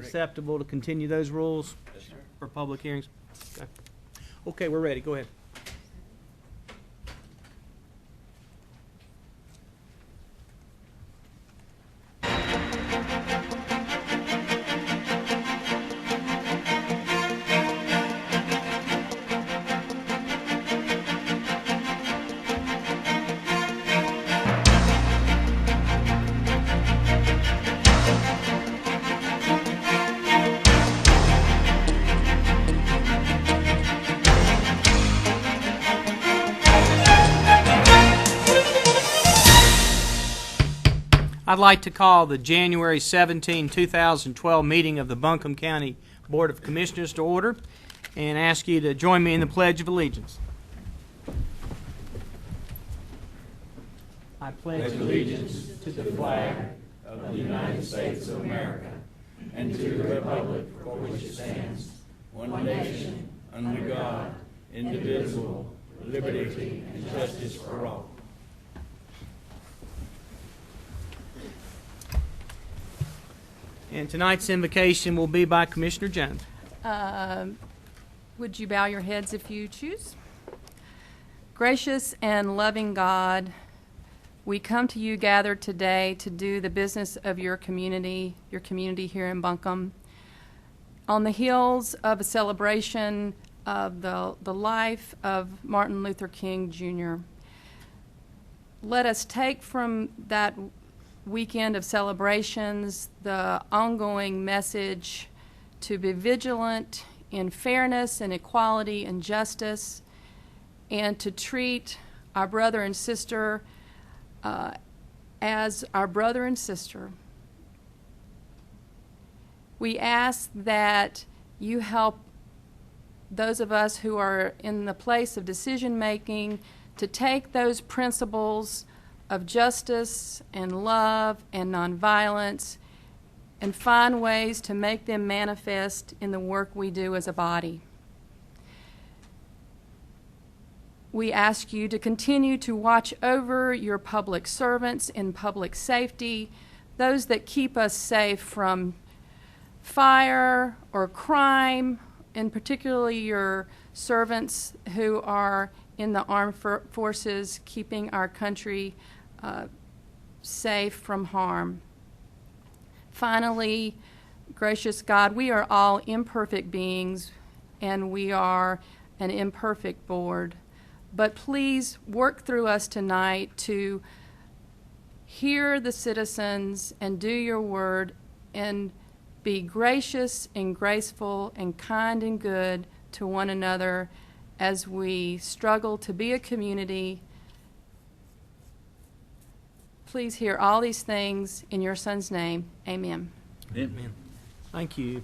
acceptable to continue those rules for public hearings? Okay. Okay, we're ready. Go ahead. I'd like to call the January 17, 2012 meeting of the Buncombe County Board of Commissioners to order and ask you to join me in the Pledge of Allegiance. I pledge allegiance to the flag of the United States of America and to the republic for which it stands, one nation, under God, indivisible, with liberty and justice for all. And tonight's invocation will be by Commissioner Jones. Would you bow your heads if you choose? Gracious and loving God, we come to you gathered today to do the business of your community here in Buncombe. On the heels of a celebration of the life of Martin Luther King Jr., let us take from that weekend of celebrations the ongoing message to be vigilant in fairness and equality and justice, and to treat our brother and sister as our brother and sister. We ask that you help those of us who are in the place of decision making to take those principles of justice and love and nonviolence and find ways to make them manifest in the work we do as a body. We ask you to continue to watch over your public servants in public safety, those that keep us safe from fire or crime, and particularly your servants who are in the armed forces keeping our country safe from harm. Finally, gracious God, we are all imperfect beings and we are an imperfect board. But please work through us tonight to hear the citizens and do your word and be gracious and graceful and kind and good to one another as we struggle to be a community. Please hear all these things in your Son's name. Amen. Amen. Thank you.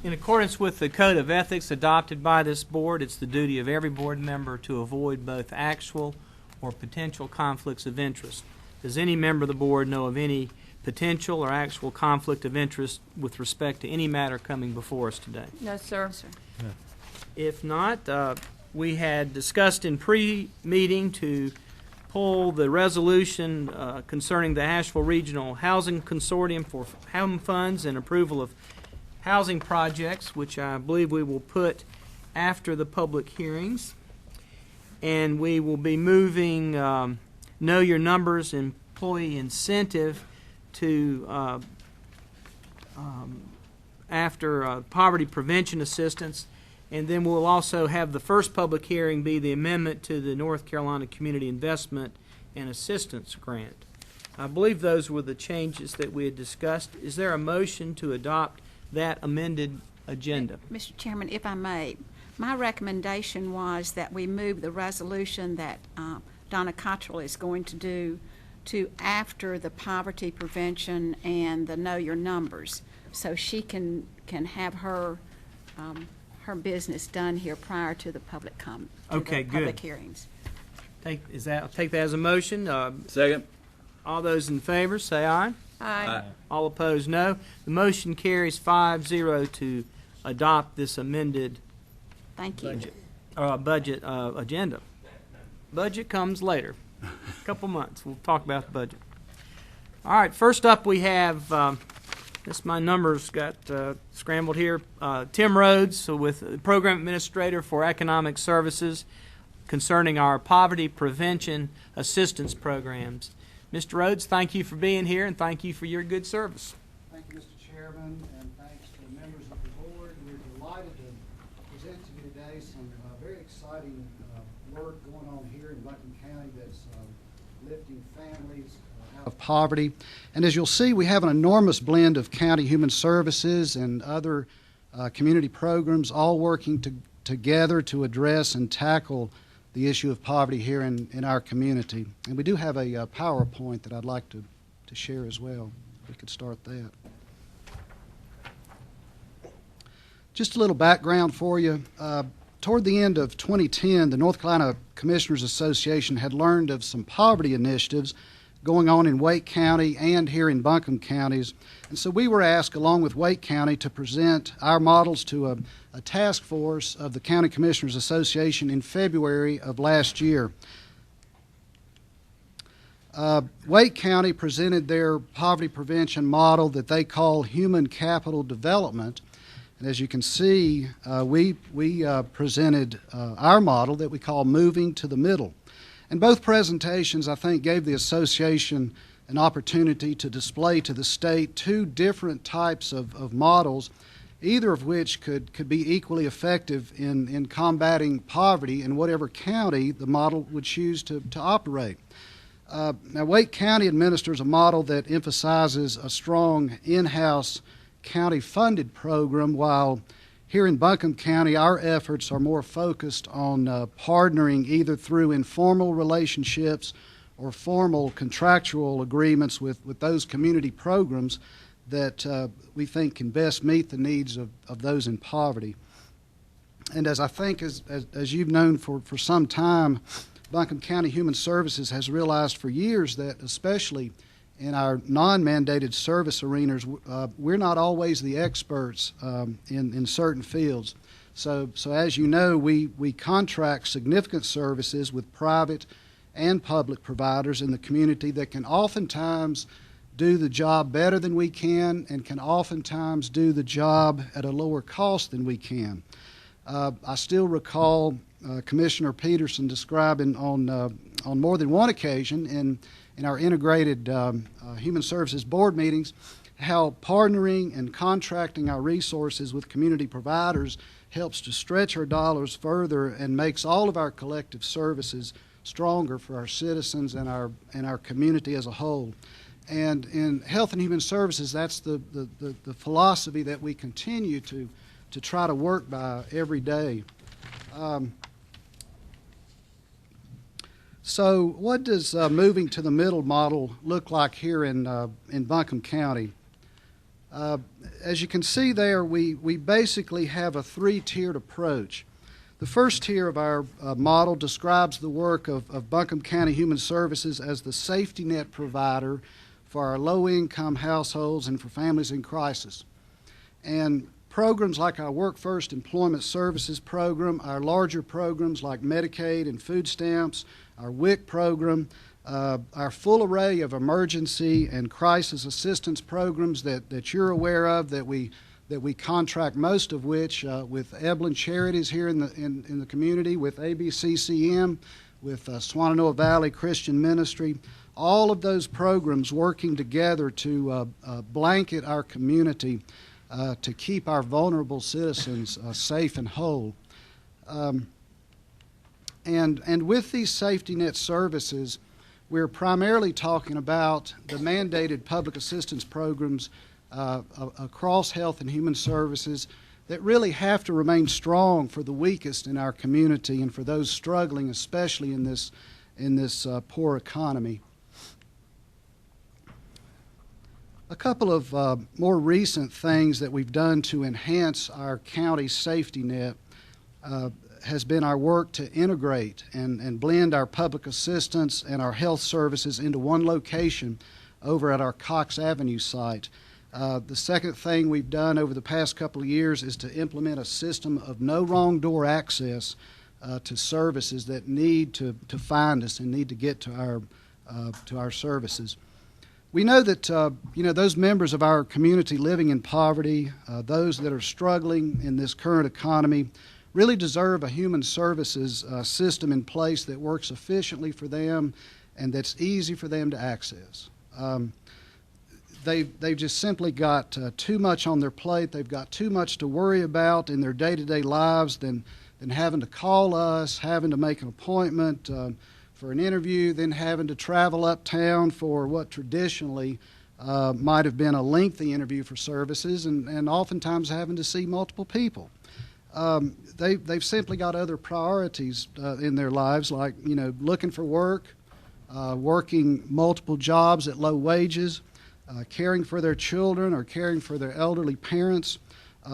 In accordance with the Code of Ethics adopted by this board, it's the duty of every board member to avoid both actual or potential conflicts of interest. Does any member of the board know of any potential or actual conflict of interest with respect to any matter coming before us today? No, sir. No. If not, we had discussed in pre-meeting to pull the resolution concerning the Asheville Regional Housing Consortium for home funds and approval of housing projects, which I believe we will put after the public hearings. And we will be moving Know Your Numbers employee incentive to after poverty prevention assistance. And then we'll also have the first public hearing be the amendment to the North Carolina Community Investment and Assistance Grant. I believe those were the changes that we had discussed. Is there a motion to adopt that amended agenda? Mr. Chairman, if I may, my recommendation was that we move the resolution that Donna Cottrell is going to do to after the poverty prevention and the Know Your Numbers, so she can have her her business done here prior to the public public hearings. Take that as a motion. Second. All those in favor say aye. Aye. All opposed, no. The motion carries 5-0 to adopt this amended Thank you. budget agenda. Budget comes later, a couple months. We'll talk about the budget. All right, first up we have This my numbers got scrambled here. Tim Rhodes, with Program Administrator for Economic Services, concerning our poverty prevention assistance programs. Mr. Rhodes, thank you for being here, and thank you for your good service. Thank you, Mr. Chairman, and thanks to the members of the board. We're delighted to present to you today some very exciting work going on here in Buncombe County that's lifting families out of poverty. And as you'll see, we have an enormous blend of county human services and other community programs all working together to address and tackle the issue of poverty here in our community. And we do have a PowerPoint that I'd like to share as well. We could start that. Just a little background for you. Toward the end of 2010, the North Carolina Commissioners Association had learned of some poverty initiatives going on in Wake County and here in Buncombe counties. And so we were asked, along with Wake County, to present our models to a task force of the County Commissioners Association in February of last year. Wake County presented their poverty prevention model that they call human capital development. And as you can see, we presented our model that we call moving to the middle. And both presentations, I think, gave the association an opportunity to display to the state two different types of models, either of which could be equally effective in combating poverty in whatever county the model would choose to operate. Now, Wake County administers a model that emphasizes a strong in-house county-funded program, while here in Buncombe County, our efforts are more focused on partnering either through informal relationships or formal contractual agreements with those community programs that we think can best meet the needs of those in poverty. And as I think, as you've known for some time, Buncombe County Human Services has realized for years that, especially in our non-mandated service arenas, we're not always the experts in certain fields. So as you know, we contract significant services with private and public providers in the community that can oftentimes do the job better than we can and can oftentimes do the job at a lower cost than we can. I still recall Commissioner Peterson describing on more than one occasion in our integrated human services board meetings how partnering and contracting our resources with community providers helps to stretch our dollars further and makes all of our collective services stronger for our citizens and our community as a whole. And in health and human services, that's the philosophy that we continue to try to work by every day. So what does moving to the middle model look like here in Buncombe County? As you can see there, we basically have a three-tiered approach. The first tier of our model describes the work of Buncombe County Human Services as the safety net provider for our low-income households and for families in crisis. And programs like our Work First Employment Services program, our larger programs like Medicaid and food stamps, our WIC program, our full array of emergency and crisis assistance programs that you're aware of, that we contract most of which with Eblin Charities here in the community, with ABCCM, with Swannanoa Valley Christian Ministry, all of those programs working together to blanket our community to keep our vulnerable citizens safe and whole. And with these safety net services, we're primarily talking about the mandated public assistance programs across health and human services that really have to remain strong for the weakest in our community and for those struggling, especially in this poor economy. A couple of more recent things that we've done to enhance our county safety net has been our work to integrate and blend our public assistance and our health services into one location over at our Cox Avenue site. The second thing we've done over the past couple of years is to implement a system of no wrong door access to services that need to find us and need to get to our services. We know that those members of our community living in poverty, those that are struggling in this current economy, really deserve a human services system in place that works efficiently for them and that's easy for them to access. They've just simply got too much on their plate. They've got too much to worry about in their day-to-day lives than having to call us, having to make an appointment for an interview, then having to travel uptown for what traditionally might have been a lengthy interview for services, and oftentimes having to see multiple people. They've simply got other priorities in their lives, like looking for work, working multiple jobs at low wages, caring for their children or caring for their elderly parents,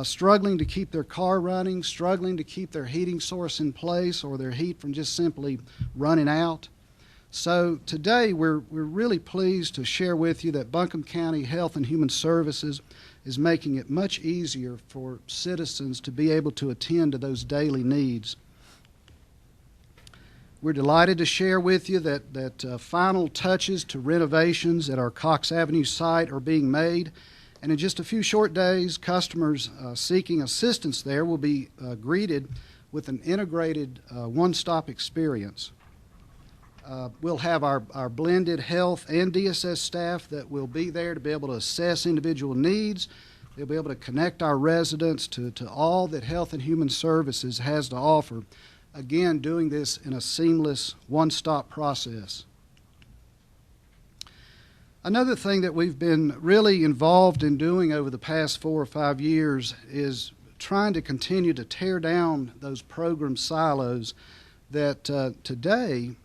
struggling to keep their car running, struggling to keep their heating source in place or their heat from just simply running out. So today we're really pleased to share with you that Buncombe County Health and Human Services is making it much easier for citizens to be able to attend to those daily needs. We're delighted to share with you that final touches to renovations at our Cox Avenue site are being made, and in just a few short days, customers seeking assistance there will be greeted with an integrated one-stop experience. We'll have our blended health and DSS staff that will be there to be able to assess individual needs. They'll be able to connect our residents to all that Health and Human Services has to offer. Again, doing this in a seamless one-stop process. Another thing that we've been really involved in doing over the past 4 or 5 years is trying to continue to tear down those program silos that today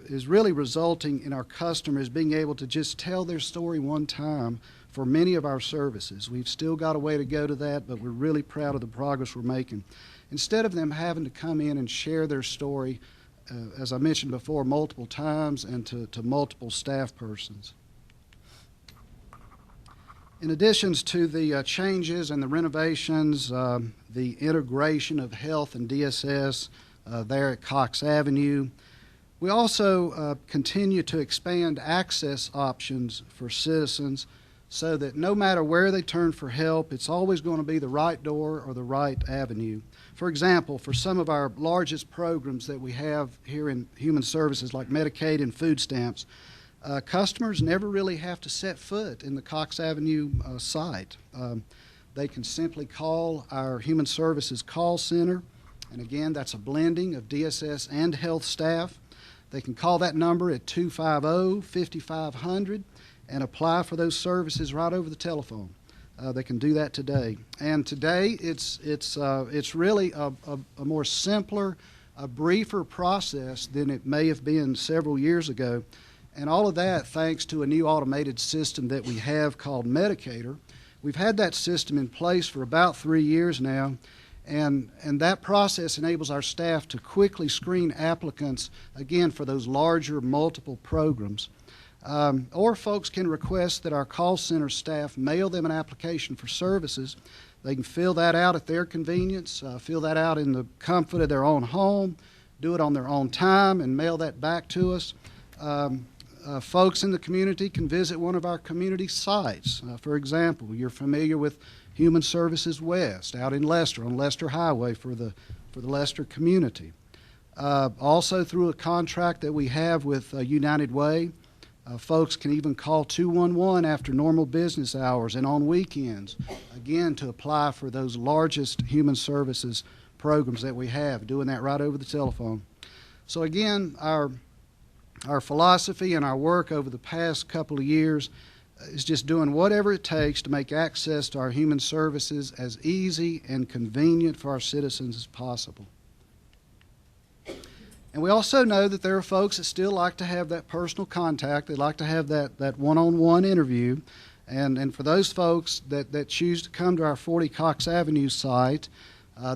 is really resulting in our customers being able to just tell their story one time for many of our services. We've still got a way to go to that, but we're really proud of the progress we're making. Instead of them having to come in and share their story, as I mentioned before, multiple times and to multiple staff persons. In addition to the changes and the renovations, the integration of health and DSS there at Cox Avenue, we also continue to expand access options for citizens so that no matter where they turn for help, it's always going to be the right door or the right avenue. For example, for some of our largest programs that we have here in Human Services, like Medicaid and food stamps, customers never really have to set foot in the Cox Avenue site. They can simply call our Human Services call center, and again, that's a blending of DSS and health staff. They can call that number at 250-5500 and apply for those services right over the telephone. They can do that today. And today, it's really a more simpler, a briefer process than it may have been several years ago. And all of that thanks to a new automated system that we have called Medicator. We've had that system in place for about 3 years now, and that process enables our staff to quickly screen applicants, again, for those larger multiple programs. Or folks can request that our call center staff mail them an application for services. They can fill that out at their convenience, fill that out in the comfort of their own home, do it on their own time, and mail that back to us. Folks in the community can visit one of our community sites. For example, you're familiar with Human Services West out in Leicester, on Leicester Highway for the Leicester community. Also through a contract that we have with United Way, folks can even call 211 after normal business hours and on weekends, again, to apply for those largest human services programs that we have, doing that right over the telephone. So again, our philosophy and our work over the past couple of years is just doing whatever it takes to make access to our human services as easy and convenient for our citizens as possible. And we also know that there are folks that still like to have that personal contact. They like to have that one-on-one interview. And for those folks that choose to come to our 40 Cox Avenue site,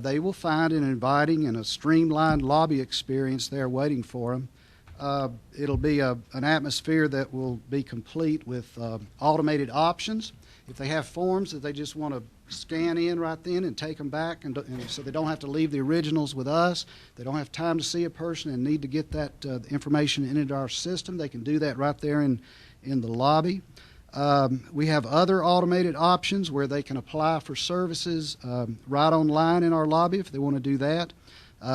they will find an inviting and a streamlined lobby experience there waiting for them. It'll be an atmosphere that will be complete with automated options. If they have forms that they just want to scan in right then and take them back, and so they don't have to leave the originals with us, they don't have time to see a person and need to get that information into our system, they can do that right there in the lobby. We have other automated options where they can apply for services right online in our lobby if they want to do that.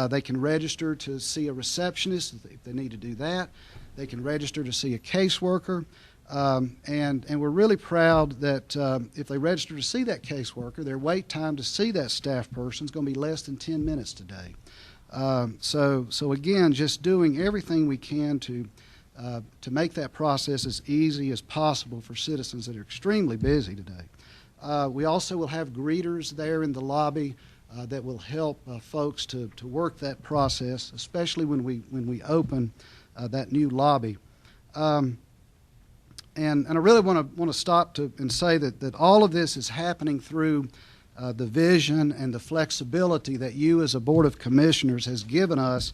They can register to see a receptionist if they need to do that. They can register to see a caseworker. And we're really proud that if they register to see that caseworker, their wait time to see that staff person is going to be less than 10 minutes today. So again, just doing everything we can to make that process as easy as possible for citizens that are extremely busy today. We also will have greeters there in the lobby that will help folks to work that process, especially when we open that new lobby. And I really want to stop and say that all of this is happening through the vision and the flexibility that you as a Board of Commissioners has given us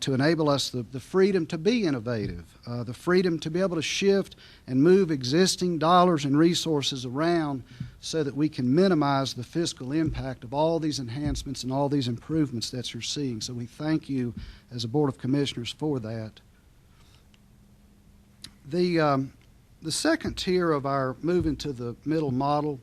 to enable us the freedom to be innovative, the freedom to be able to shift and move existing dollars and resources around so that we can minimize the fiscal impact of all these enhancements and all these improvements that you're seeing. So we thank you as a Board of Commissioners for that. The second tier of our moving to the middle model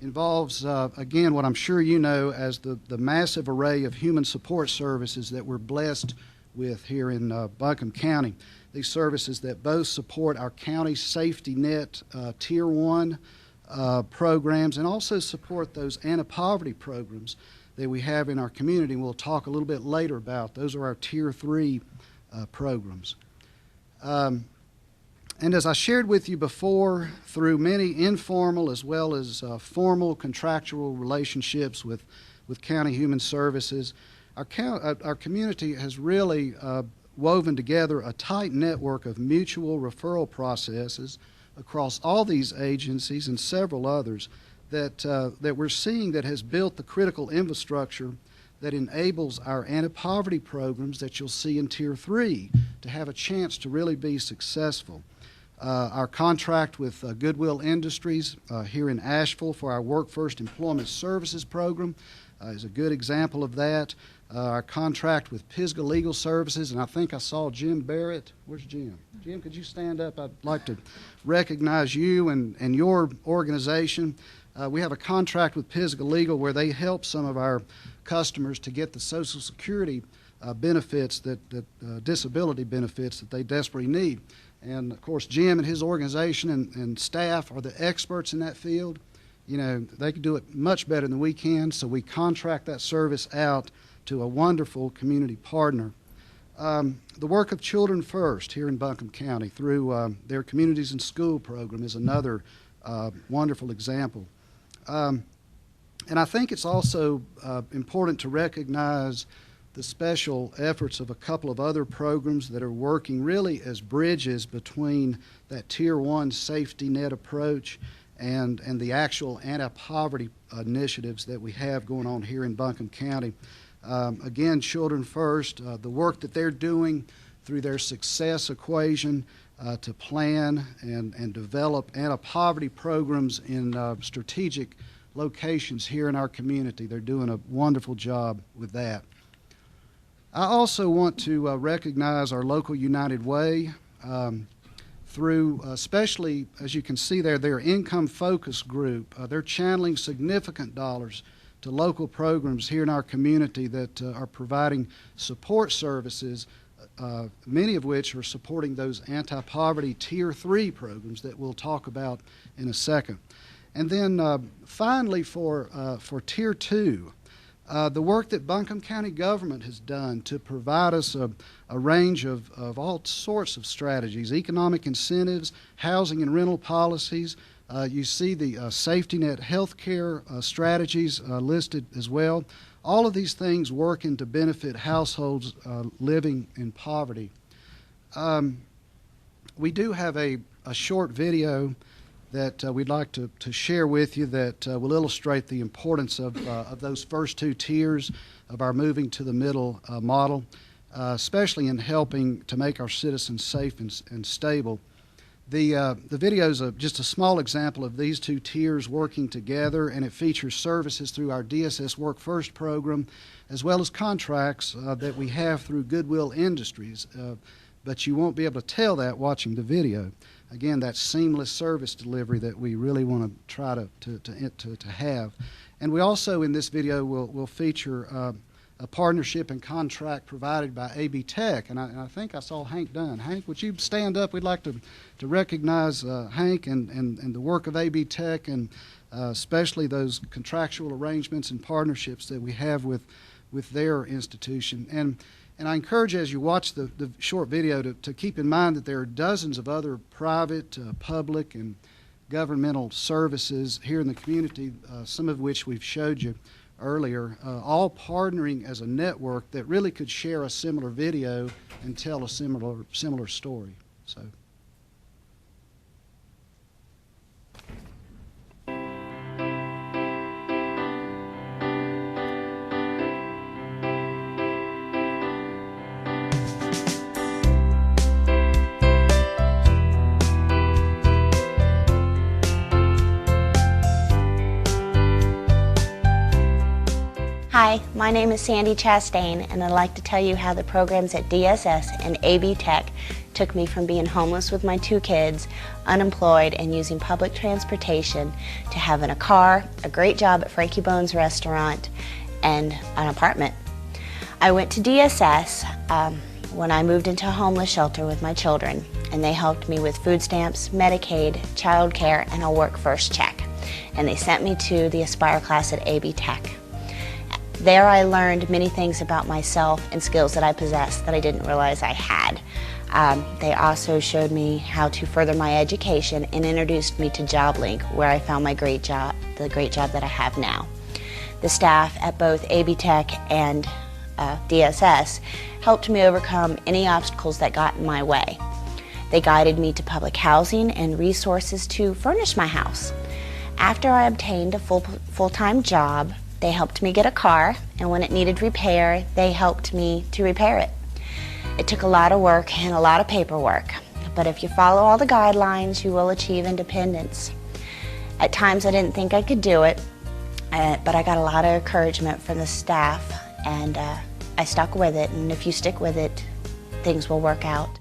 involves, again, what I'm sure you know as the massive array of human support services that we're blessed with here in Buncombe County. These services that both support our county safety net Tier 1 programs and also support those anti-poverty programs that we have in our community. We'll talk a little bit later about. Those are our Tier 3 programs. And as I shared with you before, through many informal as well as formal contractual relationships with County Human Services, our community has really woven together a tight network of mutual referral processes across all these agencies and several others that we're seeing that has built the critical infrastructure that enables our anti-poverty programs that you'll see in Tier 3 to have a chance to really be successful. Our contract with Goodwill Industries here in Asheville for our Work First Employment Services program is a good example of that. Our contract with Pisgah Legal Services, and I think I saw Jim Barrett. Where's Jim? Jim, could you stand up? I'd like to recognize you and your organization. We have a contract with Pisgah Legal where they help some of our customers to get the Social Security benefits, disability benefits that they desperately need. And, of course, Jim and his organization and staff are the experts in that field. You know, they can do it much better than we can, so we contract that service out to a wonderful community partner. The work of Children First here in Buncombe County through their Communities in School program is another wonderful example. And I think it's also important to recognize the special efforts of a couple of other programs that are working really as bridges between that Tier 1 safety net approach and the actual anti-poverty initiatives that we have going on here in Buncombe County. Again, Children First, the work that they're doing through their success equation to plan and develop anti-poverty programs in strategic locations here in our community. They're doing a wonderful job with that. I also want to recognize our local United Way through, especially as you can see there, their income focus group. They're channeling significant dollars to local programs here in our community that are providing support services, many of which are supporting those anti-poverty Tier 3 programs that we'll talk about in a second. And then finally for Tier 2, the work that Buncombe County government has done to provide us a range of all sorts of strategies, economic incentives, housing and rental policies. You see the safety net health care strategies listed as well. All of these things working to benefit households living in poverty. We do have a short video that we'd like to share with you that will illustrate the importance of those first two tiers of our moving to the middle model, especially in helping to make our citizens safe and stable. The video is just a small example of these two tiers working together, and it features services through our DSS Work First program, as well as contracts that we have through Goodwill Industries. but you won't be able to tell that watching the video. Again, that seamless service delivery that we really want to try to have. And we also, in this video, will feature a partnership and contract provided by AB Tech. And I think I saw Hank Dunn. Hank, would you stand up? We'd like to recognize Hank and the work of AB Tech, and especially those contractual arrangements and partnerships that we have with their institution. And I encourage you, as you watch the short video, to keep in mind that there are dozens of other private, public, and governmental services here in the community, some of which we've showed you earlier, all partnering as a network that really could share a similar video and tell a similar story. So. Hi, my name is Sandy Chastain, and I'd like to tell you how the programs at DSS and AB Tech took me from being homeless with my 2 kids, unemployed, and using public transportation to having a car, a great job at Frankie Bones Restaurant, and an apartment. I went to DSS when I moved into a homeless shelter with my children, and they helped me with food stamps, Medicaid, child care, and a work first check. And they sent me to the Aspire class at AB Tech. There I learned many things about myself and skills that I possessed that I didn't realize I had. They also showed me how to further my education and introduced me to JobLink, where I found my great job, the great job that I have now. The staff at both AB Tech and DSS helped me overcome any obstacles that got in my way. They guided me to public housing and resources to furnish my house. After I obtained a full-time job, they helped me get a car, and when it needed repair, they helped me to repair it. It took a lot of work and a lot of paperwork, but if you follow all the guidelines, you will achieve independence. At times I didn't think I could do it, but I got a lot of encouragement from the staff, and I stuck with it, and if you stick with it, things will work out.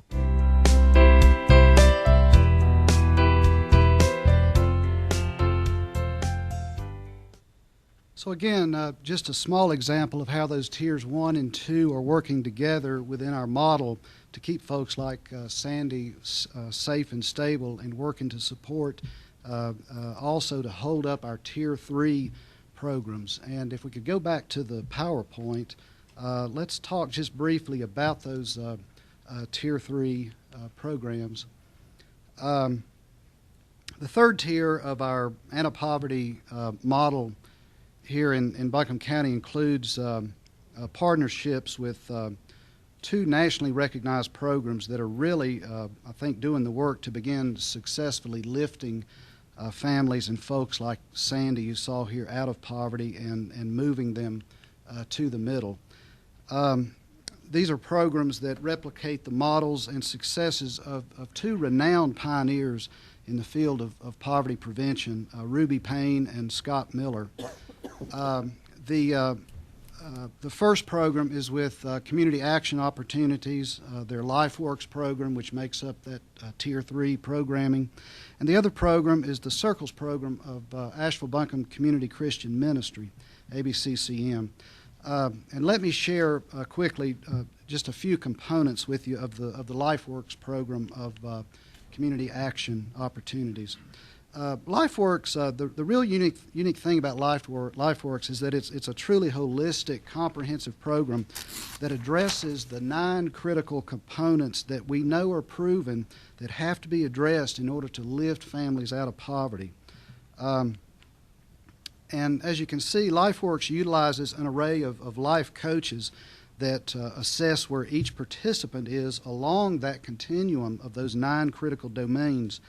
So again, just a small example of how those tiers 1 and 2 are working together within our model to keep folks like Sandy safe and stable, and working to support also to hold up our tier 3 programs. And if we could go back to the PowerPoint, let's talk just briefly about those tier 3 programs. The third tier of our anti-poverty model here in Buncombe County includes partnerships with 2 nationally recognized programs that are really, I think, doing the work to begin successfully lifting families and folks like Sandy, you saw here, out of poverty and moving them to the middle. These are programs that replicate the models and successes of 2 renowned pioneers in the field of poverty prevention, Ruby Payne and Scott Miller. The first program is with Community Action Opportunities, their LifeWorks program, which makes up that Tier 3 programming. And the other program is the Circles program of Asheville Buncombe Community Christian Ministry, ABCCM. And let me share quickly just a few components with you of the LifeWorks program of Community Action Opportunities. LifeWorks, the real unique thing about LifeWorks is that it's a truly holistic, comprehensive program that addresses the 9 critical components that we know are proven that have to be addressed in order to lift families out of poverty. And as you can see, LifeWorks utilizes an array of life coaches that assess where each participant is along that continuum of those 9 critical domains.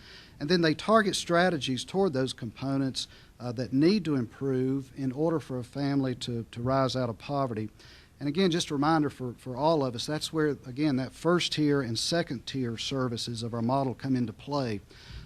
And then they target strategies toward those components that need to improve in order for a family to rise out of poverty. And again, just a reminder for all of us, that's where, again, that first tier and second tier services of our model come into play.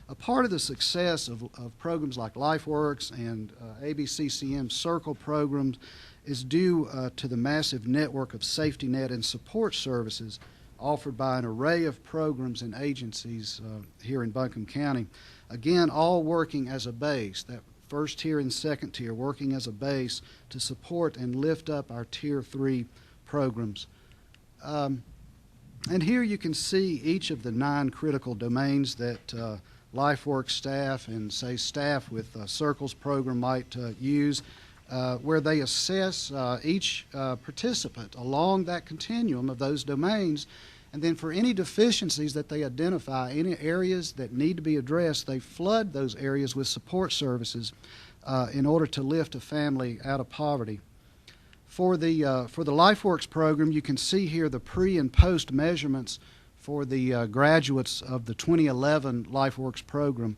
A part of the success of programs like LifeWorks and ABCCM Circle programs is due to the massive network of safety net and support services offered by an array of programs and agencies here in Buncombe County. Again, all working as a base, that first tier and second tier working as a base to support and lift up our Tier 3 programs. And here you can see each of the 9 critical domains that LifeWorks staff and, say, staff with Circles program might use, where they assess each participant along that continuum of those domains, and then for any deficiencies that they identify, any areas that need to be addressed, they flood those areas with support services in order to lift a family out of poverty. For the LifeWorks program, you can see here the pre and post measurements for the graduates of the 2011 LifeWorks program.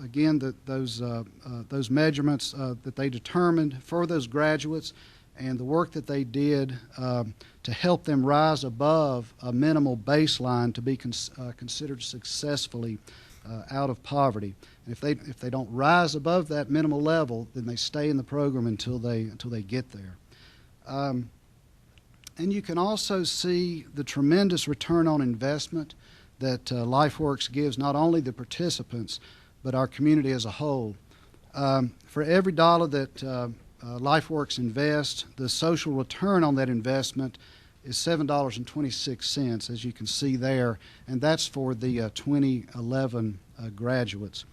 Again, those measurements that they determined for those graduates and the work that they did to help them rise above a minimal baseline to be considered successfully out of poverty. And if they don't rise above that minimal level, then they stay in the program until they get there. And you can also see the tremendous return on investment that LifeWorks gives not only the participants but our community as a whole. For every dollar that LifeWorks invests, the social return on that investment is $7.26, as you can see there, and that's for the 2011 graduates.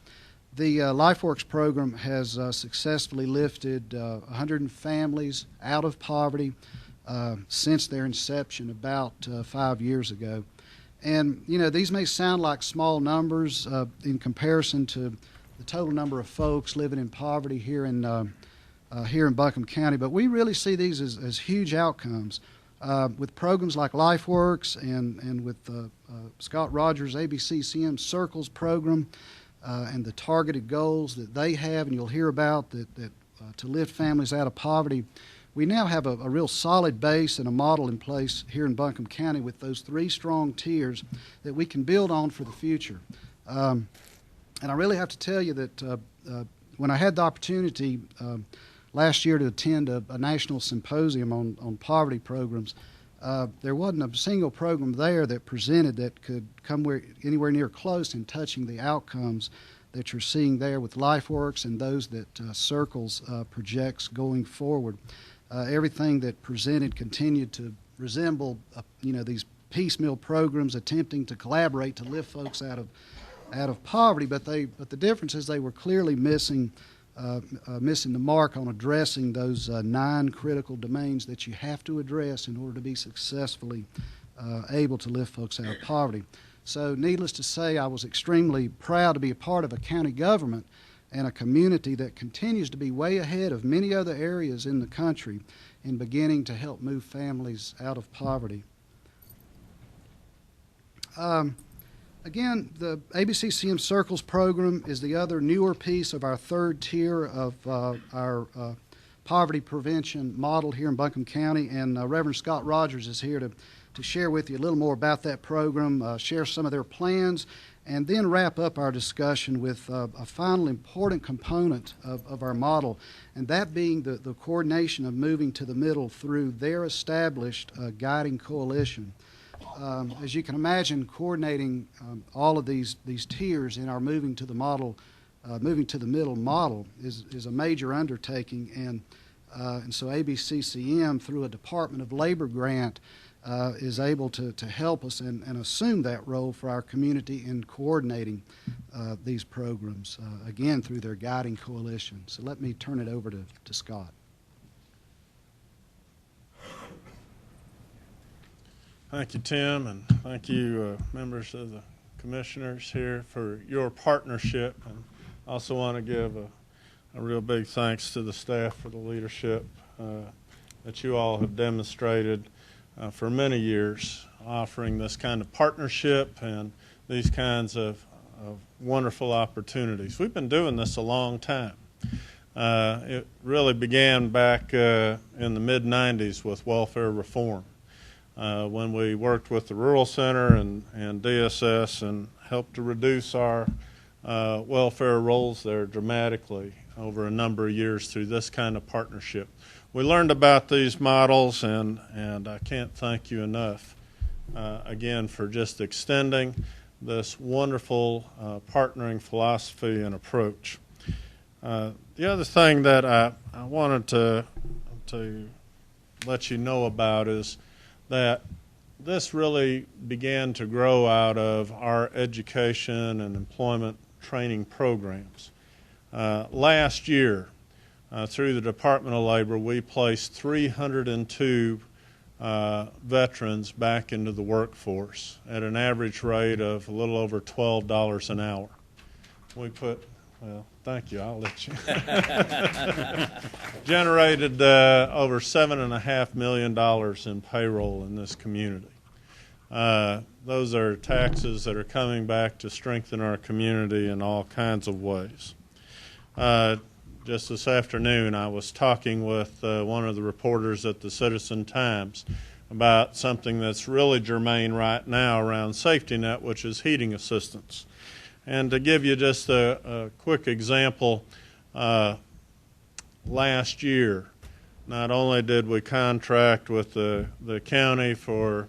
The LifeWorks program has successfully lifted 100 families out of poverty since their inception about 5 years ago. And, you know, these may sound like small numbers in comparison to the total number of folks living in poverty here in Buncombe County, but we really see these as huge outcomes. With programs like LifeWorks and with Scott Rogers' ABCCM Circles program and the targeted goals that they have, and you'll hear about that to lift families out of poverty, we now have a real solid base and a model in place here in Buncombe County with those 3 strong tiers that we can build on for the future. And I really have to tell you that when I had the opportunity last year to attend a national symposium on poverty programs, there wasn't a single program there that presented that could come anywhere near close in touching the outcomes that you're seeing there with LifeWorks and those that Circles projects going forward. Everything that presented continued to resemble, these piecemeal programs attempting to collaborate to lift folks out of poverty. But the difference is they were clearly missing the mark on addressing those 9 critical domains that you have to address in order to be successfully able to lift folks out of poverty. So needless to say, I was extremely proud to be a part of a county government and a community that continues to be way ahead of many other areas in the country in beginning to help move families out of poverty. Again, the ABCCM Circles program is the other newer piece of our 3rd tier of our poverty prevention model here in Buncombe County, and Reverend Scott Rogers is here to share with you a little more about that program, share some of their plans, and then wrap up our discussion with a final important component of our model, and that being the coordination of moving to the middle through their established guiding coalition. As you can imagine, coordinating all of these tiers in our moving to the middle model is a major undertaking, and so ABCCM, through a Department of Labor grant, is able to help us and assume that role for our community in coordinating these programs, again, through their guiding coalition. So let me turn it over to Scott. Thank you, Tim, and thank you, members of the commissioners here, for your partnership. And I also want to give a real big thanks to the staff for the leadership that you all have demonstrated for many years, offering this kind of partnership and these kinds of wonderful opportunities. We've been doing this a long time. It really began back in the mid-'90s with welfare reform, when we worked with the Rural Center and DSS and helped to reduce our welfare rolls there dramatically over a number of years through this kind of partnership. We learned about these models, and I can't thank you enough again, for just extending this wonderful partnering philosophy and approach. The other thing that I wanted to let you know about is that this really began to grow out of our education and employment training programs. Last year, through the Department of Labor, we placed 302 veterans back into the workforce at an average rate of a little over $12 an hour. We put, well, thank you, I'll let you. Generated over $7.5 million in payroll in this community. Those are taxes that are coming back to strengthen our community in all kinds of ways. Just this afternoon, I was talking with one of the reporters at the Citizen Times about something that's really germane right now around safety net, which is heating assistance. And to give you just a quick example, last year, not only did we contract with the county for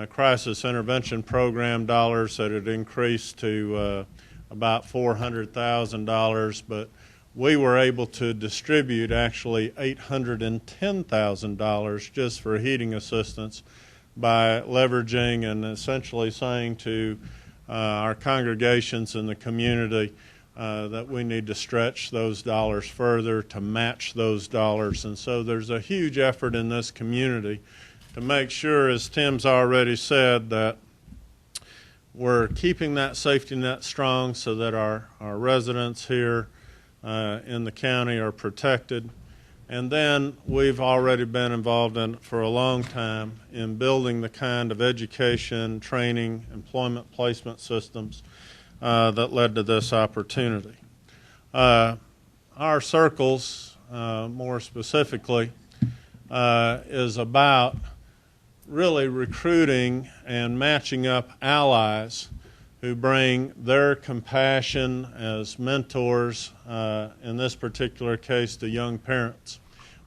crisis intervention program dollars that had increased to about $400,000, but we were able to distribute actually $810,000 just for heating assistance by leveraging and essentially saying to our congregations in the community that we need to stretch those dollars further to match those dollars. And so there's a huge effort in this community to make sure, as Tim's already said, that we're keeping that safety net strong so that our residents here in the county are protected. And then we've already been involved in for a long time in building the kind of education, training, employment placement systems that led to this opportunity. Our circles, more specifically, is about really recruiting and matching up allies who bring their compassion as mentors, in this particular case, to young parents.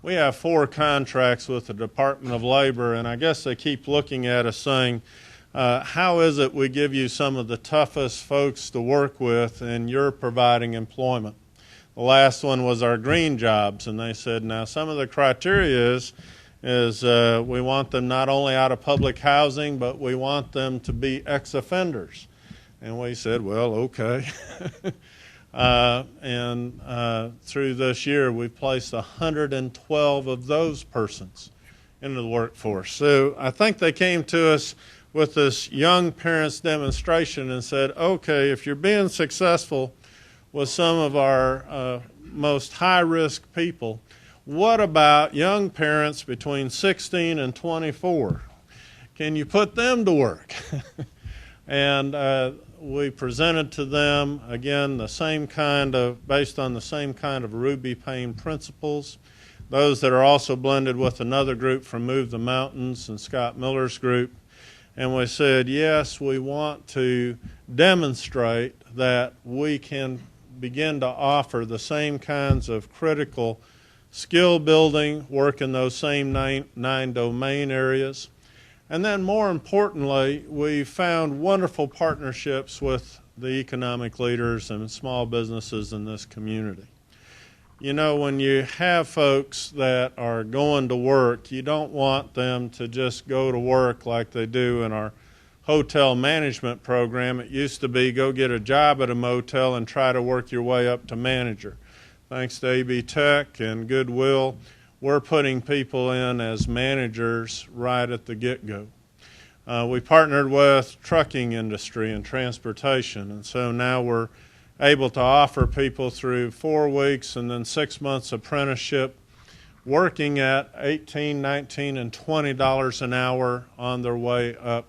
We have 4 contracts with the Department of Labor, and I guess they keep looking at us saying, how is it we give you some of the toughest folks to work with and you're providing employment? The last one was our green jobs, and they said, now some of the criteria is we want them not only out of public housing, but we want them to be ex-offenders. And we said, well, okay. Through this year, we've placed 112 of those persons into the workforce. So I think they came to us with this young parents demonstration and said, okay, if you're being successful with some of our most high-risk people, what about young parents between 16 and 24? Can you put them to work? And we presented to them, again, the same kind of, based on the same kind of Ruby Payne principles, those that are also blended with another group from Move the Mountains and Scott Miller's group. And we said, yes, we want to demonstrate that we can begin to offer the same kinds of critical skill building, work in those same nine domain areas. And then more importantly, we found wonderful partnerships with the economic leaders and small businesses in this community. You know, when you have folks that are going to work, you don't want them to just go to work like they do in our hotel management program. It used to be go get a job at a motel and try to work your way up to manager. Thanks to AB Tech and Goodwill, we're putting people in as managers right at the get-go. We partnered with trucking industry and transportation, and so now we're able to offer people through 4 weeks and then 6 months apprenticeship, working at $18, $19, and $20 an hour on their way up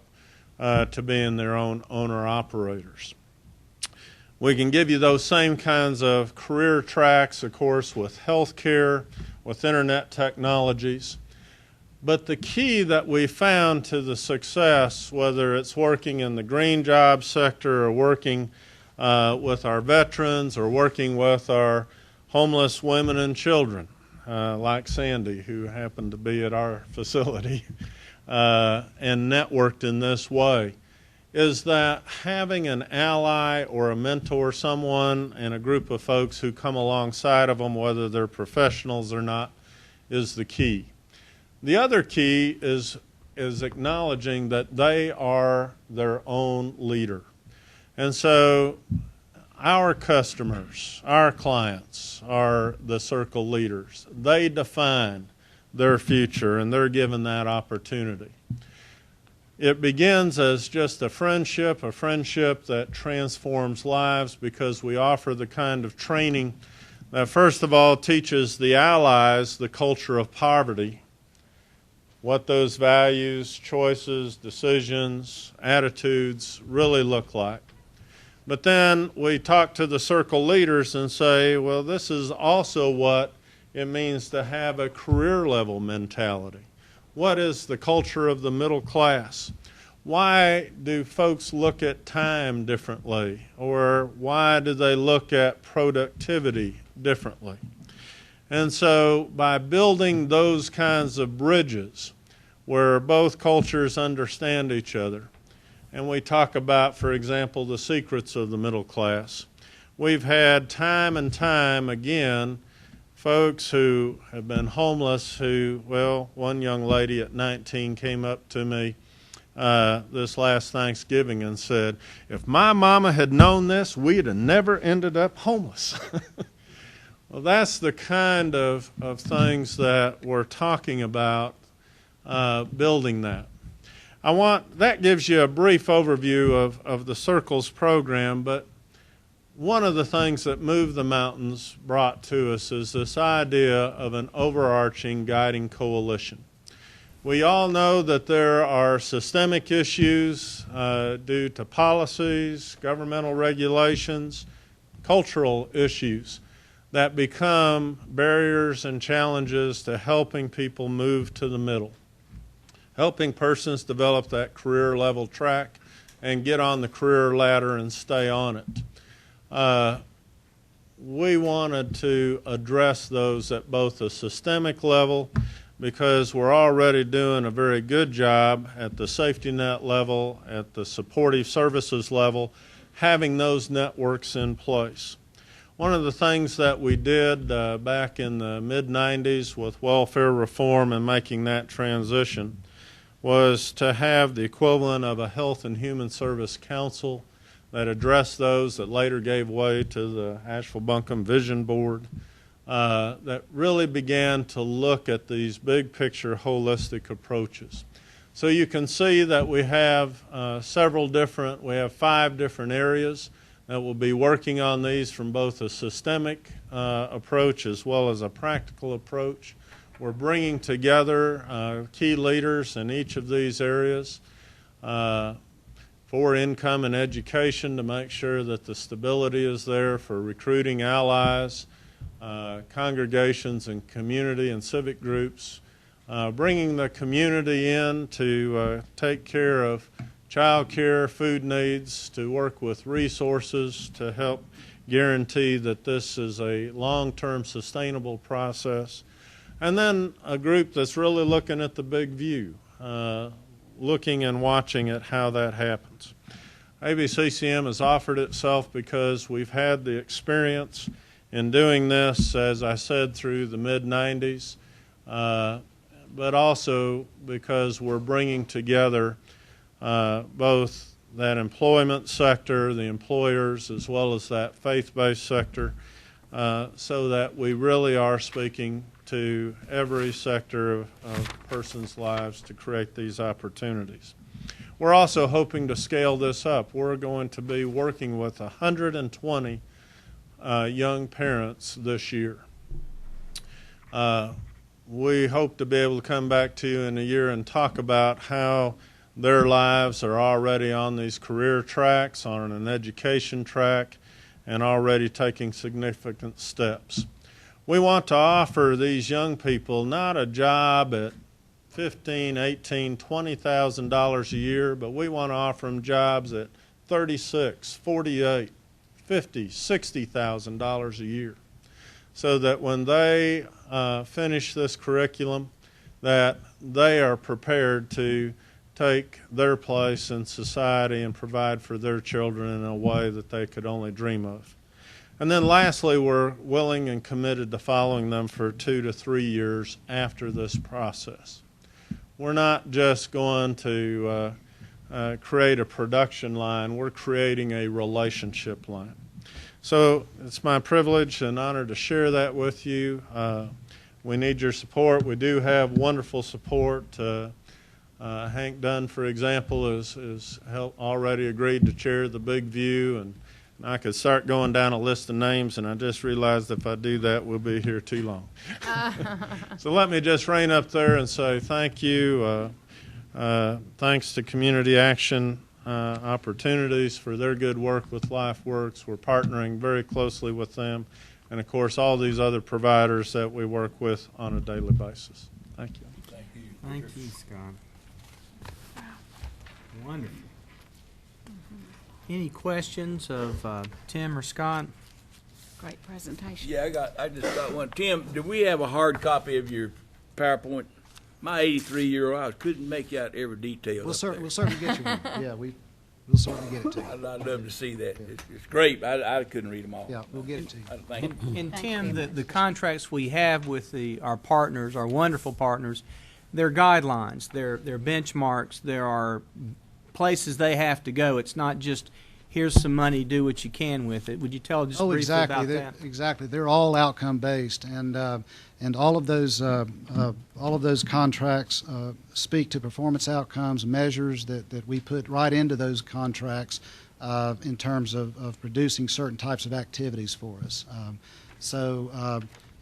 to being their own owner-operators. We can give you those same kinds of career tracks, of course, with healthcare, with internet technologies. But the key that we found to the success, whether it's working in the green job sector or working with our veterans or working with our homeless women and children, like Sandy, who happened to be at our facility, and networked in this way, is that having an ally or a mentor, someone and a group of folks who come alongside of them, whether they're professionals or not, is the key. The other key is acknowledging that they are their own leader. And so our customers, our clients are the circle leaders. They define their future, and they're given that opportunity. It begins as just a friendship that transforms lives, because we offer the kind of training that first of all teaches the allies the culture of poverty, what those values, choices, decisions, attitudes really look like. But then we talk to the circle leaders and say, well, this is also what it means to have a career level mentality. What is the culture of the middle class? Why do folks look at time differently? Or why do they look at productivity differently? And so by building those kinds of bridges where both cultures understand each other, and we talk about, for example, the secrets of the middle class, we've had time and time again folks who have been homeless who, well, one young lady at 19 came up to me this last Thanksgiving and said, if my mama had known this, we'd have never ended up homeless. Well, that's the kind of things that we're talking about, building that. That gives you a brief overview of the Circles program, but one of the things that Move the Mountains brought to us is this idea of an overarching guiding coalition. We all know that there are systemic issues due to policies, governmental regulations, cultural issues that become barriers and challenges to helping people move to the middle, helping persons develop that career level track and get on the career ladder and stay on it. We wanted to address those at both a systemic level, because we're already doing a very good job at the safety net level, at the supportive services level, having those networks in place. One of the things that we did back in the mid-90s with welfare reform and making that transition was to have the equivalent of a Health and Human Service Council that addressed those, that later gave way to the Asheville Buncombe Vision Board, that really began to look at these big picture holistic approaches. So you can see that we have we have 5 different areas that will be working on these from both a systemic approach as well as a practical approach. We're bringing together key leaders in each of these areas for income and education to make sure that the stability is there for recruiting allies, congregations and community and civic groups, bringing the community in to take care of child care, food needs, to work with resources to help guarantee that this is a long-term sustainable process. And then a group that's really looking at the big view, looking and watching at how that happens. ABCCM has offered itself because we've had the experience in doing this, as I said, through the mid-90s, but also because we're bringing together both that employment sector, the employers, as well as that faith-based sector, so that we really are speaking to every sector of persons' lives to create these opportunities. We're also hoping to scale this up. We're going to be working with 120 young parents this year. We hope to be able to come back to you in a year and talk about how their lives are already on these career tracks, on an education track, and already taking significant steps. We want to offer these young people not a job at $15,000, $18,000, $20,000 a year, but we want to offer them jobs at $36,000, $48,000, $50,000, $60,000 a year, so that when they finish this curriculum, that they are prepared to take their place in society and provide for their children in a way that they could only dream of. And then lastly, we're willing and committed to following them for 2 to 3 years after this process. We're not just going to create a production line, we're creating a relationship line. So it's my privilege and honor to share that with you. We need your support. We do have wonderful support. Hank Dunn, for example, is already agreed to chair the Big View, and I could start going down a list of names, and I just realized if I do that, we'll be here too long. So let me just rein up there and say thank you. Thanks to Community Action Opportunities for their good work with LifeWorks. We're partnering very closely with them, and of course all these other providers that we work with on a daily basis. Thank you. Thank you, Scott. Wonderful. Any questions of Tim or Scott? Great presentation. Yeah, I just got one. Tim, do we have a hard copy of your PowerPoint? My 83-year-old, I couldn't make out every detail. We'll certainly get you one. Yeah, we'll certainly get it to you. I'd love to see that. It's great. I couldn't read them all. Yeah, we'll get it to you. Thank you. And Tim, the contracts we have with our partners, our wonderful partners, they're guidelines, they're benchmarks, there are places they have to go. It's not just here's some money, do what you can with it. Would you tell just briefly exactly. about that? Exactly. They're all outcome based, and all of those contracts speak to performance outcomes, measures that we put right into those contracts in terms of producing certain types of activities for us.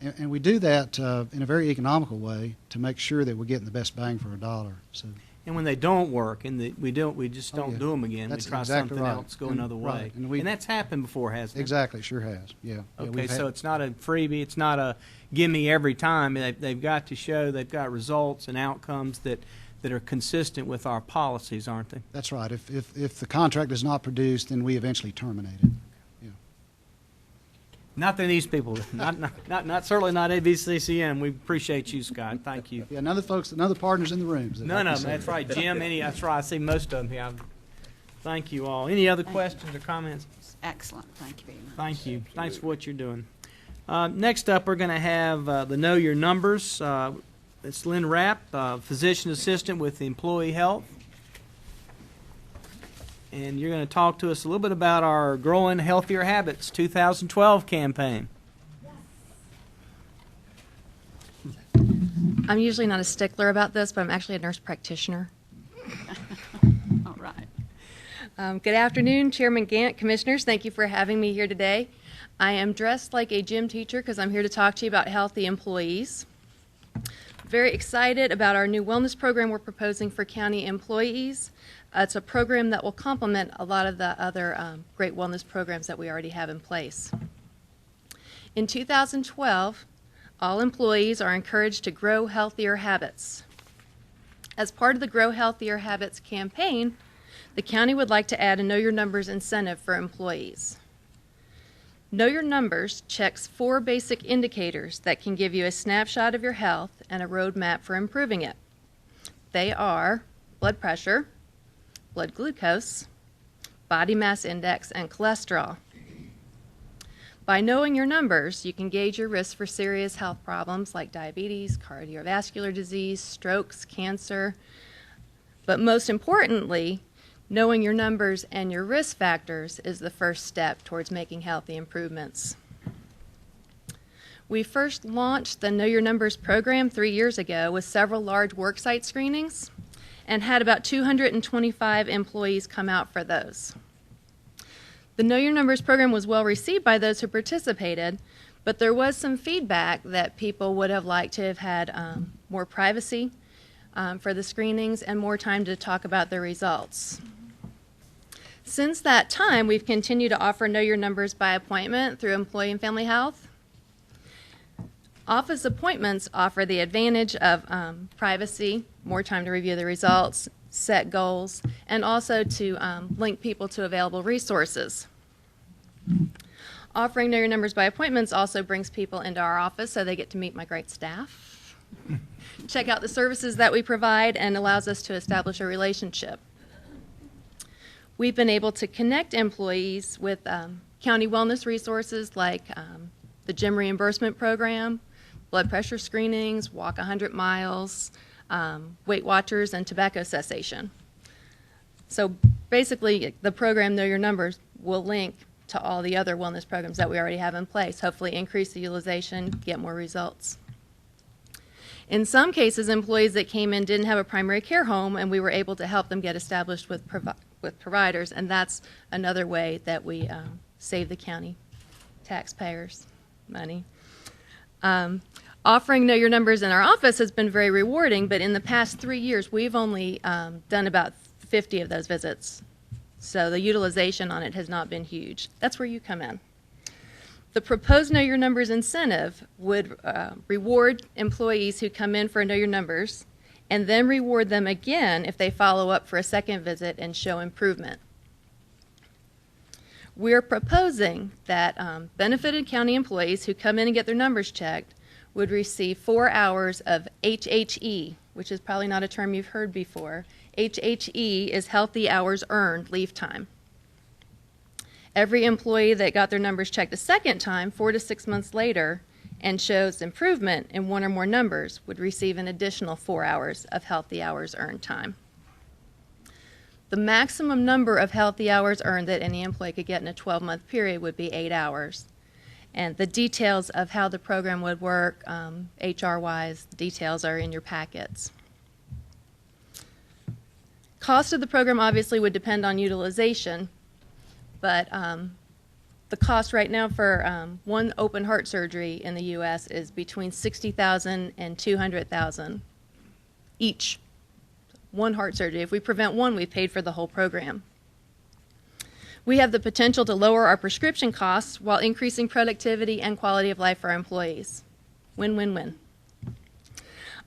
And we do that in a very economical way to make sure that we're getting the best bang for a dollar. So. And when they don't work, and we just don't do them again. That's we try exactly something right. else, go another way. Right. And that's happened before, hasn't it? Exactly, sure has. Yeah. Okay, so it's not a freebie. It's not a gimme every time. They've got to show they've got results and outcomes that are consistent with our policies, aren't they? That's right. If the contract is not produced, then we eventually terminate it. Not that these people, not certainly not ABCCM. We appreciate you, Scott. Thank you. Yeah, other partners in the rooms. None of them. That's right, Jim. That's right. I see most of them here. Thank you all. Any other questions or comments? Excellent. Thank you very much. Thank you. Thanks for what you're doing. Next up, we're going to have the Know Your Numbers. It's Lynn Rapp, physician assistant with the Employee Health. And you're going to talk to us a little bit about our Growing Healthier Habits 2012 campaign. I'm usually not a stickler about this, but I'm actually a nurse practitioner. All right. Good afternoon, Chairman Gant, Commissioners. Thank you for having me here today. I am dressed like a gym teacher because I'm here to talk to you about healthy employees. Very excited about our new wellness program we're proposing for county employees. It's a program that will complement a lot of the other great wellness programs that we already have in place. In 2012, all employees are encouraged to grow healthier habits. As part of the Grow Healthier Habits campaign, the county would like to add a Know Your Numbers incentive for employees. Know Your Numbers checks 4 basic indicators that can give you a snapshot of your health and a roadmap for improving it. They are blood pressure, blood glucose, body mass index, and cholesterol. By knowing your numbers, you can gauge your risk for serious health problems like diabetes, cardiovascular disease, strokes, cancer. But most importantly, knowing your numbers and your risk factors is the first step towards making healthy improvements. We first launched the Know Your Numbers program 3 years ago with several large worksite screenings and had about 225 employees come out for those. The Know Your Numbers program was well received by those who participated, but there was some feedback that people would have liked to have had more privacy for the screenings and more time to talk about their results. Since that time, we've continued to offer Know Your Numbers by appointment through Employee and Family Health. Office appointments offer the advantage of privacy, more time to review the results, set goals, and also to link people to available resources. Offering Know Your Numbers by appointments also brings people into our office so they get to meet my great staff. check out the services that we provide, and allows us to establish a relationship. We've been able to connect employees with county wellness resources like the gym reimbursement program, blood pressure screenings, walk 100 miles, Weight Watchers, and tobacco cessation. So basically, the program Know Your Numbers will link to all the other wellness programs that we already have in place, hopefully increase the utilization, get more results. In some cases, employees that came in didn't have a primary care home, and we were able to help them get established with providers, and that's another way that we save the county taxpayers money. Offering Know Your Numbers in our office has been very rewarding, but in the past 3 years, we've only done about 50 of those visits. So the utilization on it has not been huge. That's where you come in. The proposed Know Your Numbers incentive would reward employees who come in for Know Your Numbers and then reward them again if they follow up for a second visit and show improvement. We're proposing that benefited county employees who come in and get their numbers checked would receive 4 hours of HHE, which is probably not a term you've heard before. HHE is healthy hours earned leave time. Every employee that got their numbers checked a second time, 4 to 6 months later, and shows improvement in one or more numbers would receive an additional 4 hours of healthy hours earned time. The maximum number of healthy hours earned that any employee could get in a 12-month period would be 8 hours. And the details of how the program would work, HR-wise, details are in your packets. Cost of the program obviously would depend on utilization, but the cost right now for one open heart surgery in the U.S. is between $60,000 and $200,000 each. One heart surgery. If we prevent one, we've paid for the whole program. We have the potential to lower our prescription costs while increasing productivity and quality of life for our employees. Win-win-win.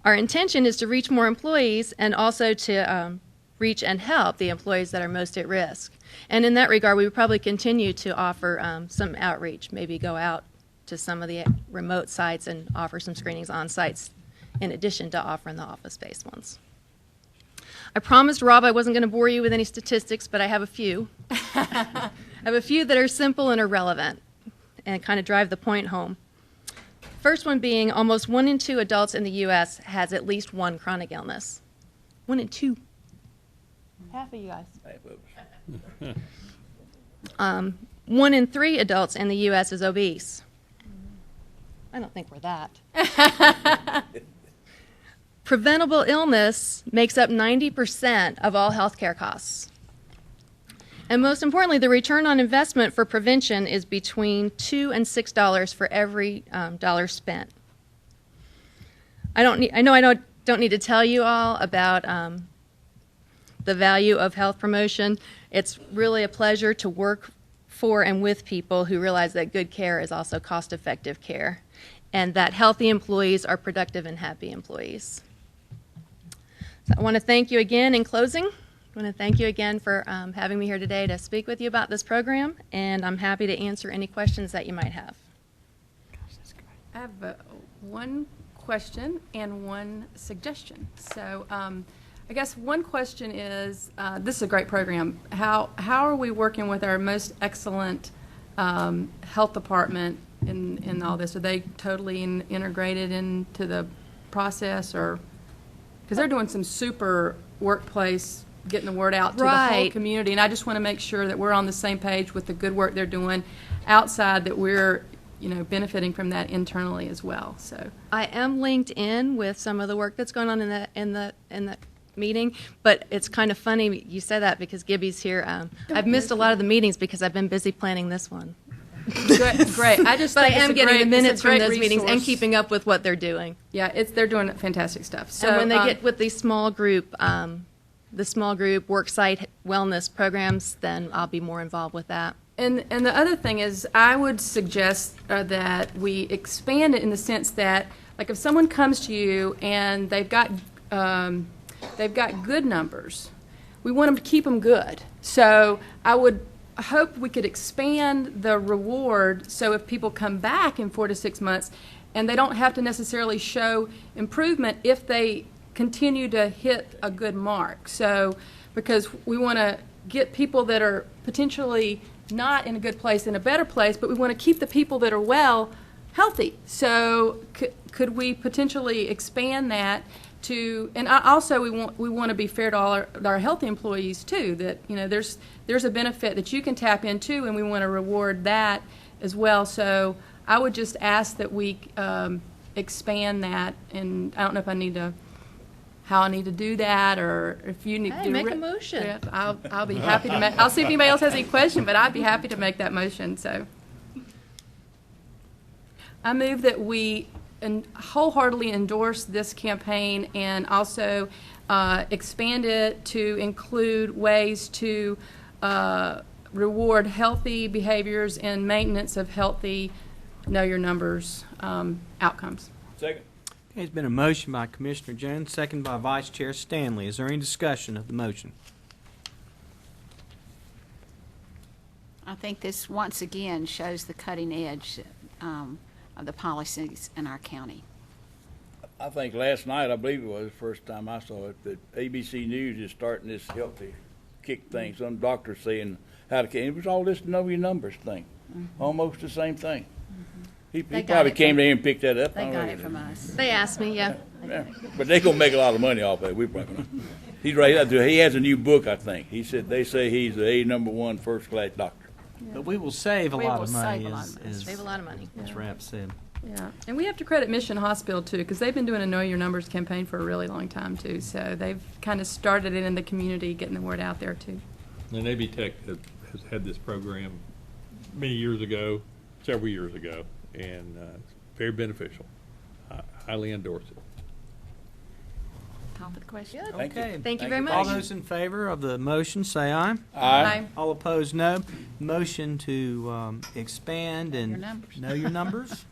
Our intention is to reach more employees and also to reach and help the employees that are most at risk. And in that regard, we would probably continue to offer some outreach, maybe go out to some of the remote sites and offer some screenings on sites in addition to offering the office-based ones. I promised Rob I wasn't going to bore you with any statistics, but I have a few. I have a few that are simple and irrelevant and kind of drive the point home. First one being almost 1 in 2 adults in the U.S. has at least one chronic illness. 1 in 2. Half of you guys. 1 in 3 adults in the U.S. is obese. I don't think we're that. Preventable illness makes up 90% of all health care costs. And most importantly, the return on investment for prevention is between $2 and $6 for every dollar spent. I don't need to tell you all about the value of health promotion. It's really a pleasure to work for and with people who realize that good care is also cost-effective care, and that healthy employees are productive and happy employees. So I want to thank you again in closing. I want to thank you again for having me here today to speak with you about this program, and I'm happy to answer any questions that you might have. I have one question and one suggestion. So I guess one question is, this is a great program. How are we working with our most excellent health department in all this? Are they totally integrated into the process, or because they're doing some super workplace, getting the word out to the whole community, and I just want to make sure that we're on the same page with the good work they're doing outside, that we're benefiting from that internally as well. So I am linked in with some of the work that's going on in the meeting, but it's kind of funny you say that because Gibby's here. I've missed a lot of the meetings because I've been busy planning this one. Great. I am getting the minutes from those meetings and keeping up with what they're doing. Yeah, they're doing fantastic stuff. So and when they get with the small group work site wellness programs, then I'll be more involved with that. And the other thing is, I would suggest that we expand it in the sense that, like, if someone comes to you and they've got good numbers, we want them to keep them good. So I would hope we could expand the reward, so if people come back in 4 to 6 months, and they don't have to necessarily show improvement if they continue to hit a good mark. So, because we want to get people that are potentially not in a good place in a better place, but we want to keep the people that are well healthy. So could we potentially expand that to, and also we want to be fair to all our healthy employees too, that, you know, there's a benefit that you can tap into, and we want to reward that as well. So I would just ask that we expand that, and I don't know if I need to, how I need to do that, or if you need Hey, to make a motion. Yeah, I'll be happy to make. I'll see if anybody else has any question, but I'd be happy to make that motion. So I move that we wholeheartedly endorse this campaign, and also expand it to include ways to reward healthy behaviors and maintenance of healthy know your numbers outcomes. Second. Okay, it's been a motion by Commissioner Jones, second by Vice Chair Stanley. Is there any discussion of the motion? I think this once again shows the cutting edge of the policies in our county. I think last night, I believe it was the first time I saw it, that ABC News is starting this healthy kick thing. Some doctors saying how to, it was all this know your numbers thing. Almost the same thing. He They got probably it came from- there and picked that up. They I got don't it know. from us. They asked me, yeah. Yeah. But they gonna make a lot of money off of it. We probably gonna. He's right. He has a new book, I think. He said they say he's the #1 first-class doctor. But we will save a We lot will of money, save a lot of money. as Save a lot of money. Rap said. Yeah, and we have to credit Mission Hospital too, because they've been doing a Know Your Numbers campaign for a really long time too. So they've kind of started it in the community, getting the word out there too. And AB Tech has had this program many years ago, several years ago, and it's very beneficial. I highly endorse it. Call for the question. Good. Thank you. Okay. Thank you very All much. those in favor of the motion, say aye. Aye. All opposed, no. Motion to expand and Your numbers. know your numbers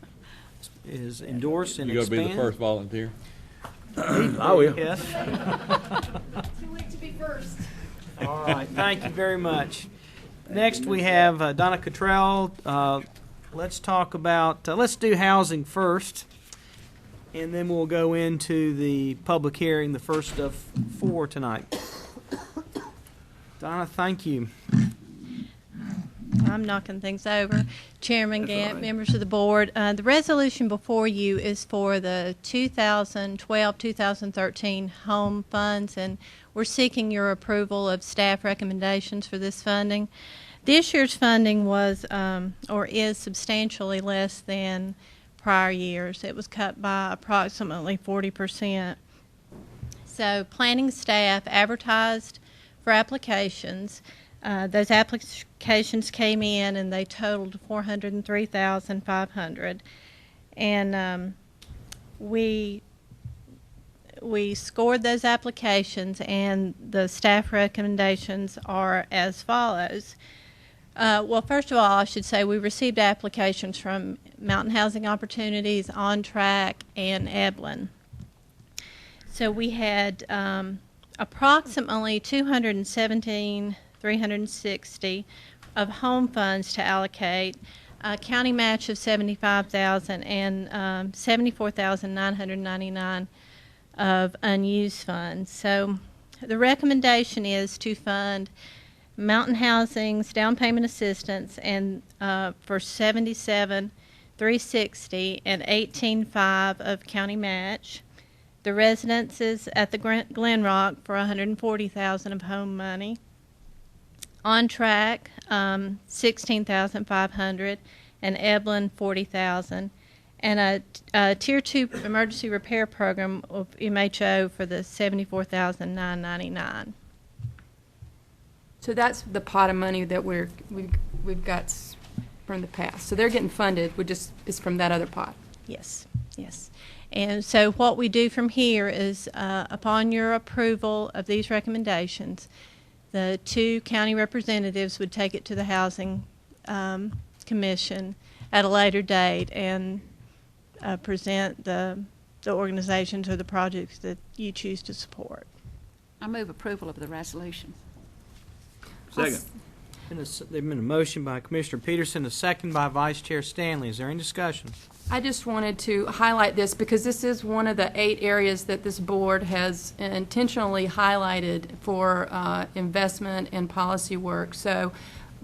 is endorsed and You gotta expand. be the first volunteer. I will. Yes. Too late to be first. All right, thank you very much. Next, we have Donna Cottrell. Let's talk about, let's do housing first, and then we'll go into the public hearing, the first of 4 tonight. Donna, thank you. I'm knocking things over. Chairman Gant, members of the board, the resolution before you is for the 2012-2013 home funds, and we're seeking your approval of staff recommendations for this funding. This year's funding was, or is, substantially less than prior years. It was cut by approximately 40%. So planning staff advertised for applications. Those applications came in and they totaled $403,500, and we scored those applications, and the staff recommendations are as follows. Well, first of all, I should say we received applications from Mountain Housing Opportunities, On Track, and Eblin. So we had approximately $217,360 of home funds to allocate, a county match of $75,000, and $74,999 of unused funds. So the recommendation is to fund Mountain Housing's down payment assistance and for $77,360 and $18,500 of county match. The residences at the Glen Rock for $140,000 of home money. On Track, $16,500, and Eblin, $40,000, and a Tier 2 emergency repair program of MHO for the $74,999. So that's the pot of money that we've got from the past. So they're getting funded. It's from that other pot. Yes, yes. And so what we do from here is, upon your approval of these recommendations, the 2 county representatives would take it to the Housing Commission at a later date and present the organizations or the projects that you choose to support. I move approval of the resolution. Second. There's been a motion by Commissioner Peterson, a second by Vice Chair Stanley. Is there any discussion? I just wanted to highlight this because this is one of the 8 areas that this board has intentionally highlighted for investment and policy work. So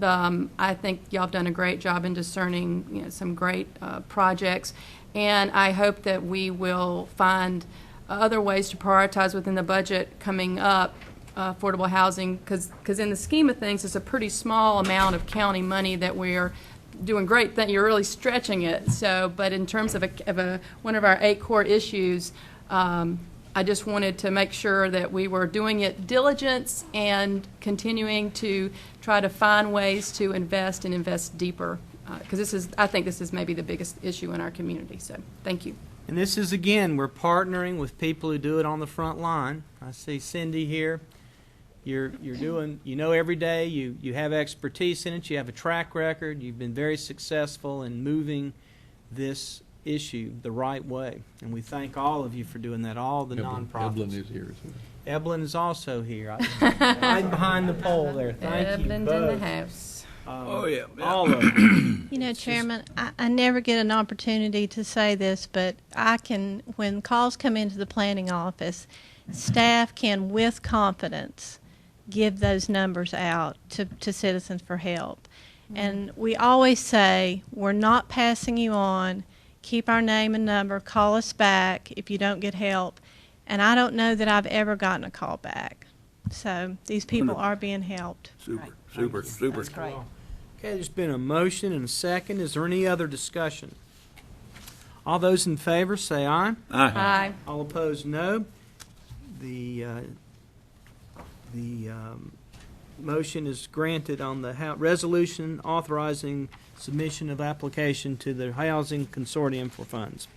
I think y'all have done a great job in discerning some great projects, and I hope that we will find other ways to prioritize within the budget coming up affordable housing, because in the scheme of things, it's a pretty small amount of county money that we're doing great thing. You're really stretching it. So, but in terms of one of our 8 core issues, I just wanted to make sure that we were doing it diligence and continuing to try to find ways to invest and invest deeper, because I think this is maybe the biggest issue in our community. So, thank you. And this is, again, we're partnering with people who do it on the front line. I see Cindy here. You're doing, every day, you have expertise in it, you have a track record, you've been very successful in moving this issue the right way. And we thank all of you for doing that, all the nonprofits. Evelyn is here as well. Evelyn is also here, right behind the pole there. Thank you Evelyn's both. in the house. All of you. Chairman, I never get an opportunity to say this, but when calls come into the planning office, staff can, with confidence, give those numbers out to Citizens for Help. And we always say, we're not passing you on. Keep our name and number. Call us back if you don't get help. And I don't know that I've ever gotten a call back. So these people are being helped. Super. That's great. Okay, there's been a motion and a second. Is there any other discussion? All those in favor say aye. Aye. All opposed, no. The motion is granted on the resolution authorizing submission of application to the Housing Consortium for funds.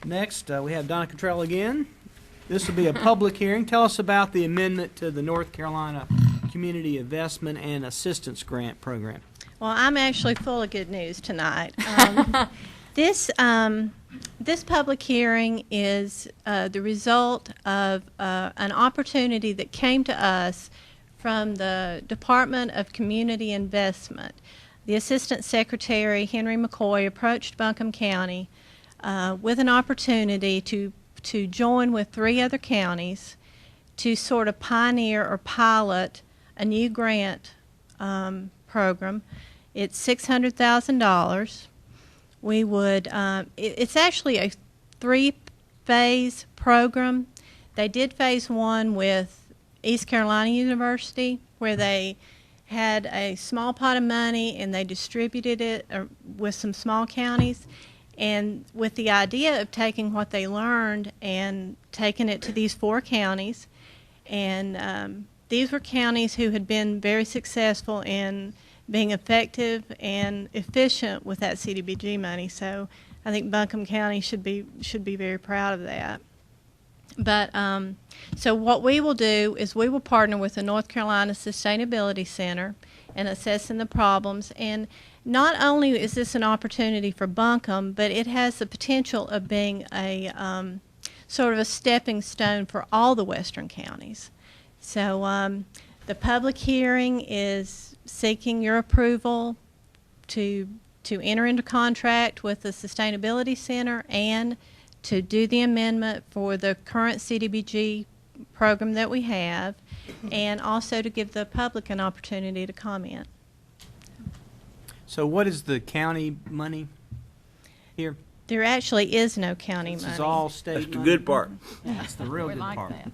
Next, we have Donna Cottrell again. This will be a public hearing. Tell us about the amendment to the North Carolina Community Investment and Assistance Grant Program. Well, I'm actually full of good news tonight. This public hearing is the result of an opportunity that came to us from the Department of Community Investment. The Assistant Secretary, Henry McCoy, approached Buncombe County with an opportunity to join with 3 other counties to sort of pioneer or pilot a new grant program. It's $600,000. We would, it's actually a 3-phase program. They did phase 1 with East Carolina University, where they had a small pot of money and they distributed it with some small counties, and with the idea of taking what they learned and taking it to these 4 counties. And these were counties who had been very successful in being effective and efficient with that CDBG money. So I think Buncombe County should be very proud of that. But so what we will do is we will partner with the North Carolina Sustainability Center in assessing the problems. And not only is this an opportunity for Buncombe, but it has the potential of being a sort of a stepping stone for all the western counties. So the public hearing is seeking your approval to enter into contract with the Sustainability Center and to do the amendment for the current CDBG program that we have, and also to give the public an opportunity to comment. So what is the county money here? There actually is no county This money. is all state That's the money? good part. That's the real We good like part. that.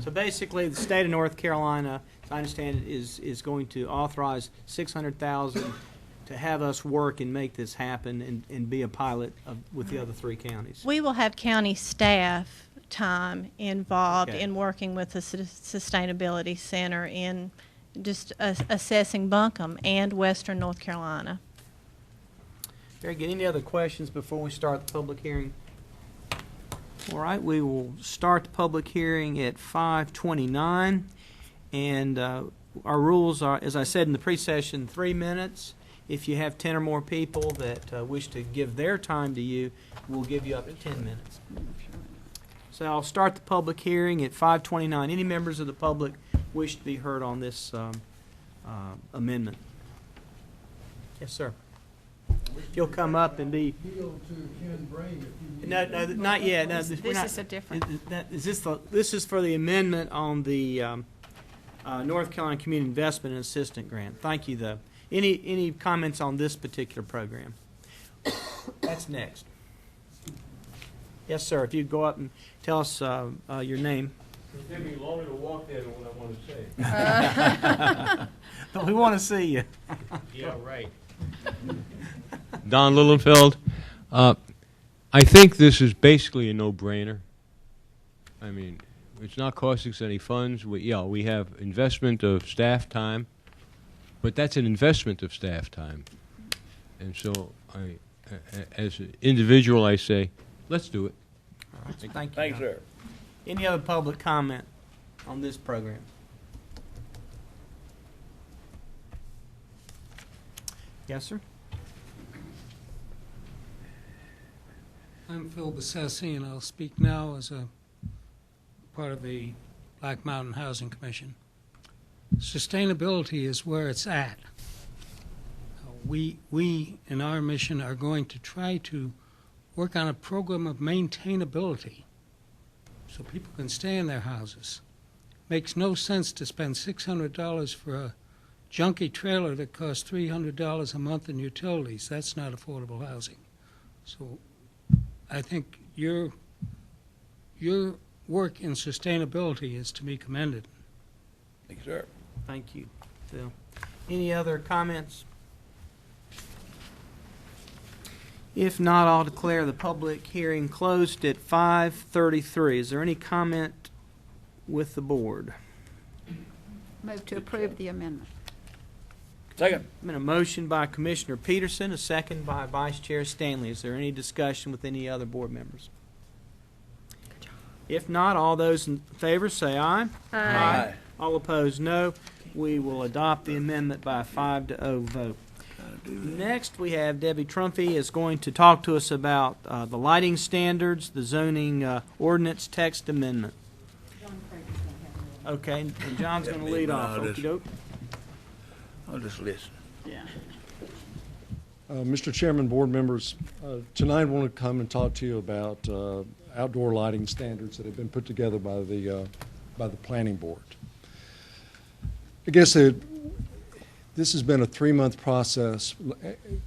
So basically, the state of North Carolina, as I understand it, is going to authorize $600,000 to have us work and make this happen and be a pilot with the other 3 counties. We will have county staff time involved Okay. in working with the Sustainability Center in just assessing Buncombe and Western North Carolina. Very good. Any other questions before we start the public hearing? All right, we will start the public hearing at 5:29, and our rules are, as I said in the pre-session, 3 minutes. If you have 10 or more people that wish to give their time to you, we'll give you up to 10 minutes. So I'll start the public hearing at 5:29. Any members of the public wish to be heard on this amendment? Yes, sir. If you'll come up and be. No, not yet. No, This we're not- is a different. This is for the amendment on the North Carolina Community Investment and Assistance Grant. Thank you, though. Any comments on this particular program? That's next. Yes, sir. If you'd go up and tell us your name. It'll take me longer to walk there than what I want to say. But we want to see you. Yeah, right. Don Lilienfeld. I think this is basically a no-brainer. I mean, it's not costing us any funds. We have investment of staff time, but that's an investment of staff time. And so, as an individual, I say, let's do it. Thank you. Thanks, Don. sir. Any other public comment on this program? Yes, sir. I'm Phil Bassessi, and I'll speak now as a part of the Black Mountain Housing Commission. Sustainability is where it's at. We in our mission are going to try to work on a program of maintainability so people can stay in their houses. Makes no sense to spend $600 for a junky trailer that costs $300 a month in utilities. That's not affordable housing. So I think your work in sustainability is to be commended. Thank you, sir. Thank you, Phil. Any other comments? If not, I'll declare the public hearing closed at 5:33. Is there any comment with the board? Move to approve the amendment. Second. Been a motion by Commissioner Peterson, a second by Vice Chair Stanley. Is there any discussion with any other board members? If not, all those in favor say aye. Aye. All opposed, no. We will adopt the amendment by a 5-0 vote. Next, we have Debbie Trumpy is going to talk to us about the lighting standards, the zoning ordinance text amendment. Okay, and John's going to lead off. Okey-doke. I'll just listen. Yeah. Mr. Chairman, board members, tonight I want to come and talk to you about outdoor lighting standards that have been put together by the planning board. I guess this has been a 3-month process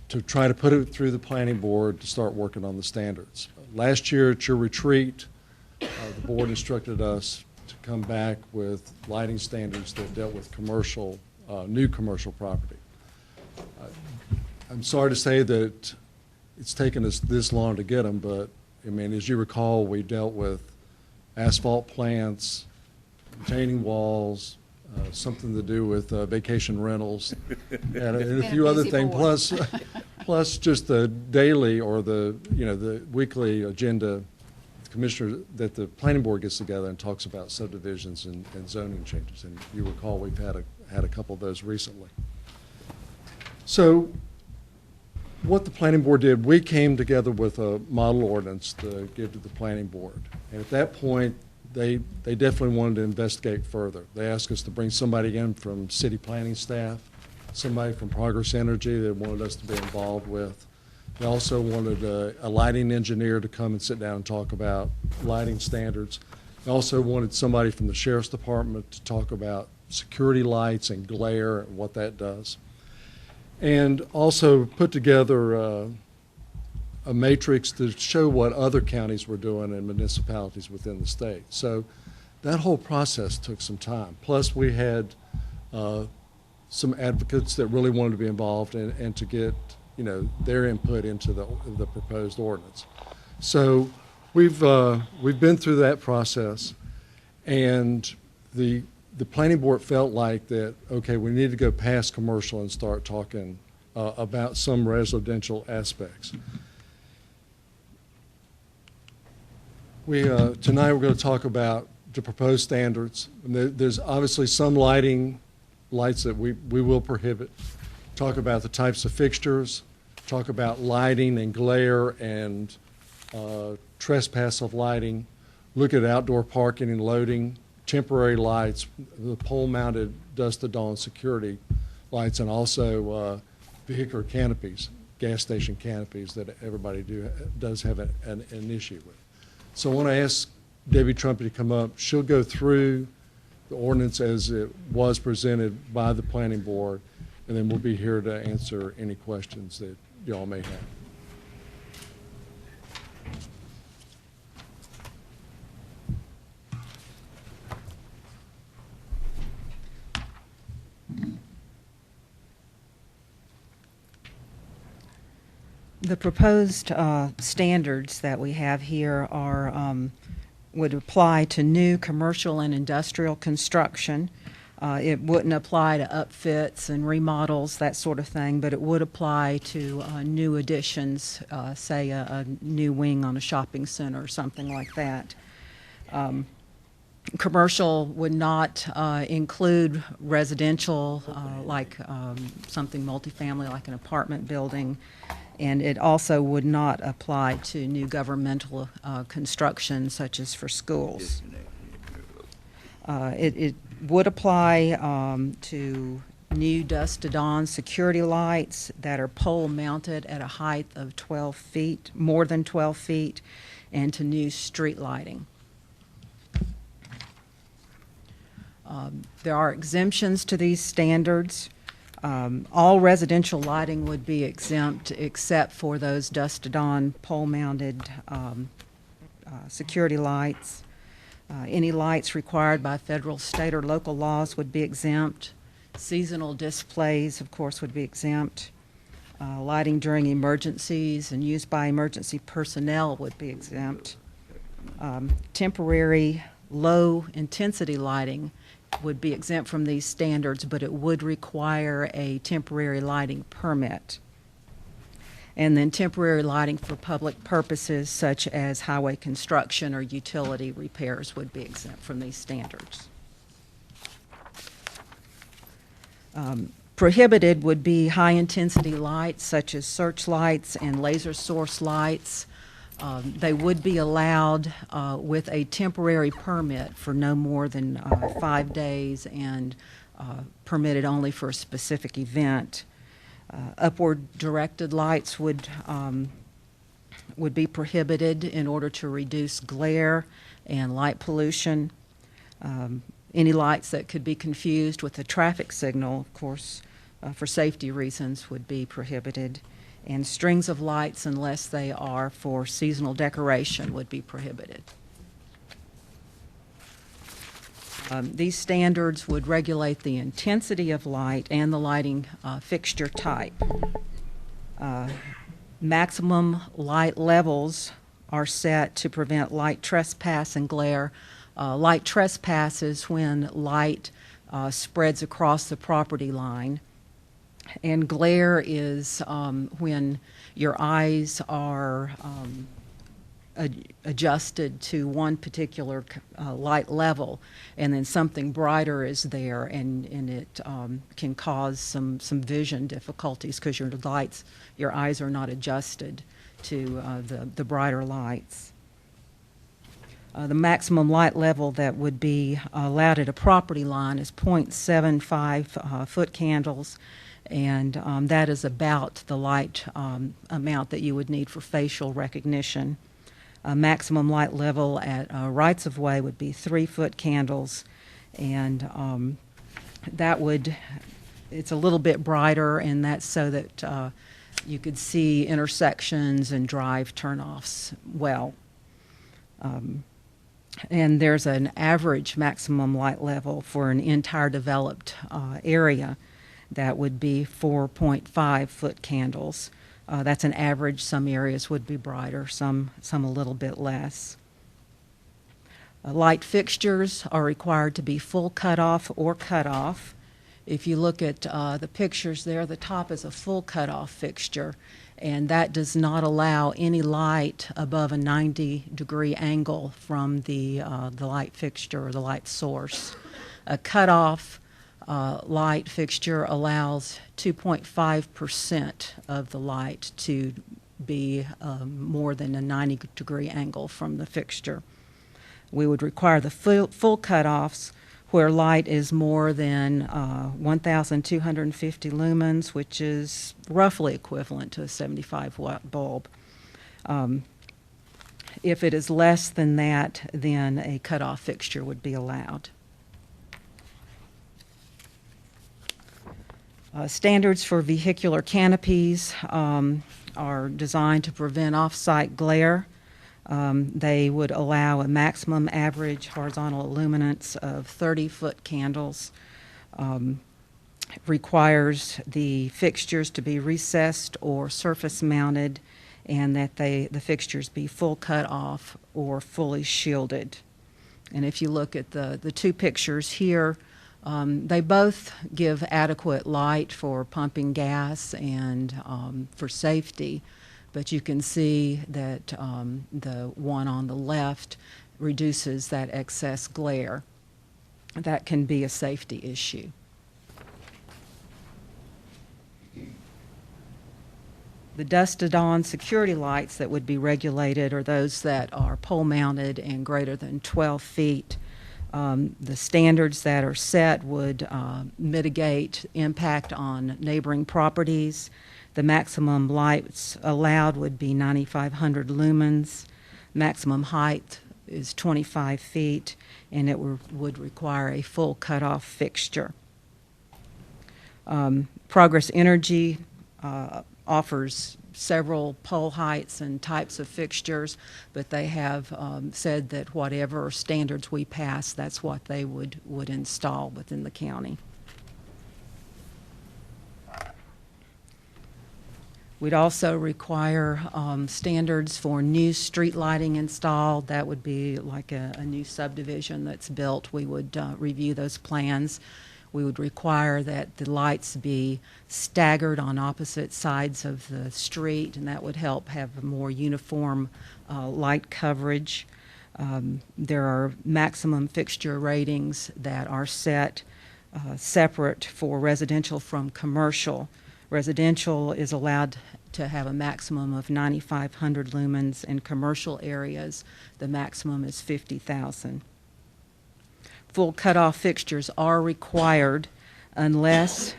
to try to put it through the planning board to start working on the standards. Last year at your retreat, the board instructed us to come back with lighting standards that dealt with commercial, new commercial property. I'm sorry to say that it's taken us this long to get them, but I mean, as you recall, we dealt with asphalt plants, retaining walls, something to do with vacation rentals, and a few other things, plus just the daily or the weekly agenda commissioner that the planning board gets together and talks about subdivisions and zoning changes. And you recall we've had a couple of those recently. So what the planning board did, we came together with a model ordinance to give to the planning board. And at that point, they definitely wanted to investigate further. They asked us to bring somebody in from city planning staff, somebody from Progress Energy they wanted us to be involved with. They also wanted a lighting engineer to come and sit down and talk about lighting standards. They also wanted somebody from the sheriff's department to talk about security lights and glare and what that does. And also put together a matrix to show what other counties were doing and municipalities within the state. So that whole process took some time. Plus we had some advocates that really wanted to be involved and to get their input into the proposed ordinance. So we've been through that process, and the planning board felt like that, okay, we need to go past commercial and start talking about some residential aspects. Tonight we're going to talk about the proposed standards. There's obviously some lights that we will prohibit. Talk about the types of fixtures, talk about lighting and glare and trespass of lighting, look at outdoor parking and loading, temporary lights, the pole-mounted dusk to dawn security lights, and also vehicular canopies, gas station canopies that everybody does have an issue with. So I want to ask Debbie Trumpy to come up. She'll go through the ordinance as it was presented by the planning board, and then we'll be here to answer any questions that y'all may have. The proposed standards that we have here are would apply to new commercial and industrial construction. It wouldn't apply to upfits and remodels, that sort of thing, but it would apply to new additions, say a new wing on a shopping center or something like that. Commercial would not include residential, like something multifamily, like an apartment building, and it also would not apply to new governmental construction, such as for schools. It would apply to new dusk to dawn security lights that are pole mounted at a height of 12 feet, more than 12 feet, and to new street lighting. There are exemptions to these standards. All residential lighting would be exempt except for those dusk to dawn pole-mounted security lights. Any lights required by federal, state, or local laws would be exempt. Seasonal displays, of course, would be exempt. Lighting during emergencies and used by emergency personnel would be exempt. Temporary low-intensity lighting would be exempt from these standards, but it would require a temporary lighting permit. And then temporary lighting for public purposes such as highway construction or utility repairs would be exempt from these standards. Prohibited would be high-intensity lights such as searchlights and laser source lights. They would be allowed with a temporary permit for no more than 5 days and permitted only for a specific event. Upward directed lights would be prohibited in order to reduce glare and light pollution. Any lights that could be confused with a traffic signal, of course, for safety reasons would be prohibited. And strings of lights, unless they are for seasonal decoration, would be prohibited. These standards would regulate the intensity of light and the lighting fixture type. Maximum light levels are set to prevent light trespass and glare. Light trespass is when light spreads across the property line. And glare is when your eyes are adjusted to one particular light level, and then something brighter is there, and it can cause some vision difficulties because your eyes are not adjusted to the brighter lights. The maximum light level that would be allowed at a property line is 0.75 foot candles. And that is about the light amount that you would need for facial recognition. Maximum light level at rights-of-way would be 3 foot candles, and it's a little bit brighter, and that's so that you could see intersections and drive turnoffs well. And there's an average maximum light level for an entire developed area. That would be 4.5 foot candles. That's an average. Some areas would be brighter, some a little bit less. Light fixtures are required to be full cutoff or cutoff. If you look at the pictures there, the top is a full cutoff fixture, and that does not allow any light above a 90-degree angle from the light fixture or the light source. A cutoff light fixture allows 2.5% of the light to be more than a 90-degree angle from the fixture. We would require the full cutoffs where light is more than 1,250 lumens, which is roughly equivalent to a 75-watt bulb. If it is less than that, then a cutoff fixture would be allowed. Standards for vehicular canopies are designed to prevent off-site glare. They would allow a maximum average horizontal illuminance of 30-foot candles. Requires the fixtures to be recessed or surface mounted, and that the fixtures be full cut off or fully shielded. And if you look at the two pictures here, they both give adequate light for pumping gas and for safety, but you can see that the one on the left reduces that excess glare. That can be a safety issue. The dusk-to-dawn security lights that would be regulated are those that are pole-mounted and greater than 12 feet. The standards that are set would mitigate impact on neighboring properties. The maximum lights allowed would be 9,500 lumens. Maximum height is 25 feet, and it would require a full cutoff fixture. Progress Energy offers several pole heights and types of fixtures, but they have said that whatever standards we pass, that's what they would install within the county. We'd also require standards for new street lighting installed. That would be like a new subdivision that's built. We would review those plans. We would require that the lights be staggered on opposite sides of the street, and that would help have a more uniform light coverage. There are maximum fixture ratings that are set separate for residential from commercial. Residential is allowed to have a maximum of 9,500 lumens. In commercial areas, the maximum is 50,000. Full cutoff fixtures are required unless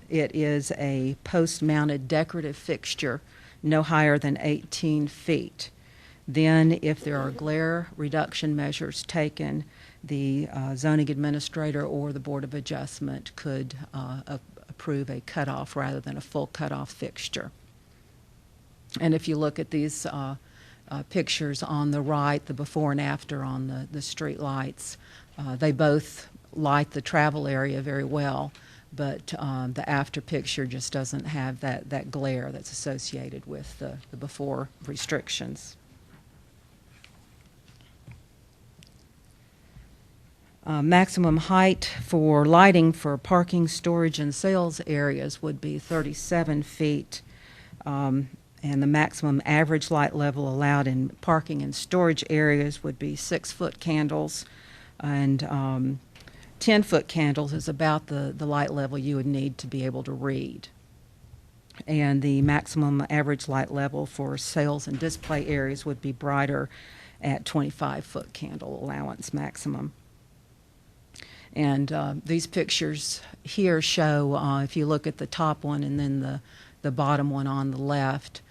it is a post-mounted decorative fixture no higher than 18 feet. Then, if there are glare reduction measures taken, the zoning administrator or the Board of Adjustment could approve a cutoff rather than a full cutoff fixture. And if you look at these pictures on the right, the before and after on the street lights, they both light the travel area very well, but the after picture just doesn't have that glare that's associated with the before restrictions. Maximum height for lighting for parking, storage, and sales areas would be 37 feet. And the maximum average light level allowed in parking and storage areas would be 6-foot candles, and 10-foot candles is about the light level you would need to be able to read. And the maximum average light level for sales and display areas would be brighter at 25-foot candle allowance maximum. And these pictures here show, if you look at the top one and then the bottom one on the left,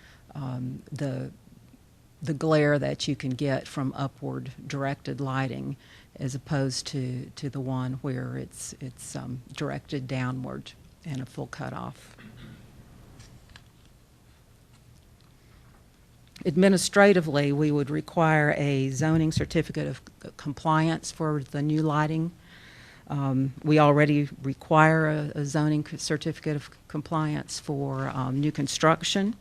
the glare that you can get from upward directed lighting as opposed to the one where it's directed downward and a full cutoff. Administratively, we would require a zoning certificate of compliance for the new lighting. We already require a zoning certificate of compliance for new construction.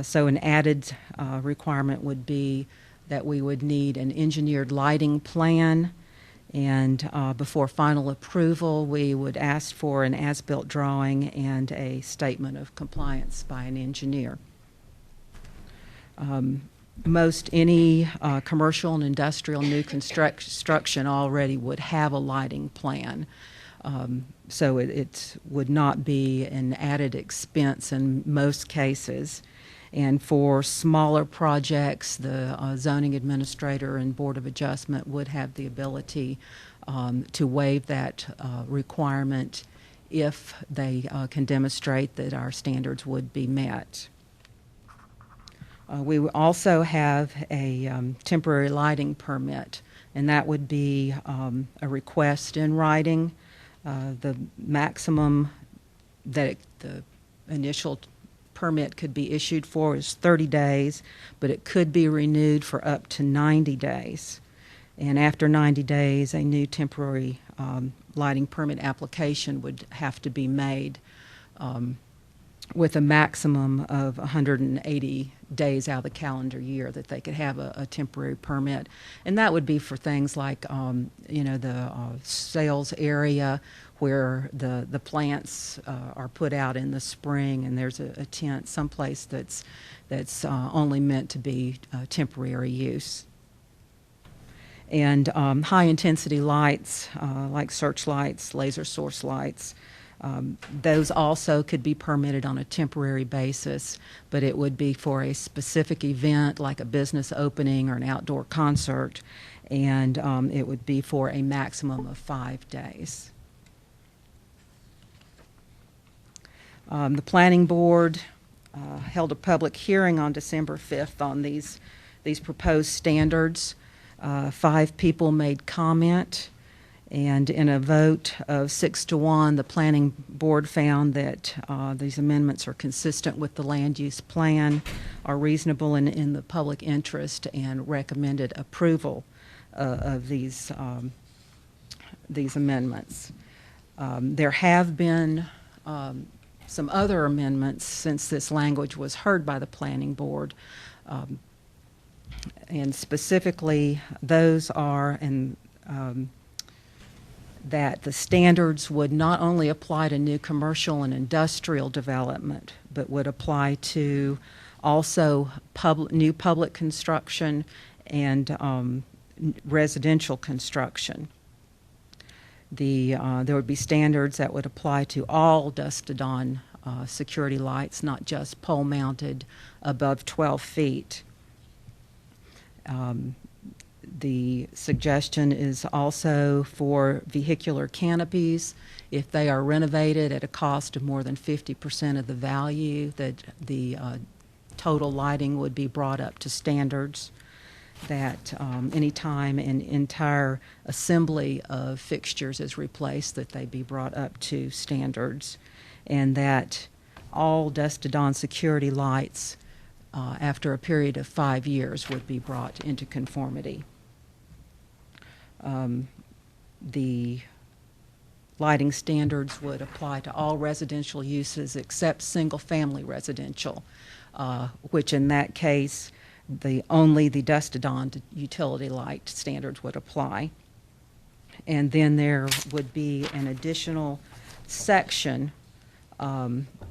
So an added requirement would be that we would need an engineered lighting plan, and before final approval, we would ask for an as-built drawing and a statement of compliance by an engineer. Most any commercial and industrial new construction already would have a lighting plan. So it would not be an added expense in most cases. And for smaller projects, the zoning administrator and Board of Adjustment would have the ability to waive that requirement if they can demonstrate that our standards would be met. We also have a temporary lighting permit, and that would be a request in writing. The maximum that the initial permit could be issued for is 30 days, but it could be renewed for up to 90 days. And after 90 days, a new temporary lighting permit application would have to be made with a maximum of 180 days out of the calendar year that they could have a temporary permit. And that would be for things like, the sales area where the plants are put out in the spring, and there's a tent someplace that's only meant to be temporary use. And high-intensity lights, like searchlights, laser source lights, those also could be permitted on a temporary basis, but it would be for a specific event like a business opening or an outdoor concert, and it would be for a maximum of 5 days. The Planning Board held a public hearing on December 5th on these proposed standards. 5 people made comment, and in a vote of 6-1, the Planning Board found that these amendments are consistent with the land use plan, are reasonable and in the public interest, and recommended approval of these amendments. There have been some other amendments since this language was heard by the Planning Board. And specifically, those are that the standards would not only apply to new commercial and industrial development, but would apply to also new public construction and residential construction. There would be standards that would apply to all dusk-to-dawn security lights, not just pole-mounted above 12 feet. The suggestion is also for vehicular canopies. If they are renovated at a cost of more than 50% of the value, that the total lighting would be brought up to standards. That any time an entire assembly of fixtures is replaced, that they be brought up to standards. And that all dusk-to-dawn security lights after a period of 5 years would be brought into conformity. The lighting standards would apply to all residential uses except single-family residential, which in that case, only the dusk-to-dawn utility light standards would apply. And then there would be an additional section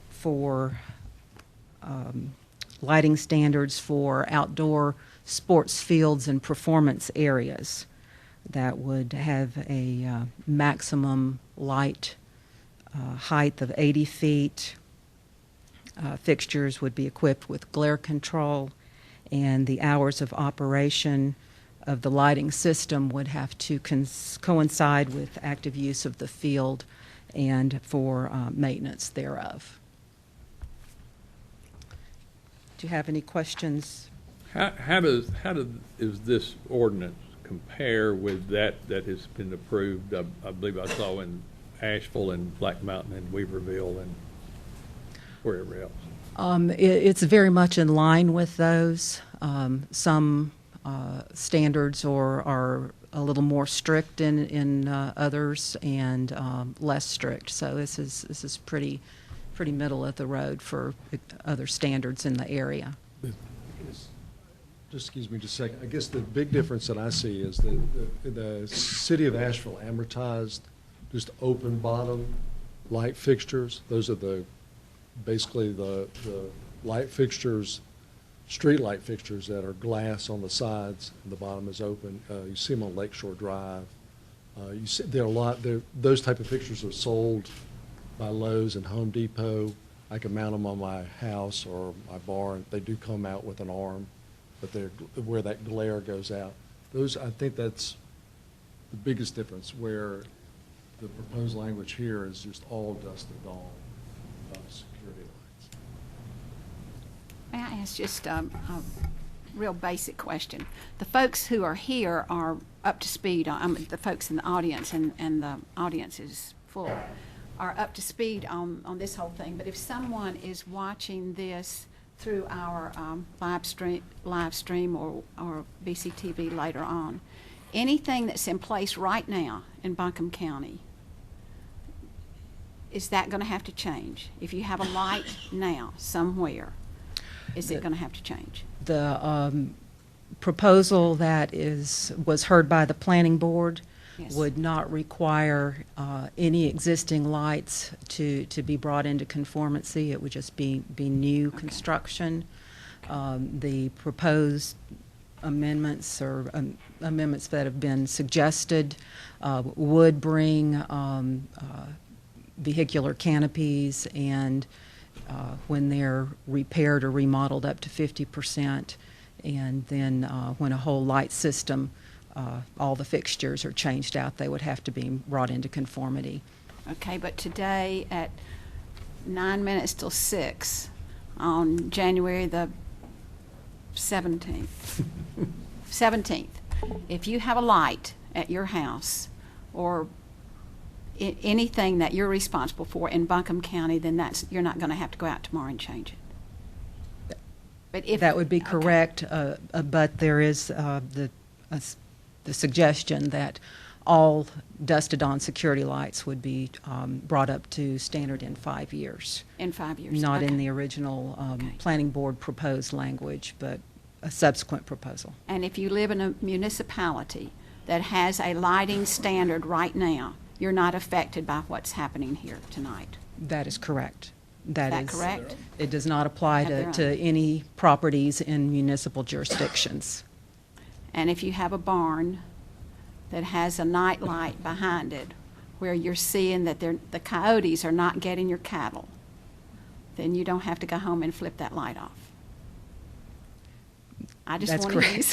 for lighting standards for outdoor sports fields and performance areas that would have a maximum light height of 80 feet. Fixtures would be equipped with glare control, and the hours of operation of the lighting system would have to coincide with active use of the field and for maintenance thereof. Do you have any questions? How does this ordinance compare with that has been approved? I believe I saw in Asheville and Black Mountain and Weaverville and wherever else. It's very much in line with those. Some standards are a little more strict in others, and less strict. So this is pretty middle of the road for other standards in the area. Just excuse me just a second. I guess the big difference that I see is that the city of Asheville amortized just open bottom light fixtures. Those are basically the light fixtures, street light fixtures that are glass on the sides and the bottom is open. You see them on Lakeshore Drive. Those type of fixtures are sold by Lowe's and Home Depot. I can mount them on my house or my barn. They do come out with an arm, but they're where that glare goes out. Those, I think that's the biggest difference, where the proposed language here is just all dusted on security lights. May I ask just a real basic question? The folks who are here are up to speed, the folks in the audience, and the audience is full, are up to speed on this whole thing. But if someone is watching this through our live stream or BCTV later on, anything that's in place right now in Buncombe County, is that going to have to change? If you have a light now somewhere, is it going to have to change? The proposal that was heard by the planning board Yes. would not require any existing lights to be brought into conformancy. It would just be new construction. The proposed amendments or amendments that have been suggested would bring vehicular canopies, and when they're repaired or remodeled, up to 50%. And then when a whole light system, all the fixtures are changed out, they would have to be brought into conformity. Okay, but today at 9 minutes till 6 on January the 17th, if you have a light at your house or anything that you're responsible for in Buncombe County, then you're not going to have to go out tomorrow and change it. But if That would be okay. correct, but there is the suggestion that all dusted-on security lights would be brought up to standard in 5 years. In 5 years. Not okay. in the original Okay. planning board proposed language, but a subsequent proposal. And if you live in a municipality that has a lighting standard right now, you're not affected by what's happening here tonight. That is correct. Is that is correct? It does not apply Have their to any properties in municipal jurisdictions. And if you have a barn that has a night light behind it where you're seeing that the coyotes are not getting your cattle, then you don't have to go home and flip that light off. I just That's want to hear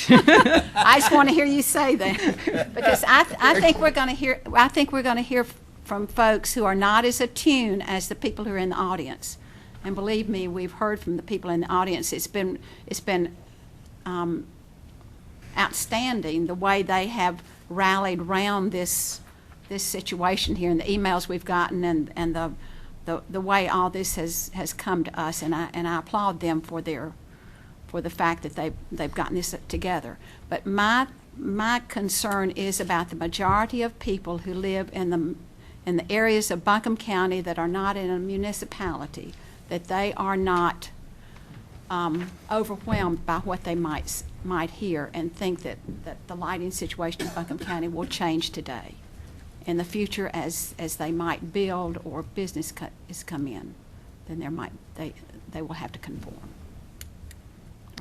I just want to hear you say that, because I think we're going to hear. I think we're going to hear from folks who are not as attuned as the people who are in the audience. And believe me, we've heard from the people in the audience. It's been outstanding the way they have rallied around this situation here, and the emails we've gotten, and the way all this has come to us. And I applaud them for the fact that they've gotten this together. But my concern is about the majority of people who live in the areas of Buncombe County that are not in a municipality, that they are not overwhelmed by what they might hear and think that the lighting situation in Buncombe County will change today. In the future, as they might build or business is come in, then they will have to conform.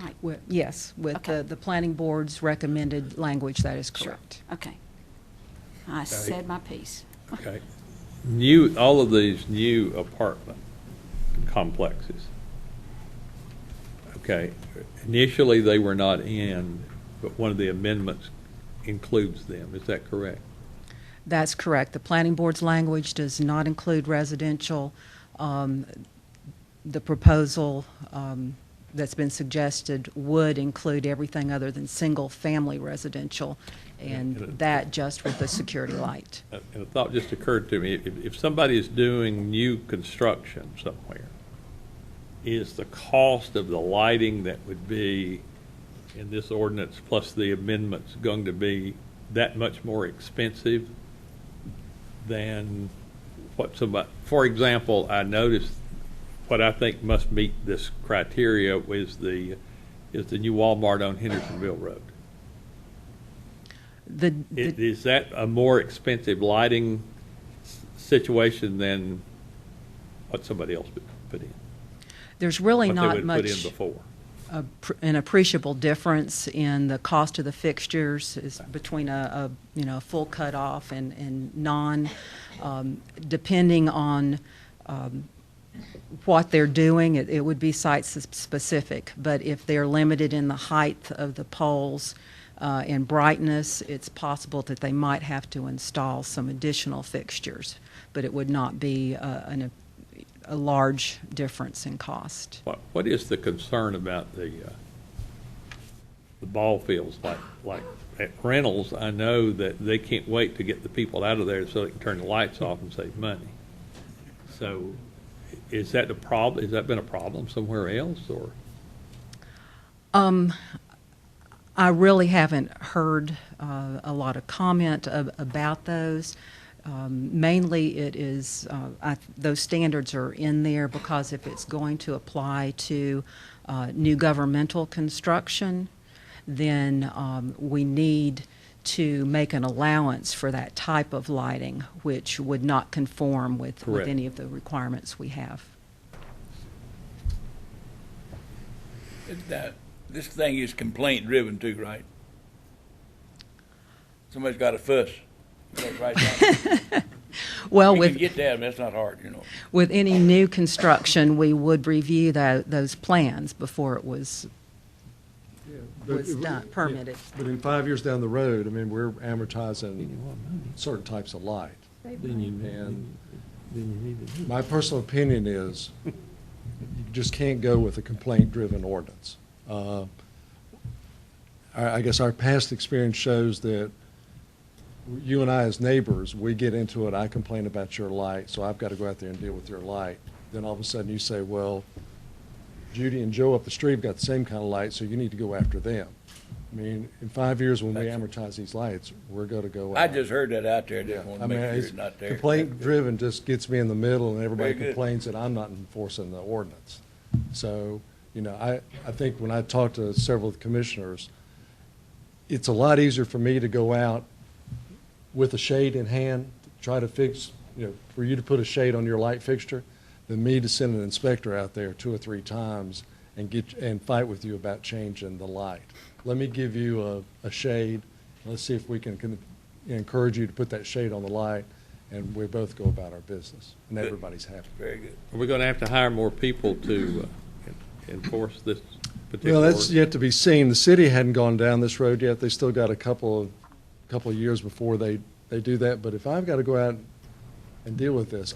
Right. Yes, with Okay. the planning board's recommended language, that is correct. Okay. I said my piece. Okay. All of these new apartment complexes, okay, initially they were not in, but one of the amendments includes them. Is that correct? That's correct. The planning board's language does not include residential. The proposal that's been suggested would include everything other than single-family residential, and that just with the security light. And a thought just occurred to me, if somebody is doing new construction somewhere, is the cost of the lighting that would be in this ordinance plus the amendments going to be that much more expensive than what somebody, for example, I noticed what I think must meet this criteria is the new Walmart on Hendersonville Road. Is that a more expensive lighting situation than what somebody else put in? There's really what not they would much put in before. An appreciable difference in the cost of the fixtures is between a full cutoff and non, depending on what they're doing, it would be site-specific. But if they're limited in the height of the poles and brightness, it's possible that they might have to install some additional fixtures. But it would not be a large difference in cost. What is the concern about the ball fields? Like at Reynolds, I know that they can't wait to get the people out of there so they can turn the lights off and save money. So is that a problem? Has that been a problem somewhere else, or? I really haven't heard a lot of comment about those. Mainly it is, those standards are in there because if it's going to apply to new governmental construction, then we need to make an allowance for that type of lighting, which would not conform with any of the requirements we have. This thing is complaint driven too, right? Somebody's got a fuss. That's right. Well, we can get that, but that's not hard, you know. With any new construction, we would review those plans before it was done, permitted. But in 5 years down the road, I mean, we're amortizing certain types of light. And my personal opinion is you just can't go with a complaint-driven ordinance. I guess our past experience shows that you and I as neighbors, we get into it, I complain about your light, so I've got to go out there and deal with your light. Then all of a sudden you say, well, Judy and Joe up the street have got the same kind of light, so you need to go after them. I mean, in 5 years when we amortize these lights, we're going to go out. I just heard that out there. Just want to make sure it's not there. Complaint-driven just gets me in the middle, and everybody complains that I'm not enforcing the ordinance. So, you know, I think when I talk to several of the commissioners, it's a lot easier for me to go out with a shade in hand, try to fix, you know, for you to put a shade on your light fixture, than me to send an inspector out there 2 or 3 times and fight with you about changing the light. Let me give you a shade. Let's see if we can encourage you to put that shade on the light, and we both go about our business, and everybody's happy. Very good. Are we going to have to hire more people to enforce this particular? Well, that's yet to be seen. The city hadn't gone down this road yet. They still got a couple of years before they do that. But if I've got to go out and deal with this,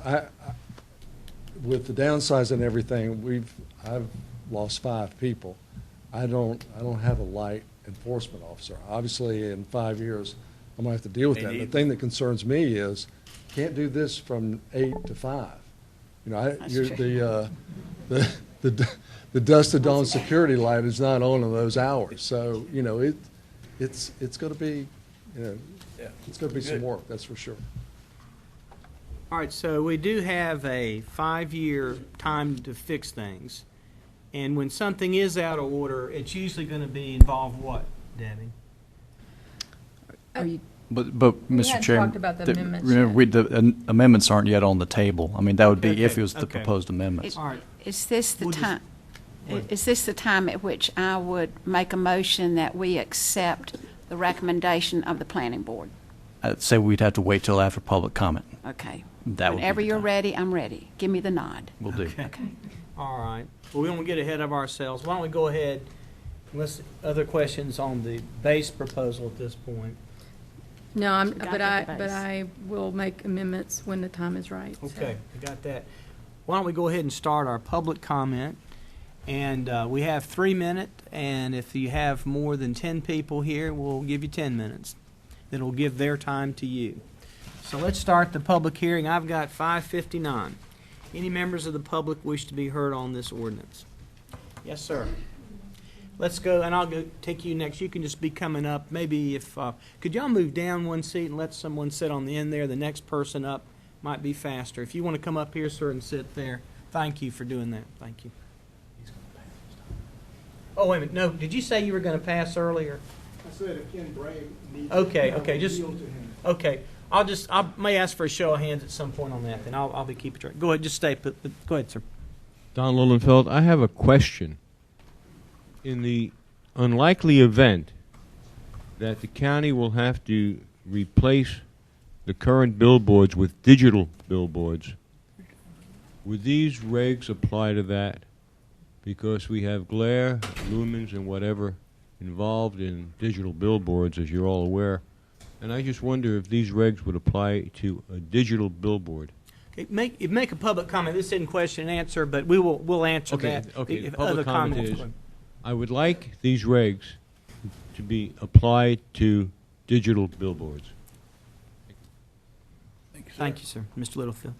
with the downsize and everything, I've lost 5 people. I don't have a light enforcement officer. Obviously, in 5 years, I'm going to have to deal with that. The thing that concerns me is can't do this from 8 to 5. You know, the dusk to dawn security light is not on in those hours. So, you know, it's going to be, you know, it's going to be some work, that's for sure. All right, so we do have a 5-year time to fix things. And when something is out of order, it's usually going to be involved what, Debbie? But Mr. hadn't Chairman, talked about the amendments remember, yet. the amendments aren't yet on the table. I mean, that would be Okay, if it was the okay. proposed amendments. All right. Is this the We'll just- time? Is this the time at which I would make a motion that we accept the recommendation of the planning board? I'd say we'd have to wait till after public comment. Okay. That would be Whenever the you're time. ready, I'm ready. Give me the nod. We'll do. Okay. All right. Well, we don't want to get ahead of ourselves. Why don't we go ahead, unless other questions on the base proposal at this point? No, Got but the base. I will make amendments when the time is right. so. Okay, we got that. Why don't we go ahead and start our public comment? And we have 3 minutes, and if you have more than 10 people here, we'll give you 10 minutes. That'll give their time to you. So let's start the public hearing. I've got 5:59. Any members of the public wish to be heard on this ordinance? Yes, sir. Let's go, and I'll go take you next. You can just be coming up. Maybe if, could y'all move down one seat and let someone sit on the end there? The next person up might be faster. If you want to come up here, sir, and sit there, thank you for doing that. Thank you. Oh, wait a minute. No, did you say you were going to pass earlier? I said if Ken Bray needs Okay, just, yield to him. okay. I may ask for a show of hands at some point on that, then I'll be keeping track. Go ahead, just stay, but go ahead, sir. Don Lilienfeld, I have a question. In the unlikely event that the county will have to replace the current billboards with digital billboards, would these regs apply to that? Because we have glare, lumens, and whatever involved in digital billboards, as you're all aware. And I just wonder if these regs would apply to a digital billboard. Make a public comment. This isn't question and answer, but we'll answer that. Okay. If Public other comment comments. is, I would like these regs to be applied to digital billboards. Thank you, sir. Mr. Littlefield.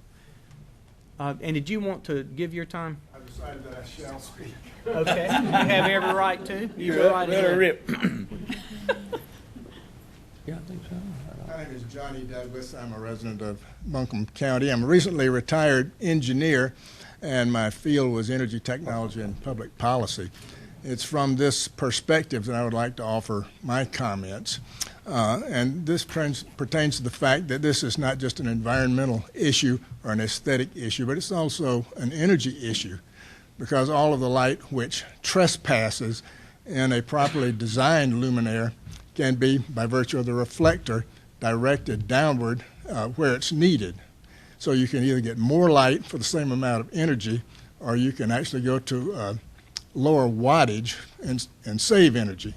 And did you want to give your time? I decided that I shall speak. Okay. You have every right to. You Let right her ahead. rip. Yeah, I think so. My name is Johnny Douglas. I'm a resident of Buncombe County. I'm a recently retired engineer, and my field was energy technology and public policy. It's from this perspective that I would like to offer my comments. And this pertains to the fact that this is not just an environmental issue or an aesthetic issue, but it's also an energy issue, because all of the light which trespasses in a properly designed luminaire can be, by virtue of the reflector, directed downward where it's needed. So you can either get more light for the same amount of energy, or you can actually go to lower wattage and save energy.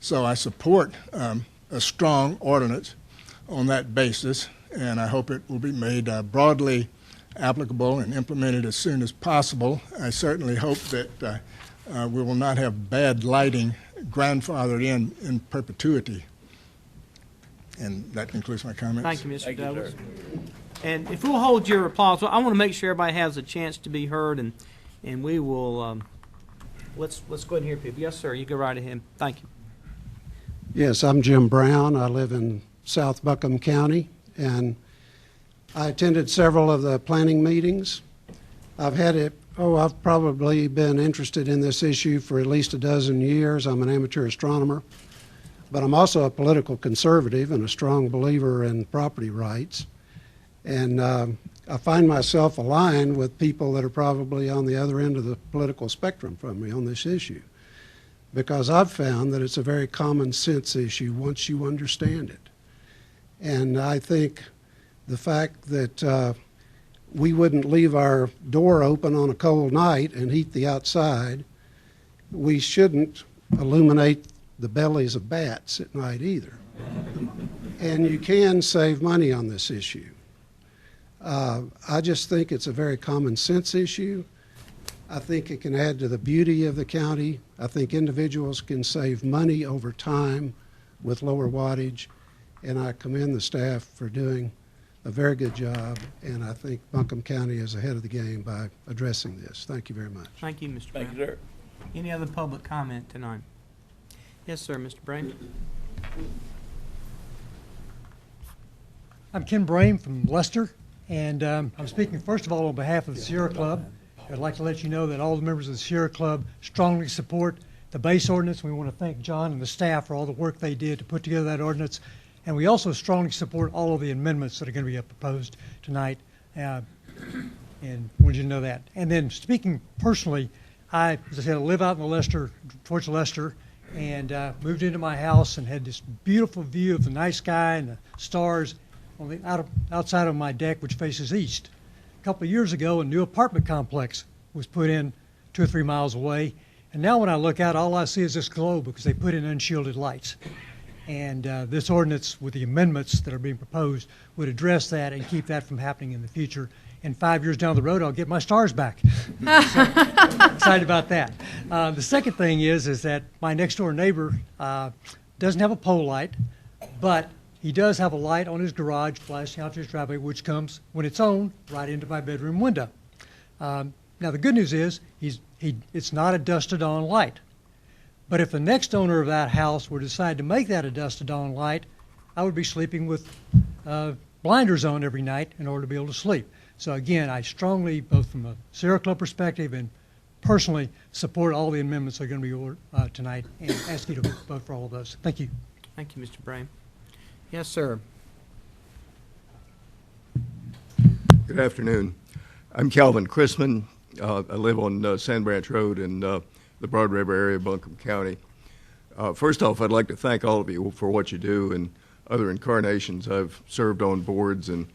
So I support a strong ordinance on that basis, and I hope it will be made broadly applicable and implemented as soon as possible. I certainly hope that we will not have bad lighting grandfathered in perpetuity. And that concludes my comments. Thank you, Mr. Thank you, Douglas. sir. And if we'll hold your applause, I want to make sure everybody has a chance to be heard, and we will. Let's go ahead and hear people. Yes, sir. You go right ahead. Thank you. Yes, I'm Jim Brown. I live in South Buncombe County, and I attended several of the planning meetings. I've probably been interested in this issue for at least a dozen years. I'm an amateur astronomer, but I'm also a political conservative and a strong believer in property rights. And I find myself aligned with people that are probably on the other end of the political spectrum from me on this issue, because I've found that it's a very common sense issue once you understand it. And I think the fact that we wouldn't leave our door open on a cold night and heat the outside, we shouldn't illuminate the bellies of bats at night either. And you can save money on this issue. I just think it's a very common sense issue. I think it can add to the beauty of the county. I think individuals can save money over time with lower wattage, and I commend the staff for doing a very good job, and I think Buncombe County is ahead of the game by addressing this. Thank you very much. Thank you, Mr. Brown. Thank you, sir. Any other public comment tonight? Yes, sir, Mr. Brown. I'm Ken Brame from Leicester, and I'm speaking first of all on behalf of the Sierra Club. I'd like to let you know that all the members of the Sierra Club strongly support the base ordinance. We want to thank John and the staff for all the work they did to put together that ordinance. And we also strongly support all of the amendments that are going to be proposed tonight. And wanted you to know that. And then speaking personally, as I said, I live out in towards Leicester, and moved into my house and had this beautiful view of the night sky and the stars on the outside of my deck, which faces east. A couple of years ago, a new apartment complex was put in 2 or 3 miles away, and now when I look out, all I see is this glow because they put in unshielded lights. And this ordinance, with the amendments that are being proposed, would address that and keep that from happening in the future. And 5 years down the road, I'll get my stars back. So, excited about that. The second thing is that my next door neighbor doesn't have a pole light, but he does have a light on his garage flashing out to his driveway, which comes, when it's on, right into my bedroom window. Now, the good news is it's not a dusted-on light. But if the next owner of that house were to decide to make that a dusted-on light, I would be sleeping with blinders on every night in order to be able to sleep. So again, I strongly, both from a Sierra Club perspective and personally, support all the amendments that are going to be ordered tonight, and ask you to vote for all of those. Thank you. Thank you, Mr. Brame. Yes, sir. Good afternoon. I'm Calvin Chrisman. I live on Sand Branch Road in the Broad River area of Buncombe County. First off, I'd like to thank all of you for what you do. In other incarnations, I've served on boards and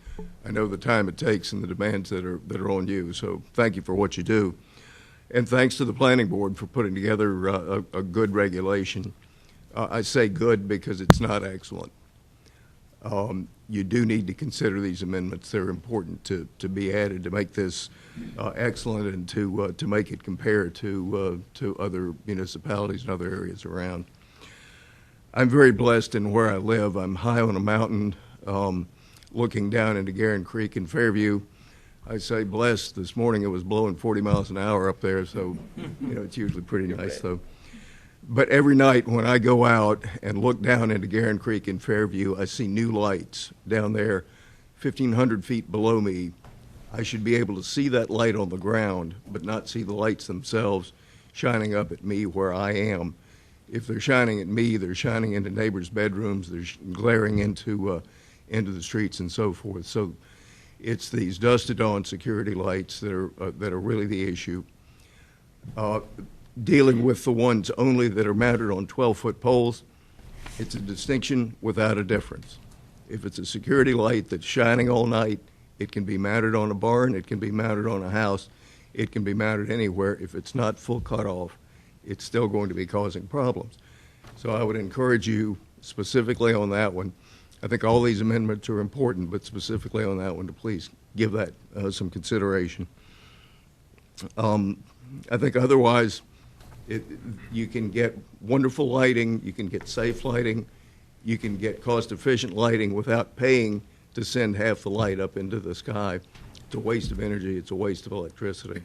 I know the time it takes and the demands that are on you. So thank you for what you do. And thanks to the Planning Board for putting together a good regulation. I say good because it's not excellent. You do need to consider these amendments. They're important to be added to make this excellent and to make it compare to other municipalities and other areas around. I'm very blessed in where I live. I'm high on a mountain looking down into Guerin Creek in Fairview. I say blessed. This morning it was blowing 40 miles an hour up there, so it's usually pretty nice though. But every night when I go out and look down into Guerin Creek in Fairview, I see new lights down there 1,500 feet below me. I should be able to see that light on the ground, but not see the lights themselves shining up at me where I am. If they're shining at me, they're shining into neighbors' bedrooms, they're glaring into the streets and so forth. So it's these dusted-on security lights that are really the issue. Dealing with the ones only that are mounted on 12-foot poles, it's a distinction without a difference. If it's a security light that's shining all night, it can be mounted on a barn, it can be mounted on a house, it can be mounted anywhere. If it's not full cutoff, it's still going to be causing problems. So I would encourage you specifically on that one. I think all these amendments are important, but specifically on that one to please give that some consideration. I think otherwise, you can get wonderful lighting, you can get safe lighting, you can get cost-efficient lighting without paying to send half the light up into the sky. It's a waste of energy, it's a waste of electricity.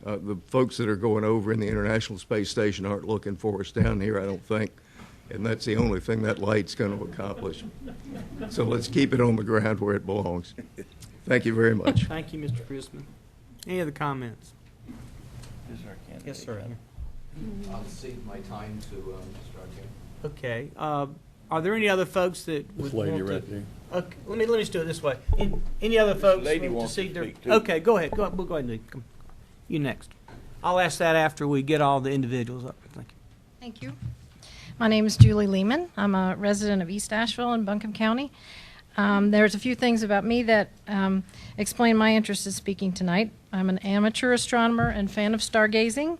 The folks that are going over in the International Space Station aren't looking for us down here, I don't think, and that's the only thing that light's going to accomplish. So let's keep it on the ground where it belongs. Thank you very much. Thank you, Mr. Chrisman. Any other comments? Yes, sir. I'll cede my time to Mr. Arcand. Okay. Are there any other folks that would This lady want right to? there. Okay, let me just do it this way. Any other folks lady want to wants to see their? speak, too. Okay, go ahead. We'll go ahead and come. You next. I'll ask that after we get all the individuals up. Thank you. Thank you. My name is Julie Lehman. I'm a resident of East Asheville in Buncombe County. There's a few things about me that explain my interest in speaking tonight. I'm an amateur astronomer and fan of stargazing.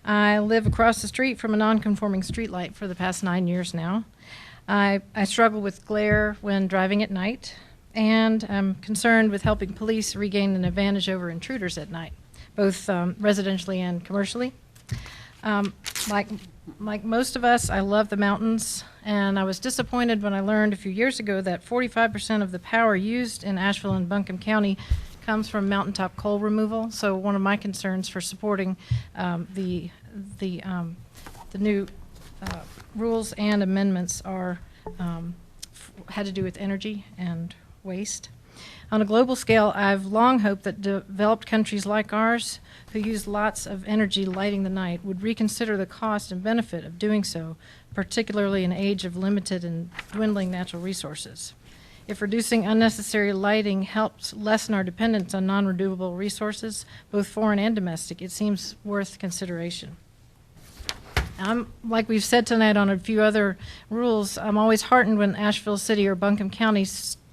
I live across the street from a non-conforming streetlight for the past 9 years now. I struggle with glare when driving at night, and I'm concerned with helping police regain an advantage over intruders at night, both residentially and commercially. Like most of us, I love the mountains, and I was disappointed when I learned a few years ago that 45% of the power used in Asheville and Buncombe County comes from mountaintop coal removal. So one of my concerns for supporting the new rules and amendments are had to do with energy and waste. On a global scale, I've long hoped that developed countries like ours, who use lots of energy lighting the night, would reconsider the cost and benefit of doing so, particularly in an age of limited and dwindling natural resources. If reducing unnecessary lighting helps lessen our dependence on non-renewable resources, both foreign and domestic, it seems worth consideration. Like we've said tonight on a few other rules, I'm always heartened when Asheville City or Buncombe County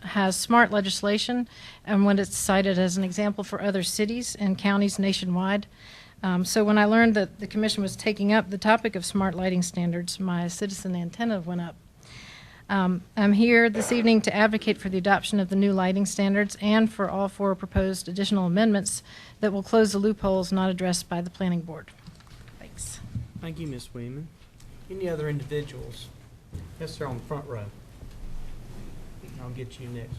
has smart legislation and when it's cited as an example for other cities and counties nationwide. So when I learned that the Commission was taking up the topic of smart lighting standards, my citizen antenna went up. I'm here this evening to advocate for the adoption of the new lighting standards and for all 4 proposed additional amendments that will close the loopholes not addressed by the Planning Board. Thanks. Thank you, Ms. Weeman. Any other individuals? Yes, sir, on the front row. I'll get you next.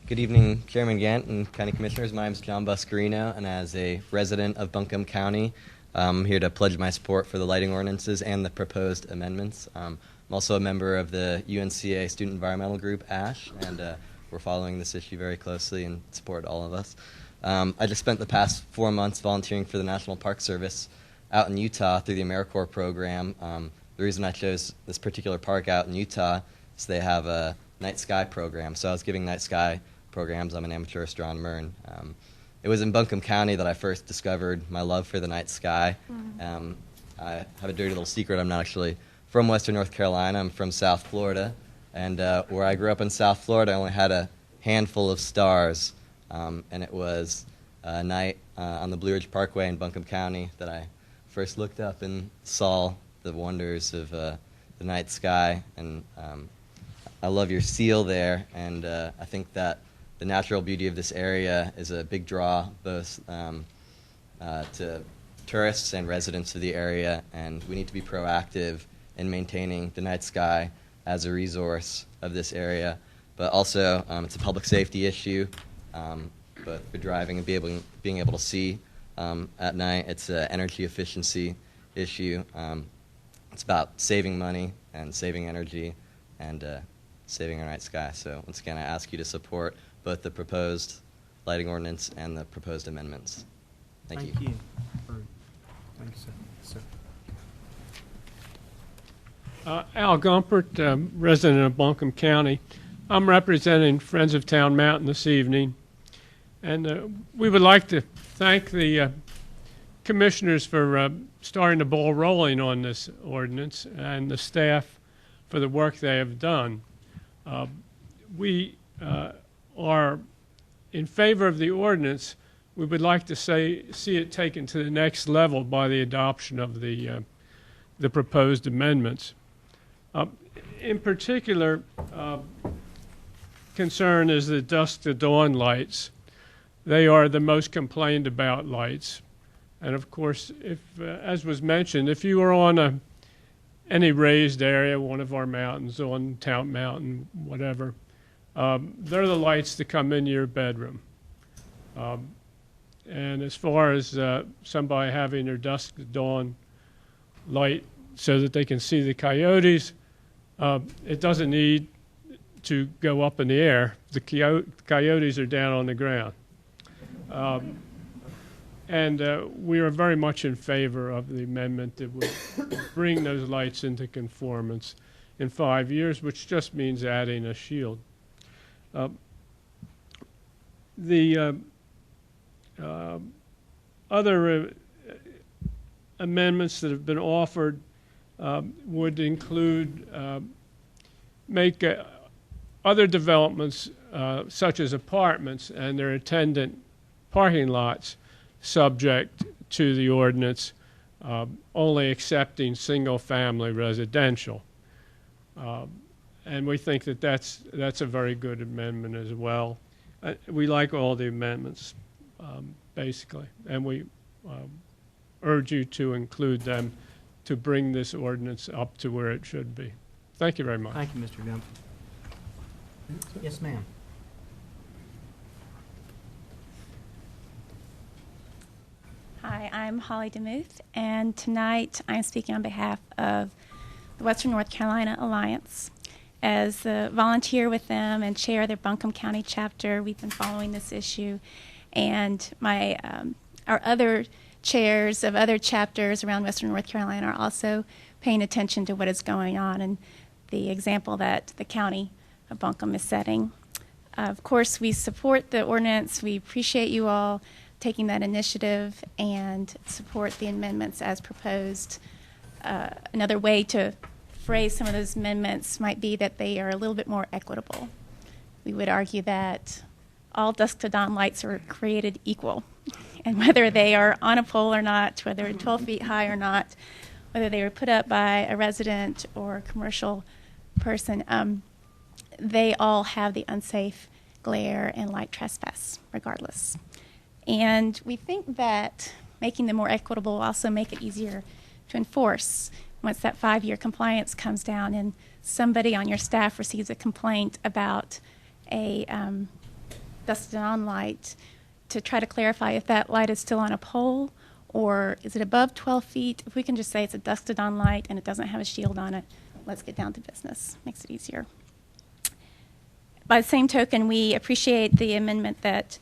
Good evening, Chairman Gant and County Commissioners. My name is John Buscarino, and as a resident of Buncombe County, I'm here to pledge my support for the lighting ordinances and the proposed amendments. I'm also a member of the UNCA Student Environmental Group, ASH, and we're following this issue very closely and support all of us. I just spent the past 4 months volunteering for the National Park Service out in Utah through the AmeriCorps program. The reason I chose this particular park out in Utah is they have a night sky program. So I was giving night sky programs. I'm an amateur astronomer, and it was in Buncombe County that I first discovered my love for the night sky. I have a dirty little secret. I'm not actually from Western North Carolina. I'm from South Florida, and where I grew up in South Florida, I only had a handful of stars, and it was a night on the Blue Ridge Parkway in Buncombe County that I first looked up and saw the wonders of the night sky. And I love your seal there, and I think that the natural beauty of this area is a big draw both to tourists and residents of the area, and we need to be proactive in maintaining the night sky as a resource of this area. But also, it's a public safety issue, both for driving and being able to see at night. It's an energy efficiency issue. It's about saving money and saving energy and saving our night sky. So once again, I ask you to support both the proposed lighting ordinance and the proposed amendments. Thank you. Thank you, sir. Al Gumpert, resident of Buncombe County. I'm representing Friends of Town Mountain this evening, and we would like to thank the commissioners for starting the ball rolling on this ordinance and the staff for the work they have done. We are in favor of the ordinance. We would like to see it taken to the next level by the adoption of the proposed amendments. In particular, concern is the dusk to dawn lights. They are the most complained about lights. And of course, if, as was mentioned, if you are on any raised area, one of our mountains, on Tout Mountain, whatever, they're the lights that come into your bedroom. And as far as somebody having their dusk to dawn light so that they can see the coyotes, it doesn't need to go up in the air. The coyotes are down on the ground. And we are very much in favor of the amendment that would bring those lights into conformance in 5 years, which just means adding a shield. The other amendments that have been offered would include make other developments such as apartments and their attendant parking lots subject to the ordinance, only accepting single-family residential. And we think that that's a very good amendment as well. We like all the amendments, basically, and we urge you to include them to bring this ordinance up to where it should be. Thank you very much. Thank you, Mr. Gump. Yes, ma'am. Hi, I'm Holly DeMuth, and tonight I'm speaking on behalf of the Western North Carolina Alliance. As a volunteer with them and chair of their Buncombe County chapter, we've been following this issue, and our other chairs of other chapters around Western North Carolina are also paying attention to what is going on and the example that the county of Buncombe is setting. Of course, we support the ordinance. We appreciate you all taking that initiative and support the amendments as proposed. Another way to phrase some of those amendments might be that they are a little bit more equitable. We would argue that all dusk to dawn lights are created equal, and whether they are on a pole or not, whether they're 12 feet high or not, whether they were put up by a resident or a commercial person, they all have the unsafe glare and light trespass regardless. And we think that making them more equitable will also make it easier to enforce once that 5-year compliance comes down and somebody on your staff receives a complaint about a dusk to dawn light, to try to clarify if that light is still on a pole or is it above 12 feet. If we can just say it's a dusk to dawn light and it doesn't have a shield on it, let's get down to business. Makes it easier. By the same token, we appreciate the amendment that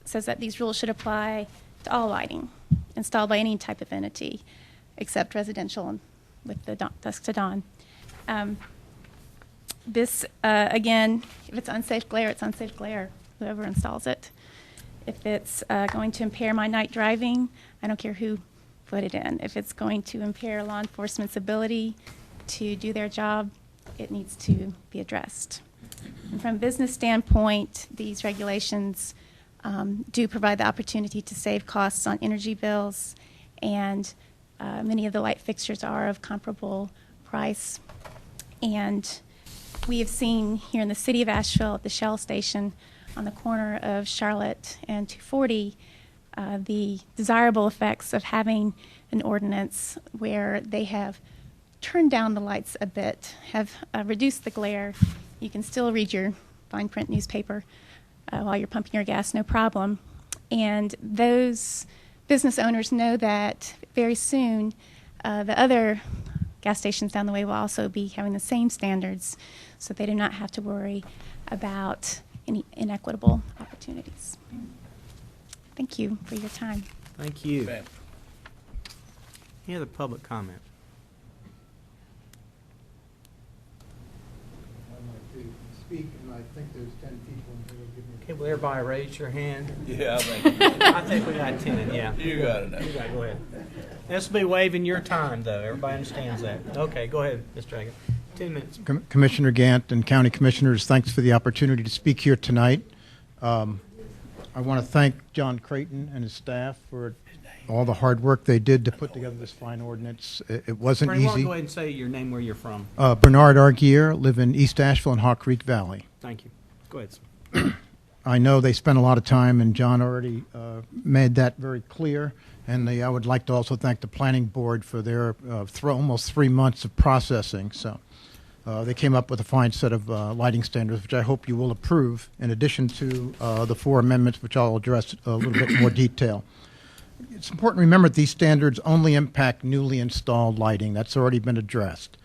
says that these rules should apply to all lighting installed by any type of entity except residential and with the dusk to dawn. This, again, if it's unsafe glare, it's unsafe glare, whoever installs it. If it's going to impair my night driving, I don't care who put it in. If it's going to impair law enforcement's ability to do their job, it needs to be addressed. And from a business standpoint, these regulations do provide the opportunity to save costs on energy bills, and many of the light fixtures are of comparable price. And we have seen here in the city of Asheville at the Shell station on the corner of Charlotte and 240 the desirable effects of having an ordinance where they have turned down the lights a bit, have reduced the glare. You can still read your fine print newspaper while you're pumping your gas, no problem. And those business owners know that very soon the other gas stations down the way will also be having the same standards, so they do not have to worry about any inequitable opportunities. Thank you for your time. Thank you. Any other public comment? I'd like to speak, and I think there's 10 people in here. Give me Okay, will everybody raise your hand? Yeah, I think. I think we got 10, yeah. You got it now. You got it, go ahead. This will be waiving your time, though. Everybody understands that. Okay, go ahead, Mr. Dragon. 10 minutes. Commissioner Gant and County Commissioners, thanks for the opportunity to speak here tonight. I want to thank John Creighton and his staff for all the hard work they did to put together this fine ordinance. It wasn't Bernie, easy. go ahead and say your name, where you're from. Bernard Arguier, live in East Asheville and Hawk Creek Valley. Thank you. Go ahead, sir. I know they spent a lot of time, and John already made that very clear. And I would like to also thank the Planning Board for their almost 3 months of processing. So they came up with a fine set of lighting standards, which I hope you will approve, in addition to the 4 amendments, which I'll address a little bit more detail. It's important to remember that these standards only impact newly installed lighting. That's already been addressed.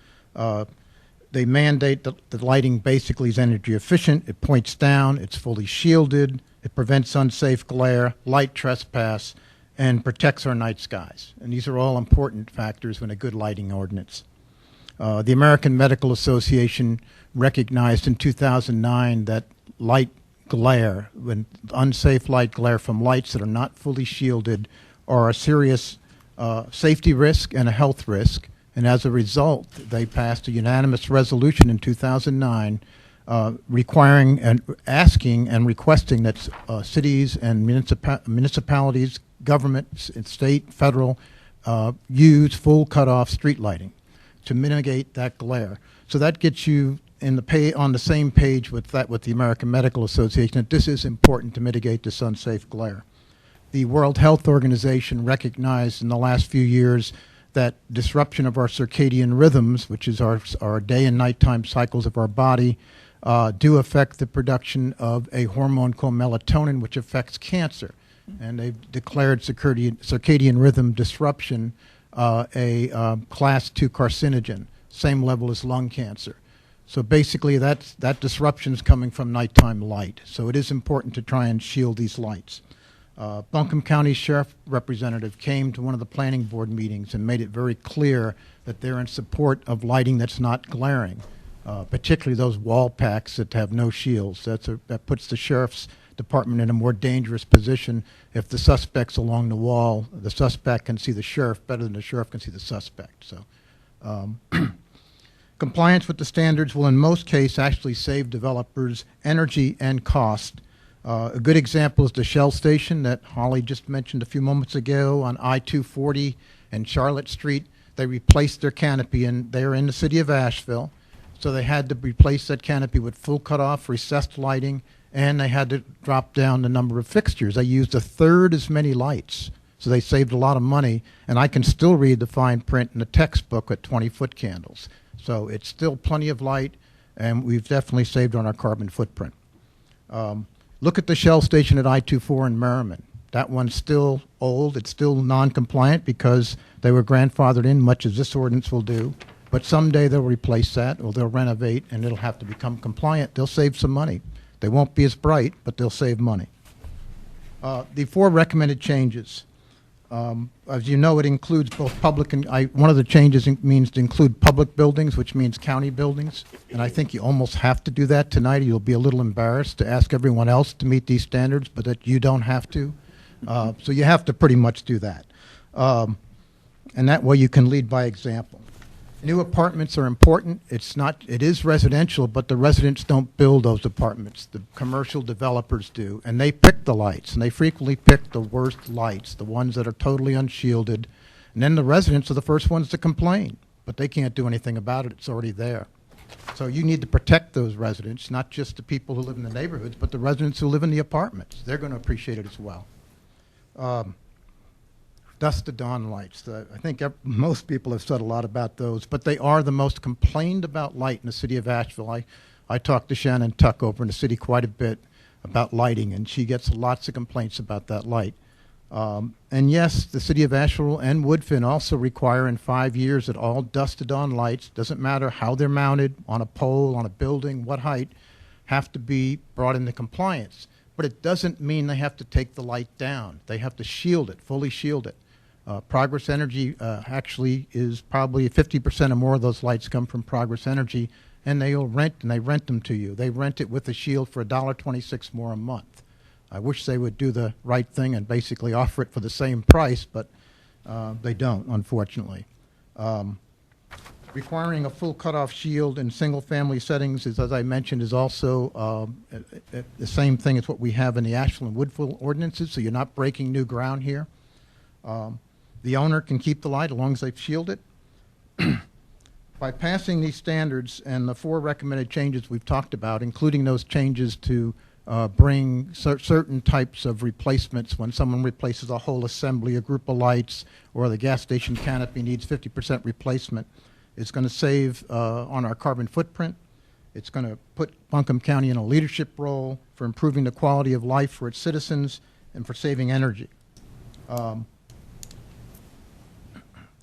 They mandate that the lighting basically is energy efficient, it points down, it's fully shielded, it prevents unsafe glare, light trespass, and protects our night skies. And these are all important factors in a good lighting ordinance. The American Medical Association recognized in 2009 that light glare, when unsafe light glare from lights that are not fully shielded, are a serious safety risk and a health risk. And as a result, they passed a unanimous resolution in 2009 requiring and asking and requesting that cities and municipalities, governments, state, federal, use full cutoff street lighting to mitigate that glare. So that gets you in on the same page with the American Medical Association, that this is important to mitigate this unsafe glare. The World Health Organization recognized in the last few years that disruption of our circadian rhythms, which is our day and nighttime cycles of our body, do affect the production of a hormone called melatonin, which affects cancer. And they've declared circadian rhythm disruption a class 2 carcinogen, same level as lung cancer. So basically that disruption is coming from nighttime light. So it is important to try and shield these lights. Buncombe County Sheriff representative came to one of the planning board meetings and made it very clear that they're in support of lighting that's not glaring, particularly those wall packs that have no shields. That puts the sheriff's department in a more dangerous position. If the suspect's along the wall, the suspect can see the sheriff better than the sheriff can see the suspect. So compliance with the standards will in most cases actually save developers energy and cost. A good example is the Shell station that Holly just mentioned a few moments ago on I-240 and Charlotte Street. They replaced their canopy, and they're in the city of Asheville. So they had to replace that canopy with full cutoff, recessed lighting, and they had to drop down the number of fixtures. They used 1/3 as many lights, so they saved a lot of money. And I can still read the fine print in the textbook at 20-foot candles. So it's still plenty of light, and we've definitely saved on our carbon footprint. Look at the Shell station at I-24 in Merriman. That one's still old. It's still non-compliant because they were grandfathered in, much as this ordinance will do. But someday they'll replace that, or they'll renovate, and it'll have to become compliant. They'll save some money. They won't be as bright, but they'll save money. The 4 recommended changes. As you know, it includes both public and, one of the changes means to include public buildings, which means county buildings. And I think you almost have to do that tonight. You'll be a little embarrassed to ask everyone else to meet these standards, but that you don't have to. So you have to pretty much do that. And that way you can lead by example. New apartments are important. It is residential, but the residents don't build those apartments. The commercial developers do, and they pick the lights, and they frequently pick the worst lights, the ones that are totally unshielded, and then the residents are the first ones to complain, but they can't do anything about it. It's already there. So you need to protect those residents, not just the people who live in the neighborhoods, but the residents who live in the apartments. They're going to appreciate it as well. Dusk to dawn lights. I think most people have said a lot about those, but they are the most complained about light in the city of Asheville. I talked to Shannon Tuck over in the city quite a bit about lighting, and she gets lots of complaints about that light. And yes, the city of Asheville and Woodfin also require in 5 years that all dusk to dawn lights, doesn't matter how they're mounted, on a pole, on a building, what height, have to be brought into compliance. But it doesn't mean they have to take the light down. They have to shield it, fully shield it. Progress Energy actually is probably 50% or more of those lights come from Progress Energy, and they rent them to you. They rent it with a shield for $1.26 more a month. I wish they would do the right thing and basically offer it for the same price, but they don't, unfortunately. Requiring a full cutoff shield in single-family settings, is, as I mentioned, is also the same thing as what we have in the Asheville and Woodville ordinances, so you're not breaking new ground here. The owner can keep the light as long as they shield it. By passing these standards and the 4 recommended changes we've talked about, including those changes to bring certain types of replacements when someone replaces a whole assembly, a group of lights, or the gas station canopy needs 50% replacement, it's going to save on our carbon footprint. It's going to put Buncombe County in a leadership role for improving the quality of life for its citizens and for saving energy.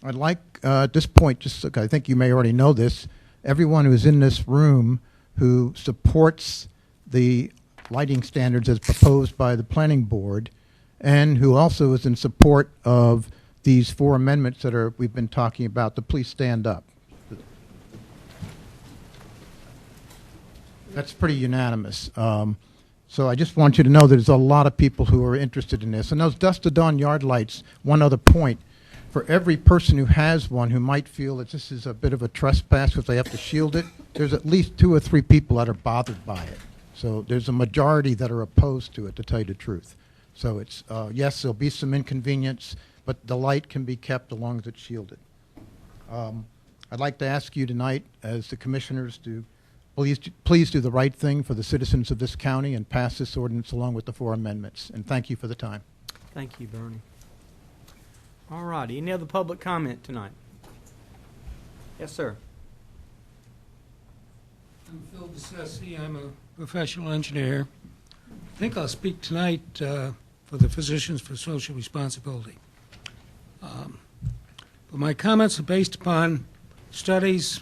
I'd like, at this point, just I think you may already know this, everyone who's in this room who supports the lighting standards as proposed by the Planning Board and who also is in support of these 4 amendments that we've been talking about, to please stand up. That's pretty unanimous. So I just want you to know that there's a lot of people who are interested in this. And those dusk to dawn yard lights, one other point, for every person who has one who might feel that this is a bit of a trespass because they have to shield it, there's at least 2 or 3 people that are bothered by it. So there's a majority that are opposed to it, to tell you the truth. So it's, yes, there'll be some inconvenience, but the light can be kept as long as it's shielded. I'd like to ask you tonight, as the commissioners, to please do the right thing for the citizens of this county and pass this ordinance along with the 4 amendments. And thank you for the time. Thank you, Bernie. All righty. Any other public comment tonight? Yes, sir. I'm Phil DeSessi. I'm a professional engineer. I think I'll speak tonight for the Physicians for Social Responsibility. But my comments are based upon studies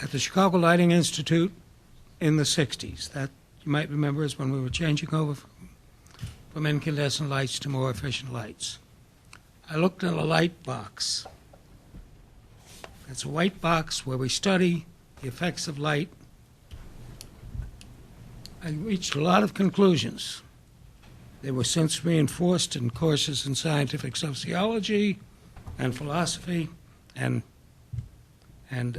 at the Chicago Lighting Institute in the 60s. That, you might remember, is when we were changing over from incandescent lights to more efficient lights. I looked at a light box. It's a white box where we study the effects of light. I reached a lot of conclusions. They were since reinforced in courses in scientific sociology and philosophy and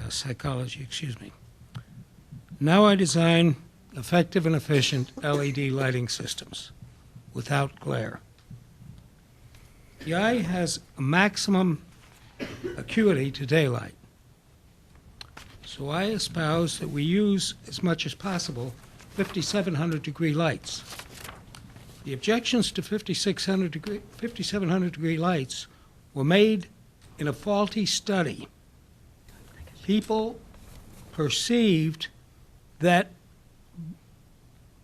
psychology, excuse me. Now I design effective and efficient LED lighting systems without glare. The eye has a maximum acuity to daylight. So I espouse that we use, as much as possible, 5,700 degree lights. The objections to 5,700 degree lights were made in a faulty study. People perceived that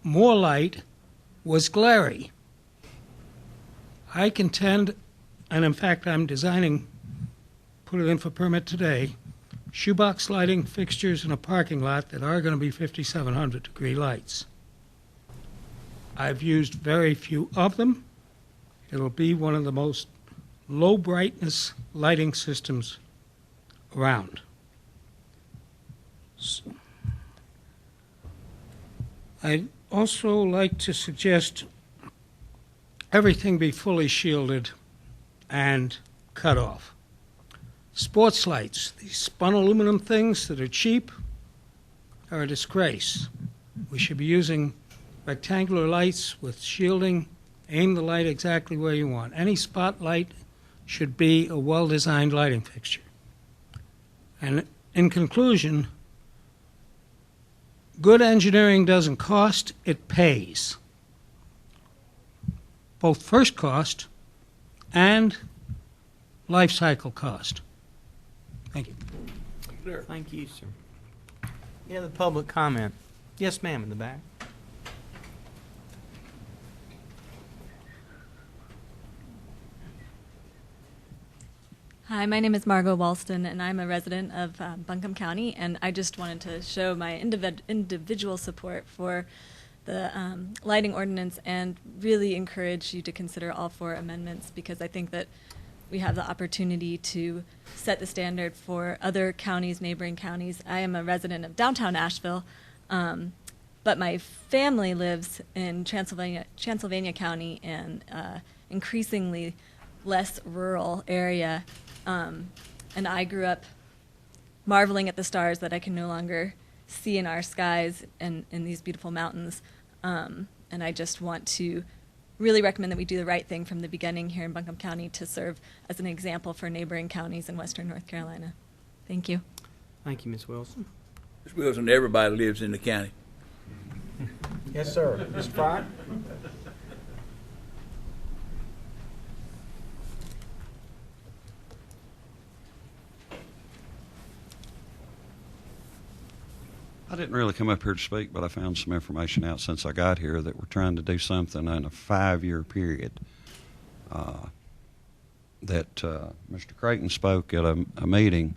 more light was glary. I contend, and in fact I'm designing, put it in for permit today, shoebox lighting fixtures in a parking lot that are going to be 5,700 degree lights. I've used very few of them. It'll be one of the most low brightness lighting systems around. So, I'd also like to suggest everything be fully shielded and cut off. Sports lights, these spun aluminum things that are cheap, are a disgrace. We should be using rectangular lights with shielding. Aim the light exactly where you want. Any spotlight should be a well-designed lighting fixture. And in conclusion, good engineering doesn't cost, it pays. Both first cost and life cycle cost. Thank you. Thank you, sir. Any other public comment? Yes, ma'am, in the back. Hi, my name is Margot Walston, and I'm a resident of Buncombe County, and I just wanted to show my individual support for the lighting ordinance and really encourage you to consider all 4 amendments, because I think that we have the opportunity to set the standard for other counties, neighboring counties. I am a resident of downtown Asheville, but my family lives in Transylvania County and increasingly less rural area. And I grew up marveling at the stars that I can no longer see in our skies and in these beautiful mountains. And I just want to really recommend that we do the right thing from the beginning here in Buncombe County to serve as an example for neighboring counties in western North Carolina. Thank you. Thank you, Ms. Wilson. Ms. Wilson, everybody lives in the county. Yes, sir. Mr. Frye? I didn't really come up here to speak, but I found some information out since I got here that we're trying to do something in a 5-year period. Mr. Creighton spoke at a meeting,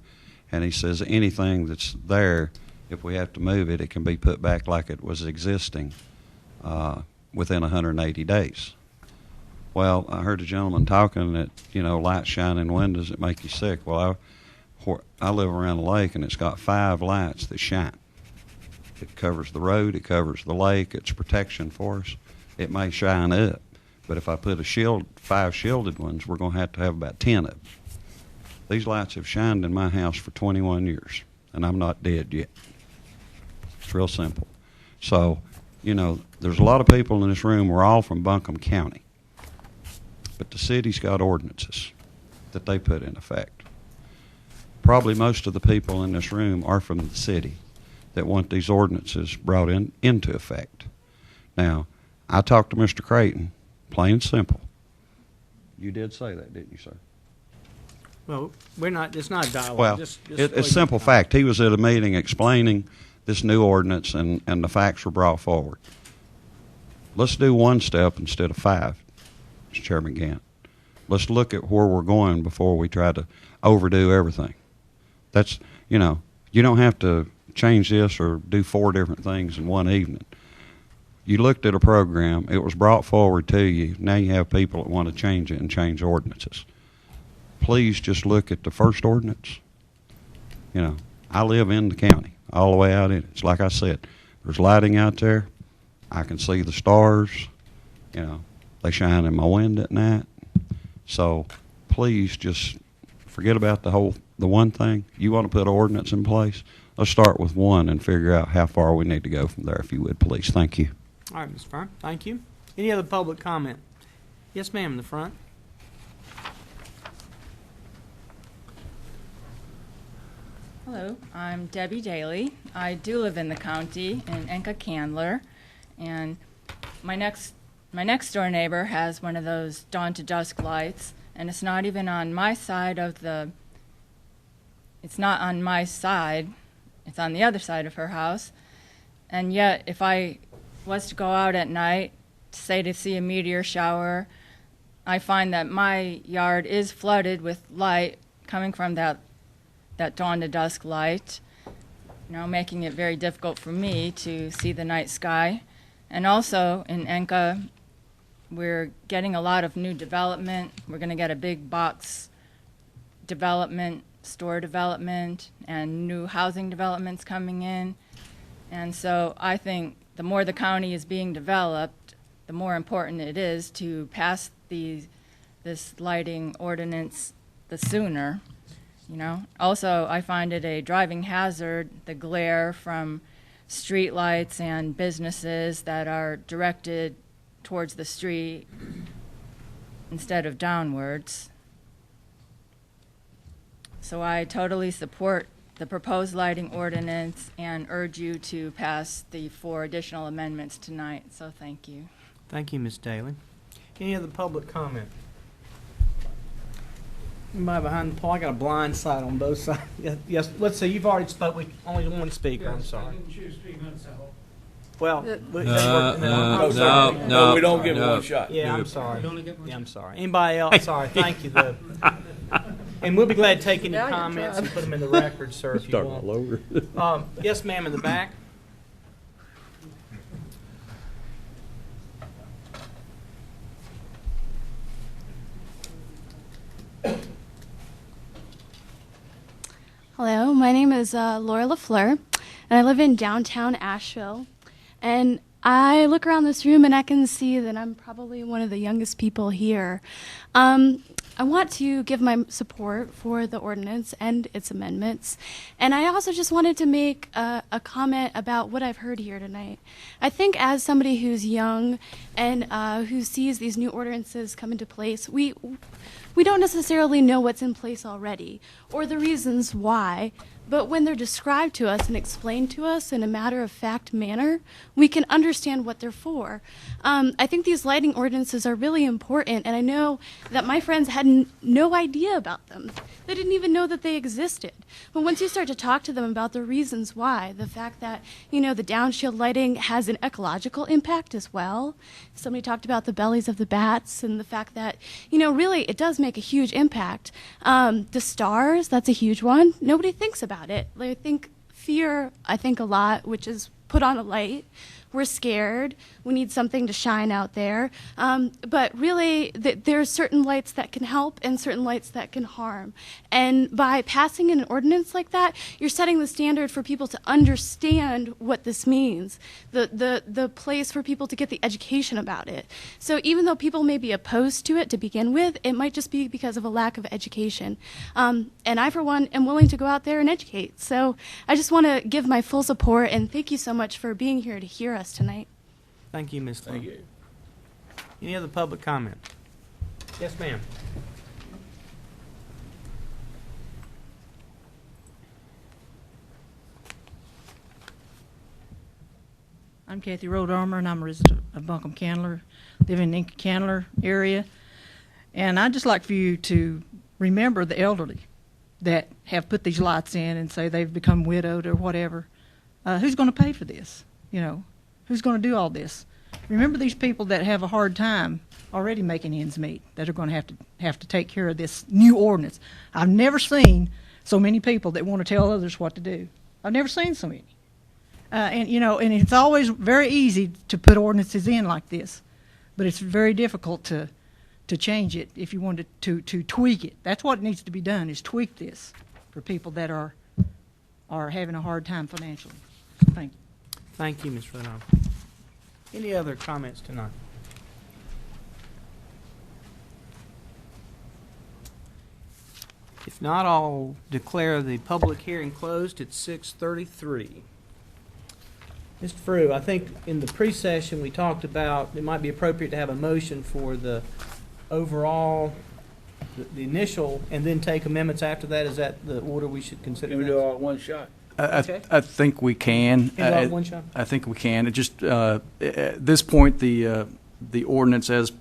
and he says anything that's there, if we have to move it, it can be put back like it was existing within 180 days. Well, I heard a gentleman talking that, lights shine in windows that make you sick. Well, I live around the lake, and it's got 5 lights that shine. It covers the road, it covers the lake, it's protection for us. It may shine up, but if I put 5 shielded ones, we're going to have about 10 of them. These lights have shined in my house for 21 years, and I'm not dead yet. It's real simple. So, there's a lot of people in this room, we're all from Buncombe County, but the city's got ordinances that they put in effect. Probably most of the people in this room are from the city that want these ordinances brought into effect. Now, I talked to Mr. Creighton, plain and simple. You did say that, didn't you, sir? Well, it's not a dialogue. Well, it's a simple fact. He was at a meeting explaining this new ordinance, and the facts were brought forward. Let's do 1 step instead of 5, Mr. Chairman Gant. Let's look at where we're going before we try to overdo everything. That's, you don't have to change this or do 4 different things in one evening. You looked at a program, it was brought forward to you, now you have people that want to change it and change ordinances. Please just look at the first ordinance. I live in the county, all the way out in it. It's like I said, there's lighting out there, I can see the stars, they shine in my window at night. So please just forget about the one thing. You want to put an ordinance in place, let's start with 1 and figure out how far we need to go from there, if you would, please. Thank you. All right, Mr. Frye. Thank you. Any other public comment? Yes, ma'am, in the front. Hello, I'm Debbie Daly. I do live in the county in Enka-Candler, and my next door neighbor has one of those dawn to dusk lights, and it's not even on my side it's not on my side, it's on the other side of her house. And yet, if I was to go out at night, say to see a meteor shower, I find that my yard is flooded with light coming from that dawn to dusk light, making it very difficult for me to see the night sky. And also in Enka, we're getting a lot of new development. We're going to get a big box development, store development, and new housing developments coming in. And so I think the more the county is being developed, the more important it is to pass this lighting ordinance the sooner. you know. Also, I find it a driving hazard, the glare from street lights and businesses that are directed towards the street instead of downwards. So I totally support the proposed lighting ordinance and urge you to pass the 4 additional amendments tonight. So thank you. Thank you, Ms. Daly. Any other public comment? Anybody behind the pole? I got a blind side on both sides. Yes, let's see, you've already spoke, we only one speaker, I'm sorry. choose 3 minutes, I hope. Well, No, we don't give them one shot. yeah, I'm sorry. You only get one Yeah, I'm sorry. Anybody else? Sorry, thank you, though. And we'll be glad to take any Now you're comments trying. and put them in the record, sir, if you Starting all want. over. Yes, ma'am, in the back. Hello, my name is Laura LaFleur, and I live in downtown Asheville. And I look around this room and I can see that I'm probably one of the youngest people here. I want to give my support for the ordinance and its amendments. And I also just wanted to make a comment about what I've heard here tonight. I think as somebody who's young and who sees these new ordinances come into place, we don't necessarily know what's in place already or the reasons why, but when they're described to us and explained to us in a matter-of-fact manner, we can understand what they're for. I think these lighting ordinances are really important, and I know that my friends had no idea about them. They didn't even know that they existed. But once you start to talk to them about the reasons why, the fact that, the downshield lighting has an ecological impact as well. Somebody talked about the bellies of the bats and the fact that, really it does make a huge impact. The stars, that's a huge one. Nobody thinks about it. I think fear, a lot, which is put on a light. We're scared. We need something to shine out there. But really, there's certain lights that can help and certain lights that can harm. And by passing an ordinance like that, you're setting the standard for people to understand what this means, the place for people to get the education about it. So even though people may be opposed to it to begin with, it might just be because of a lack of education. And I, for one, am willing to go out there and educate. So I just want to give my full support, and thank you so much for being here to hear us tonight. Thank you, Ms. Thank Lynn. you. Any other public comment? Yes, ma'am. I'm Kathy Rodarmer, and I'm a resident of Buncombe Candler, live in the Candler area. And I'd just like for you to remember the elderly that have put these lights in and say they've become widowed or whatever. Who's going to pay for this? Who's going to do all this? Remember these people that have a hard time already making ends meet, that are going to have to take care of this new ordinance. I've never seen so many people that want to tell others what to do. I've never seen so many. And it's always very easy to put ordinances in like this, but it's very difficult to change it if you wanted to tweak it. That's what needs to be done, is tweak this for people that are having a hard time financially. Thank you. Thank you, Ms. Redon. Any other comments tonight? If not, I'll declare the public hearing closed at 6:33. Mr. Frew, I think in the pre-session we talked about it might be appropriate to have a motion for the overall, the initial, and then take amendments after that. Is that the order we should consider? Can we do it all at one shot? Okay. I think we can. Can we do it all at one shot? I think we can. It just at this point, the ordinance as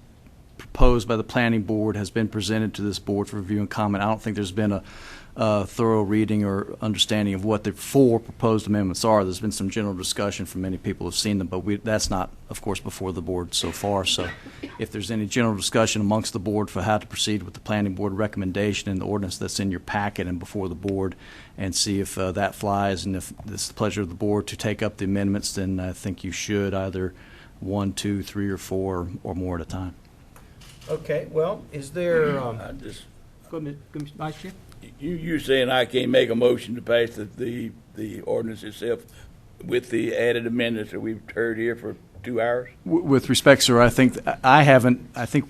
proposed by the planning board has been presented to this board for review and comment. I don't think there's been a thorough reading or understanding of what the 4 proposed amendments are. There's been some general discussion from many people who've seen them, but that's not, of course, before the board so far. So if there's any general discussion amongst the board for how to proceed with the planning board recommendation and the ordinance that's in your packet and before the board, and see if that flies, and if it's the pleasure of the board to take up the amendments, then I think you should either 1, 2, 3, or 4 or more at a time. Okay, well, is there, I just, go ahead, Vice Chair? you saying I can't make a motion to pass the ordinance itself with the added amendments that we've heard here for 2 hours? With respect, sir, I think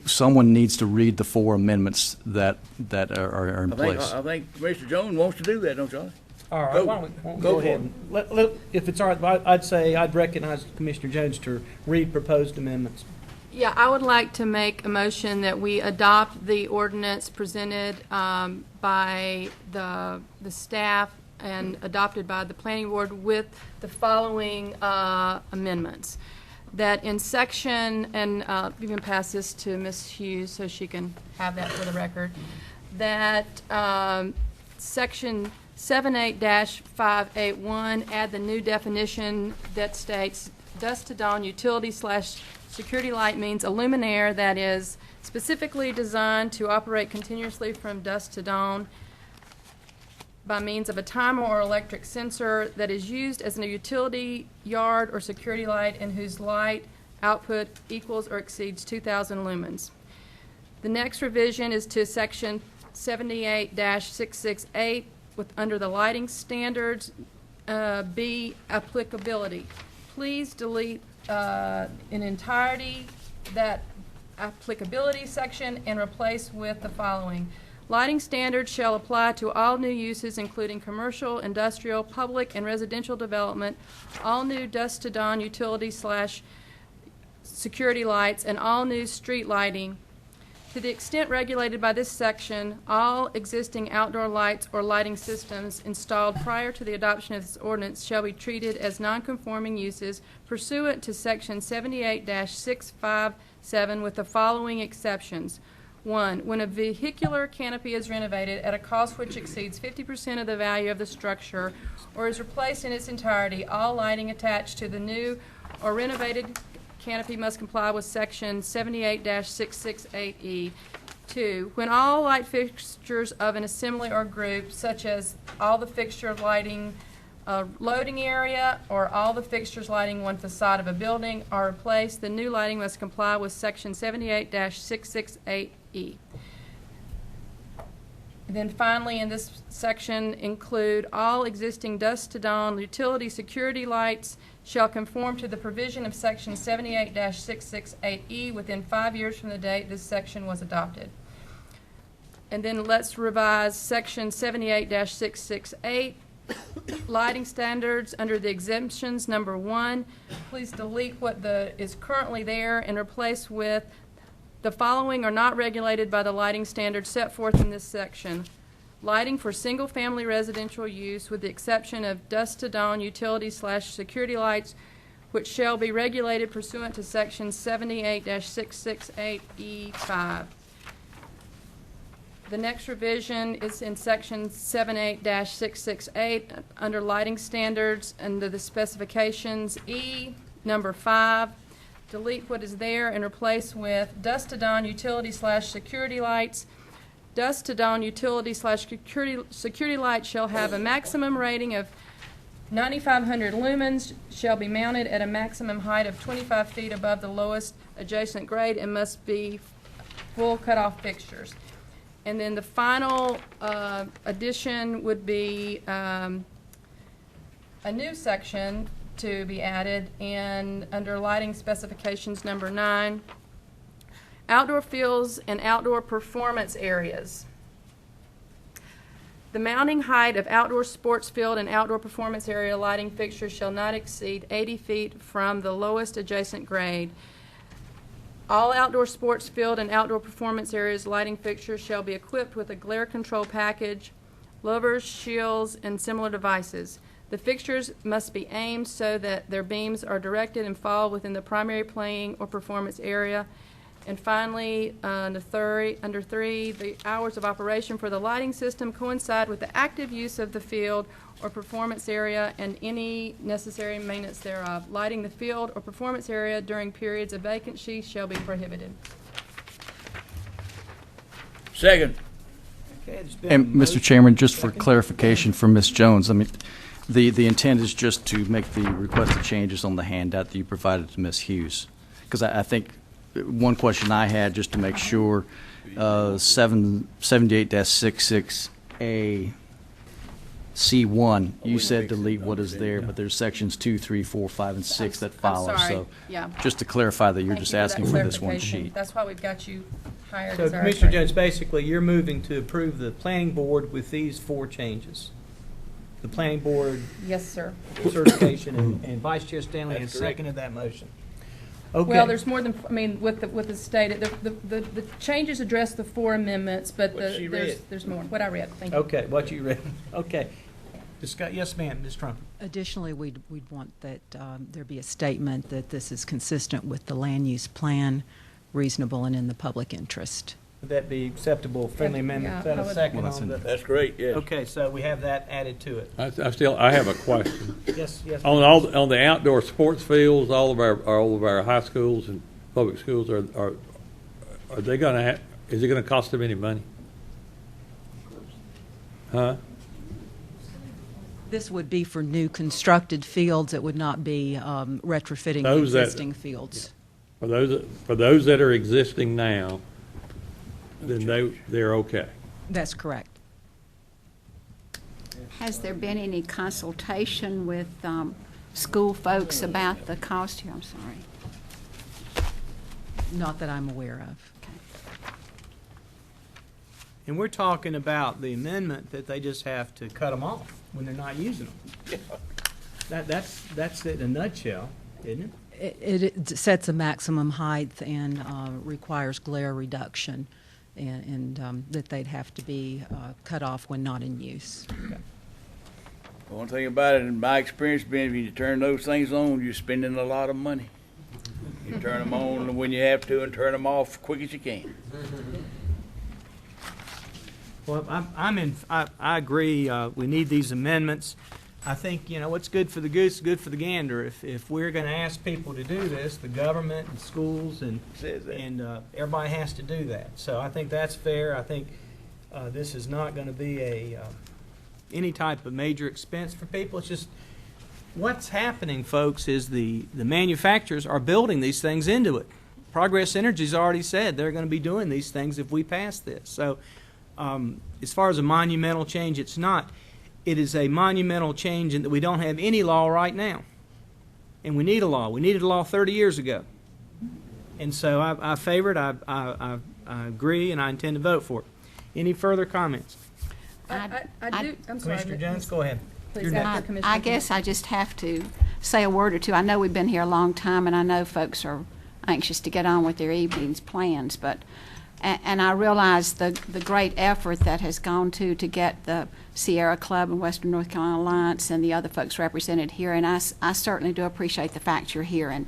someone needs to read the 4 amendments that are in place. I think Commissioner Jones wants to do that, don't you? All right, Go. why don't we Go go for ahead. And if it's all right, I'd say I'd recognize Commissioner Jones to read proposed amendments. Yeah, I would like to make a motion that we adopt the ordinance presented by the staff and adopted by the planning board with the following amendments. That in section, and you can pass this to Ms. Hughes so she can have that for the record, that section 78-581 add the new definition that states dusk to dawn utility / security light means a luminaire that is specifically designed to operate continuously from dusk to dawn by means of a timer or electric sensor that is used as a utility yard or security light and whose light output equals or exceeds 2,000 lumens. The next revision is to section 78-668 under the lighting standards, B, applicability. Please delete in entirety that applicability section and replace with the following. Lighting standards shall apply to all new uses, including commercial, industrial, public, and residential development, all new dusk to dawn utility / security lights, and all new street lighting. To the extent regulated by this section, all existing outdoor lights or lighting systems installed prior to the adoption of this ordinance shall be treated as nonconforming uses pursuant to section 78-657 with the following exceptions. 1. When a vehicular canopy is renovated at a cost which exceeds 50% of the value of the structure or is replaced in its entirety, all lighting attached to the new or renovated canopy must comply with section 78-668E. 2. When all light fixtures of an assembly or group, such as all the fixture lighting a loading area or all the fixtures lighting one facade of a building are replaced, the new lighting must comply with section 78-668E. And then finally, in this section, include all existing dusk to dawn utility security lights shall conform to the provision of section 78-668E within 5 years from the date this section was adopted. And then let's revise section 78-668, lighting standards under the exemptions, number 1. Please delete what is currently there and replace with the following are not regulated by the lighting standards set forth in this section. Lighting for single-family residential use with the exception of dusk to dawn utility / security lights, which shall be regulated pursuant to section 78-668E5. The next revision is in section 78-668 under lighting standards under the specifications E, number 5. Delete what is there and replace with dusk to dawn utility / security lights. Dusk to dawn utility / security light shall have a maximum rating of 9,500 lumens, shall be mounted at a maximum height of 25 feet above the lowest adjacent grade, and must be full cutoff fixtures. And then the final addition would be a new section to be added and under lighting specifications number 9. Outdoor fields and outdoor performance areas. The mounting height of outdoor sports field and outdoor performance area lighting fixtures shall not exceed 80 feet from the lowest adjacent grade. All outdoor sports field and outdoor performance areas lighting fixtures shall be equipped with a glare control package, louvers, shields, and similar devices. The fixtures must be aimed so that their beams are directed and fall within the primary playing or performance area. And finally, under 3, the hours of operation for the lighting system coincide with the active use of the field or performance area and any necessary maintenance thereof. Lighting the field or performance area during periods of vacancy shall be prohibited. Second. Okay, there's been a And, Mr. motion. Chairman, just for Second. clarification from Ms. Jones, I mean, the intent is just to make the requested changes on the handout that you provided to Ms. Hughes. Because I think one question I had, just to make sure, 78-66A C1, you said delete what is there, but there's sections 2, 3, 4, 5, and 6 that follow. I'm sorry. So Yeah. just to clarify that you're Thank just you that asking for this one clarification. sheet. That's why we've got you hired So as our Commissioner attorney. Jones, basically, you're moving to approve the planning board with these 4 changes. The planning board Yes, sir. certification, and Vice Chair Stanley has seconded that motion. Okay. Well, there's more than, I mean, with the stated, the changes address the 4 amendments, but What she read. there's more. What I read, thank you. Okay, what you read. Okay. Yes, ma'am, Ms. Trump. Additionally, we'd want that there be a statement that this is consistent with the land use plan, reasonable and in the public interest. Would that be acceptable, friendly amendment? Is that I a would- second Well, on the? That's great, yes. Okay, so we have that added to it. I have a question. Yes, yes. On the outdoor sports fields, all of our high schools and public schools, are they gonna have, is it gonna cost them any money? Huh? This would be for new constructed fields. It would not be retrofitting Those that- existing fields. For those that are existing now, then they're okay. That's correct. Has there been any consultation with school folks about the cost here? I'm sorry. Not that I'm aware of. And we're talking about the amendment that they just have to cut them off when they're not using them. That's it in a nutshell, isn't it? It sets a maximum height and requires glare reduction, and that they'd have to be cut off when not in use. One thing about it, in my experience, being when you turn those things on, you're spending a lot of money. You turn them on when you have to and turn them off quick as you can. Well, I agree, we need these amendments. I think, what's good for the goose is good for the gander. If we're going to ask people to do this, the government and schools and everybody has to do that. So I think that's fair. I think this is not going to be any type of major expense for people. It's just what's happening, folks, is the manufacturers are building these things into it. Progress Energy's already said they're going to be doing these things if we pass this. So as far as a monumental change, it's not. It is a monumental change in that we don't have any law right now. And we need a law. We needed a law 30 years ago. And so I favor it, I agree, and I intend to vote for it. Any further comments? I do, I'm sorry. Commissioner Jones, go ahead. Please, after Commissioner I guess I just have to say a word or two. I know we've been here a long time, and I know folks are anxious to get on with their evening's plans, but and I realize the great effort that has gone to get the Sierra Club and Western North Carolina Alliance and the other folks represented here, and I certainly do appreciate the fact you're here.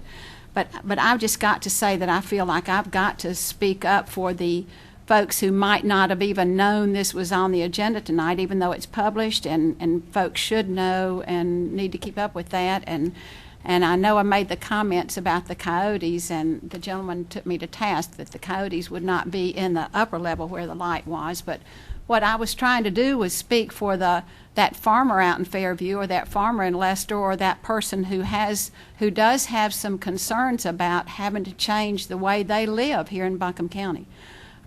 But I've just got to say that I feel like I've got to speak up for the folks who might not have even known this was on the agenda tonight, even though it's published, and folks should know and need to keep up with that. And I know I made the comments about the coyotes, and the gentleman took me to task that the coyotes would not be in the upper level where the light was. But what I was trying to do was speak for that farmer out in Fairview, or that farmer in Leicester, or that person who does have some concerns about having to change the way they live here in Buncombe County.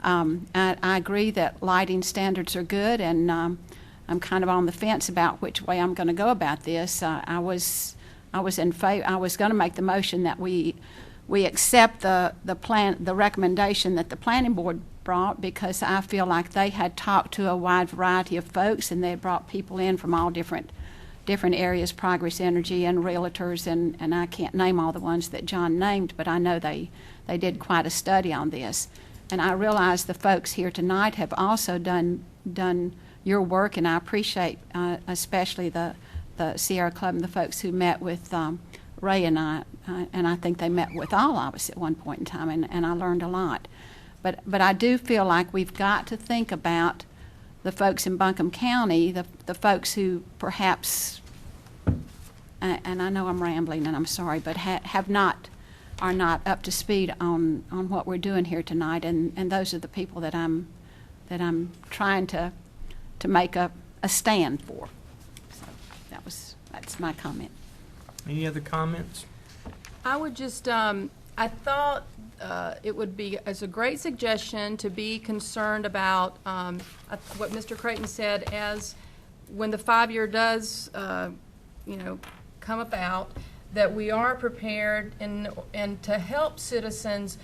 I agree that lighting standards are good, and I'm kind of on the fence about which way I'm going to go about this. I was in favor. I was going to make the motion that we accept the recommendation that the planning board brought, because I feel like they had talked to a wide variety of folks, and they had brought people in from all different areas, Progress Energy and realtors, and I can't name all the ones that John named, but I know they did quite a study on this. And I realize the folks here tonight have also done your work, and I appreciate especially the Sierra Club and the folks who met with Ray and I think they met with all of us at one point in time, and I learned a lot. But I do feel like we've got to think about the folks in Buncombe County, the folks who perhaps, and I know I'm rambling and I'm sorry, but are not up to speed on what we're doing here tonight, and those are the people that I'm trying to make a stand for. So that's my comment. Any other comments? I would just, I thought it would be, as a great suggestion, to be concerned about what Mr. Creighton said as when the 5-year does, come about, that we are prepared and to help citizens,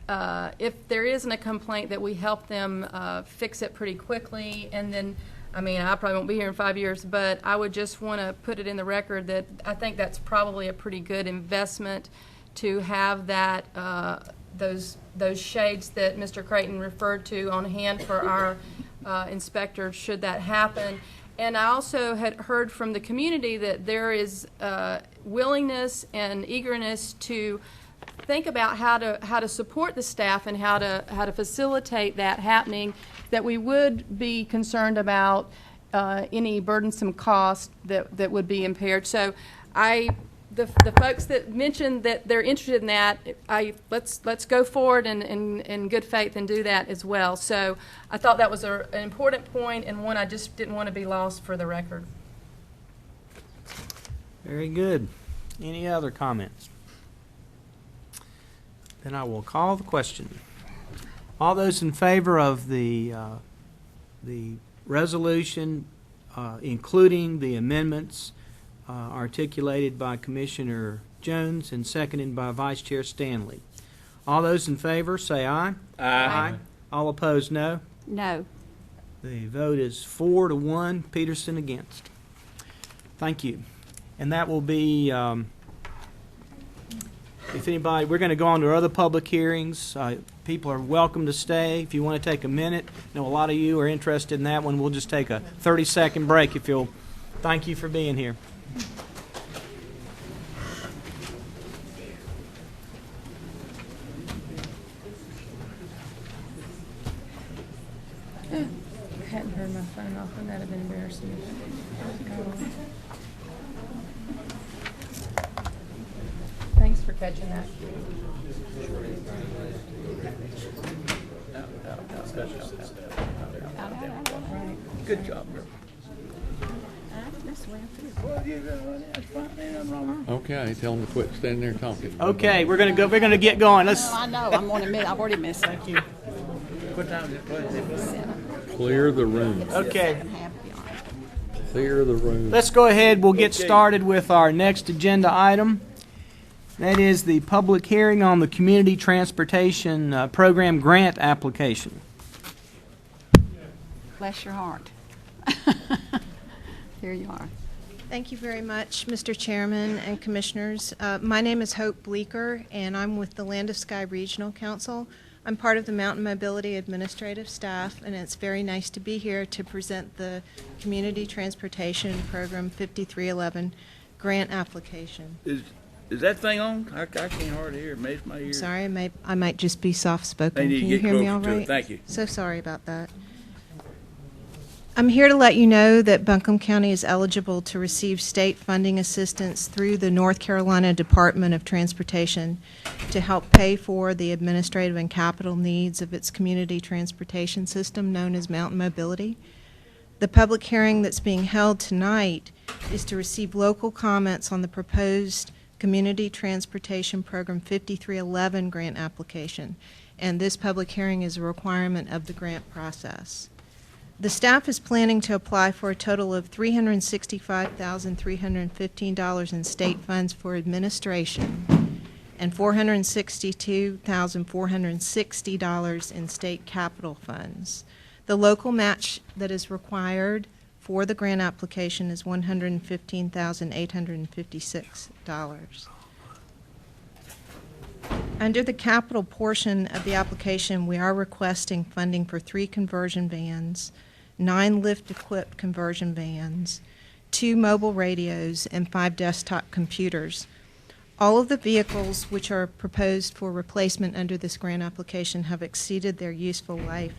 if there isn't a complaint, that we help them fix it pretty quickly. And then, I probably won't be here in 5 years, but I would just want to put it in the record that I think that's probably a pretty good investment to have that those shades that Mr. Creighton referred to on hand for our inspectors should that happen. And I also had heard from the community that there is willingness and eagerness to think about how to support the staff and how to facilitate that happening, that we would be concerned about any burdensome cost that would be impaired. So the folks that mentioned that they're interested in that, let's go forward in good faith and do that as well. So I thought that was an important point, and one I just didn't want to be lost for the record. Very good. Any other comments? Then I will call the question. All those in favor of the resolution, including the amendments articulated by Commissioner Jones and seconded by Vice Chair Stanley. All those in favor say aye. Aye. All opposed, no. No. The vote is 4-1, Peterson against. Thank you. And that will be, if anybody, we're going to go on to other public hearings. People are welcome to stay. If you want to take a minute, I know a lot of you are interested in that one. We'll just take a 30-second break if you'll. Thank you for being here. I hadn't heard my phone off, and that would have been embarrassing. Thanks for catching that. Good job, girl. Okay, tell them to quit standing there talking. Okay, we're going to go. We're going to get going. Let's. I know. I'm going to admit I've already missed it. Thank you. What time is it? Clear the room. Okay. Clear the room. Let's go ahead. We'll get started with our next agenda item. That is the public hearing on the Community Transportation Program grant application. Bless your heart. Here you are. Thank you very much, Mr. Chairman and Commissioners. My name is Hope Bleeker, and I'm with the Land of Sky Regional Council. I'm part of the Mountain Mobility Administrative Staff, and it's very nice to be here to present the Community Transportation Program 5311 grant application. Is that thing on? I can't hardly hear it. Makes my ears. Sorry, I might just be soft-spoken. I need to Can you get hear me all closer to it. right? Thank you. So sorry about that. I'm here to let you know that Buncombe County is eligible to receive state funding assistance through the North Carolina Department of Transportation to help pay for the administrative and capital needs of its community transportation system known as Mountain Mobility. The public hearing that's being held tonight is to receive local comments on the proposed Community Transportation Program 5311 grant application, and this public hearing is a requirement of the grant process. The staff is planning to apply for a total of $365,315 in state funds for administration and $462,460 in state capital funds. The local match that is required for the grant application is $115,856. Under the capital portion of the application, we are requesting funding for 3 conversion vans, 9 lift-equipped conversion vans, 2 mobile radios, and 5 desktop computers. All of the vehicles which are proposed for replacement under this grant application have exceeded their useful life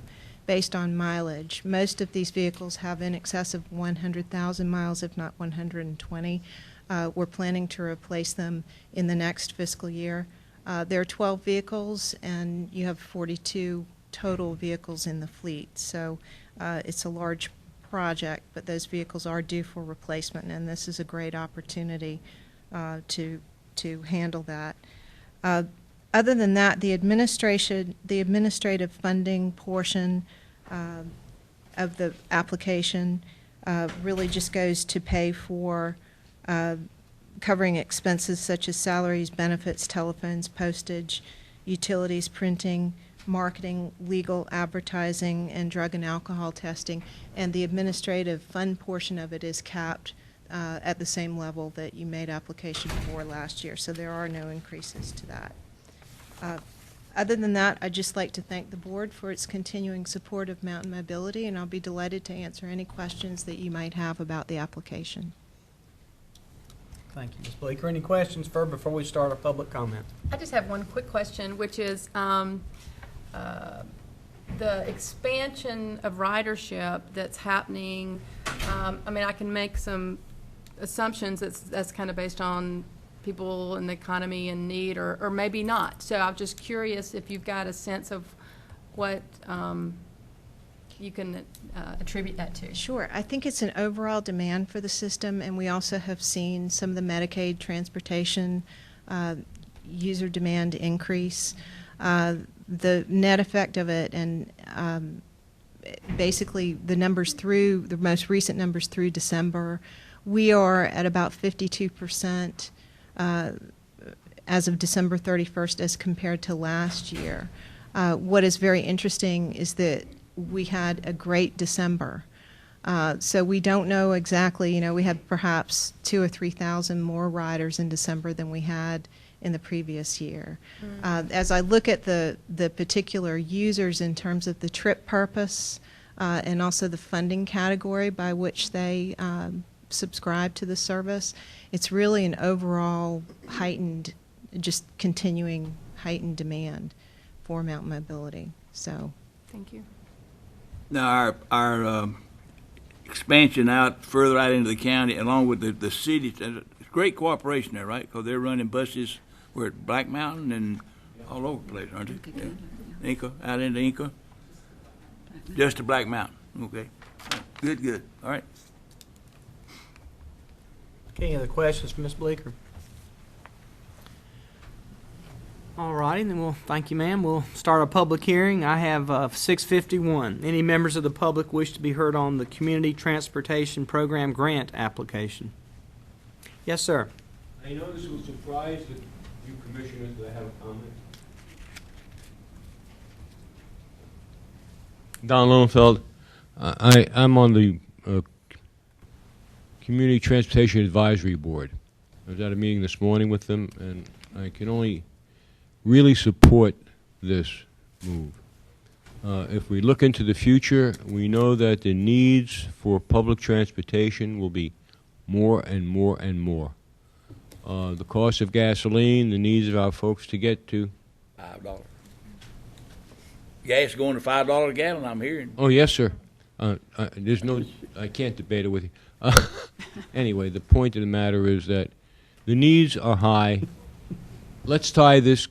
based on mileage. Most of these vehicles have in excess of 100,000 miles, if not 120. We're planning to replace them in the next fiscal year. There are 12 vehicles, and you have 42 total vehicles in the fleet. So it's a large project, but those vehicles are due for replacement, and this is a great opportunity to handle that. Other than that, the administrative funding portion of the application really just goes to pay for covering expenses such as salaries, benefits, telephones, postage, utilities, printing, marketing, legal, advertising, and drug and alcohol testing. And the administrative fund portion of it is capped at the same level that you made application for last year. So there are no increases to that. Other than that, I'd just like to thank the board for its continuing support of Mountain Mobility, and I'll be delighted to answer any questions that you might have about the application. Thank you, Ms. Bleeker. Any questions before we start our public comment? I just have one quick question, which is the expansion of ridership that's happening. I mean, I can make some assumptions that's kind of based on people in the economy and need, or maybe not. So I'm just curious if you've got a sense of what you can attribute that to. Sure. I think it's an overall demand for the system, and we also have seen some of the Medicaid transportation user demand increase. The net effect of it, and basically the most recent numbers through December, we are at about 52% as of December 31st as compared to last year. What is very interesting is that we had a great December. So we don't know exactly, we had perhaps 2,000 or 3,000 more riders in December than we had in the previous year. As I look at the particular users in terms of the trip purpose and also the funding category by which they subscribe to the service, it's really an overall continuing heightened demand for Mountain Mobility. So, thank you. Now, our expansion further out into the county, along with the city, it's great cooperation there, right? Because they're running buses. We're at Black Mountain and all over the place, aren't they? Yeah. Inca, out into Inca. Just to Black Mountain. Okay. Good. All right. Okay, any other questions for Ms. Bleeker? All righty, then we'll thank you, ma'am. We'll start a public hearing. I have 6:51. Any members of the public wish to be heard on the Community Transportation Program grant application? Yes, sir. I know this will surprise you commissioners that I have a comment. Don Lowenfeld. I'm on the Community Transportation Advisory Board. I was at a meeting this morning with them, and I can only really support this move. If we look into the future, we know that the needs for public transportation will be more and more and more. The cost of gasoline, the needs of our folks to get to. $5. Gas going to $5 a gallon, I'm hearing. Oh, yes, sir. There's no, I can't debate it with you. Anyway, the point of the matter is that the needs are high. Let's tie this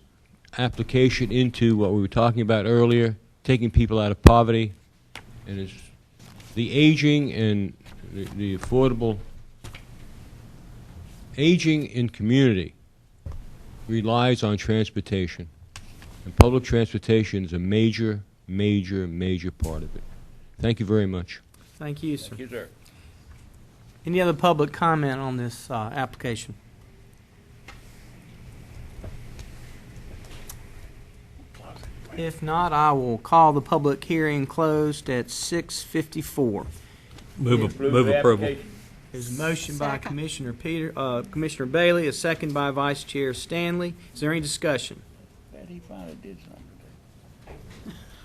application into what we were talking about earlier, taking people out of poverty, and it's the aging and the affordable aging in community relies on transportation, and public transportation is a major part of it. Thank you very much. Thank you, sir. Thank you, sir. Any other public comment on this application? If not, I will call the public hearing closed at 6:54. Move approval. There's a motion by Commissioner Commissioner Bailey, a second by Vice Chair Stanley. Is there any discussion? Glad he finally did something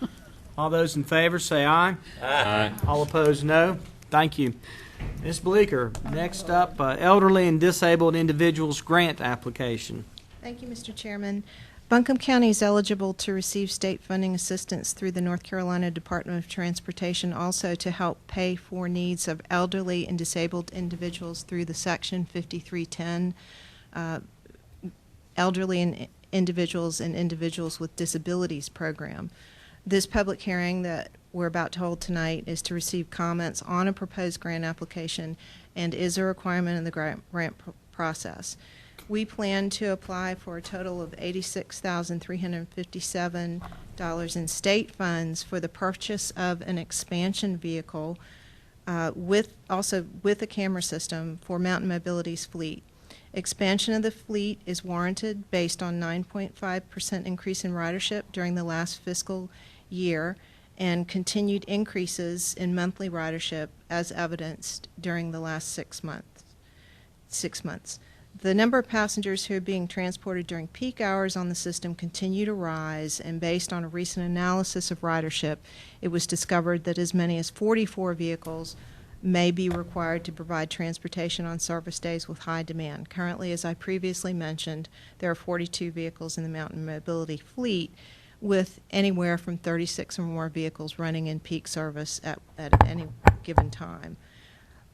today. All those in favor say aye. Aye. All opposed, no. Thank you. Ms. Bleeker, next up, Elderly and Disabled Individuals Grant Application. Thank you, Mr. Chairman. Buncombe County is eligible to receive state funding assistance through the North Carolina Department of Transportation, also to help pay for needs of elderly and disabled individuals through the Section 5310 Elderly and Individuals and Individuals with Disabilities program. This public hearing that we're about to hold tonight is to receive comments on a proposed grant application and is a requirement in the grant process. We plan to apply for a total of $86,357 in state funds for the purchase of an expansion vehicle with a camera system for Mountain Mobility's fleet. Expansion of the fleet is warranted based on 9.5% increase in ridership during the last fiscal year and continued increases in monthly ridership as evidenced during the last 6 months. The number of passengers who are being transported during peak hours on the system continue to rise, and based on a recent analysis of ridership, it was discovered that as many as 44 vehicles may be required to provide transportation on service days with high demand. Currently, as I previously mentioned, there are 42 vehicles in the Mountain Mobility fleet, with anywhere from 36 or more vehicles running in peak service at any given time.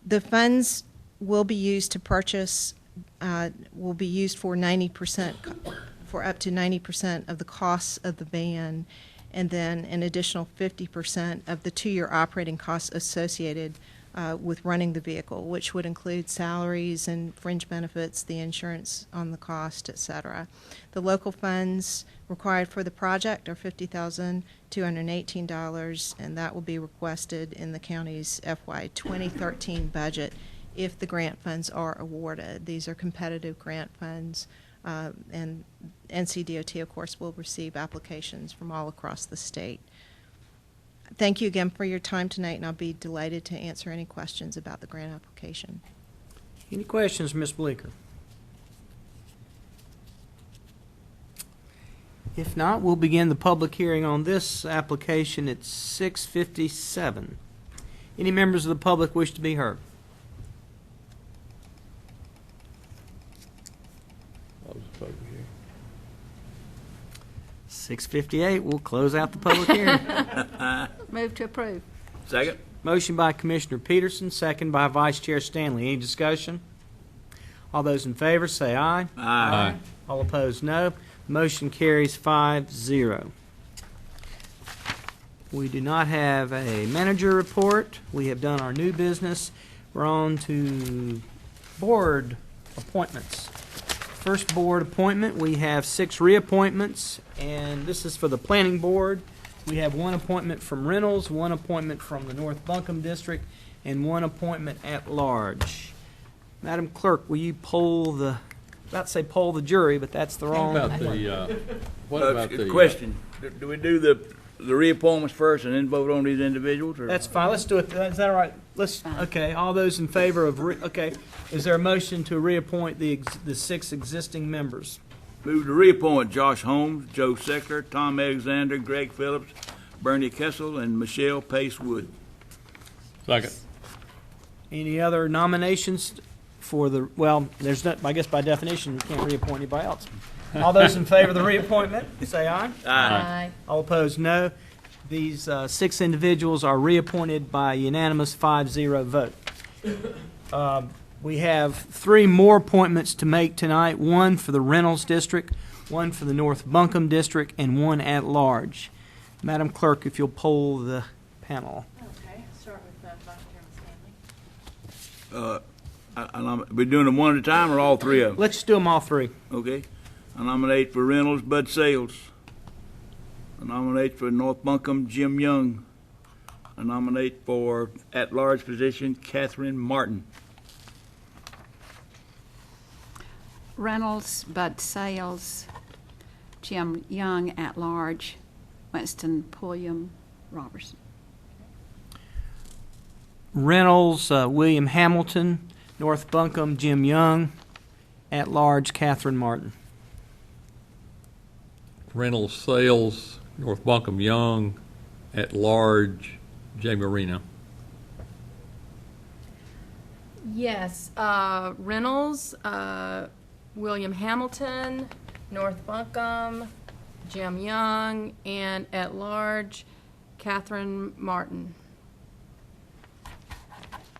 The funds will be used to purchase, will be used for 90%, for up to 90% of the costs of the van, and then an additional 50% of the 2-year operating costs associated with running the vehicle, which would include salaries and fringe benefits, the insurance on the cost, etc. The local funds required for the project are $50,218, and that will be requested in the county's FY 2013 budget if the grant funds are awarded. These are competitive grant funds, and NCDOT, of course, will receive applications from all across the state. Thank you again for your time tonight, and I'll be delighted to answer any questions about the grant application. Any questions, Ms. Bleeker? If not, we'll begin the public hearing on this application at 6:57. Any members of the public wish to be heard? That was a public hearing. 6:58, we'll close out the public hearing. Move to approve. Second. Motion by Commissioner Peterson, second by Vice Chair Stanley. Any discussion? All those in favor say aye. Aye. All opposed, no. Motion carries 5-0. We do not have a manager report. We have done our new business. We're on to board appointments. First board appointment, we have 6 reappointments, and this is for the planning board. We have 1 appointment from Reynolds, 1 appointment from the North Buncombe District, and 1 appointment at large. Madam Clerk, will you poll the, about to say poll the jury, but that's the wrong What about the question? Do we do the reappointments first and then vote on these individuals? Or? That's fine. Let's do it. Is that all right? Let's. Okay. All those in favor of. Okay. Is there a motion to reappoint the 6 existing members? Move to reappoint Josh Holmes, Joe Seckler, Tom Alexander, Greg Phillips, Bernie Kessel, and Michelle Pace Wood. Second. Any other nominations for the? Well, there's not. I guess by definition, you can't reappoint anybody else. All those in favor of the reappointment, say aye. Aye. All opposed, no. These 6 individuals are reappointed by unanimous 5-0 vote. We have 3 more appointments to make tonight, 1 for the Reynolds District, 1 for the North Buncombe District, and 1 at large. Madam Clerk, if you'll poll the panel. Okay, start with Vice Chairman Stanley. We're doing them one at a time or all 3 of them? Let's do them all 3. Okay. I nominate for Reynolds, Bud Sales. I nominate for North Buncombe, Jim Young. I nominate for at-large position, Catherine Martin. Reynolds, Bud Sales, Jim Young at large, Winston Pulliam Robertson. Reynolds, William Hamilton, North Buncombe, Jim Young, at large, Catherine Martin. Reynolds, Sales, North Buncombe, Young, at large, Jay Marino. Yes, Reynolds, William Hamilton, North Buncombe, Jim Young, and at large, Catherine Martin.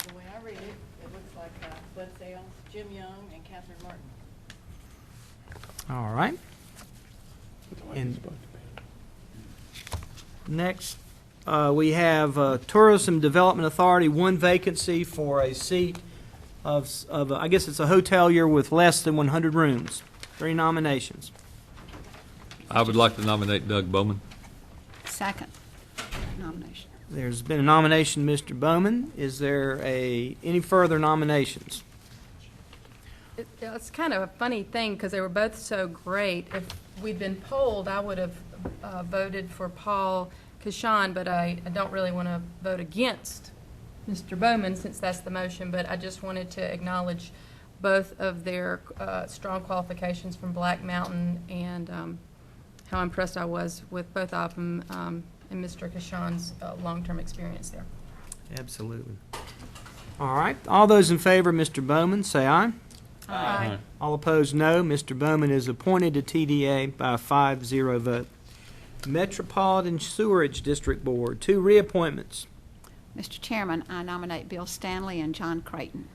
The way I read it, it looks like Bud Sales, Jim Young, and Catherine Martin. All right. And next, we have Tourism Development Authority, 1 vacancy for a seat of I guess it's a hotelier with less than 100 rooms. 3 nominations. I would like to nominate Doug Bowman. Second nomination. There's been a nomination, Mr. Bowman. Is there any further nominations? It's kind of a funny thing because they were both so great. If we'd been polled, I would have voted for Paul Kashan, but I don't really want to vote against Mr. Bowman since that's the motion, but I just wanted to acknowledge both of their strong qualifications from Black Mountain and how impressed I was with both of them and Mr. Kashan's long-term experience there. Absolutely. All right. All those in favor of Mr. Bowman, say aye. Aye. All opposed, no. Mr. Bowman is appointed to TDA by a 5-0 vote. Metropolitan Sewerage District Board, 2 reappointments. Mr. Chairman, I nominate Bill Stanley and John Creighton.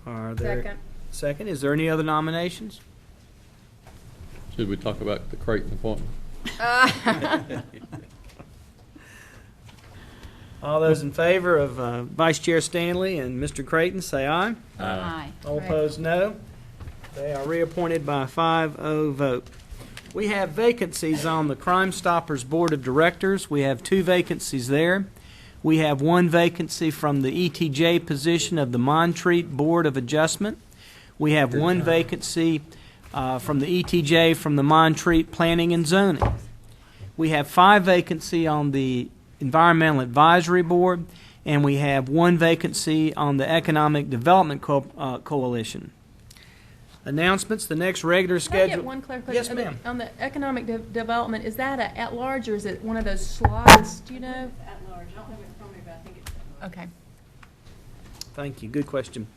Are there Second. Second. Is there any other nominations? Should we talk about the Creighton appointment? All those in favor of Vice Chair Stanley and Mr. Creighton, say aye. Aye. All opposed, no. They are reappointed by a 5-0 vote. We have vacancies on the Crime Stoppers Board of Directors. We have 2 vacancies there. We have 1 vacancy from the ETJ position of the Montreat Board of Adjustment. We have 1 vacancy from the ETJ from the Montreat Planning and Zoning. We have 5 vacancy on the Environmental Advisory Board, and we have 1 vacancy on the Economic Development Coalition. Announcements, the next regular Can I get schedule. one clarification? Yes, ma'am. On the economic development, is that a at-large or is it one of those slots? Do you know? At-large. I don't have it in front of me, but I think it's Okay. Thank you. Good question.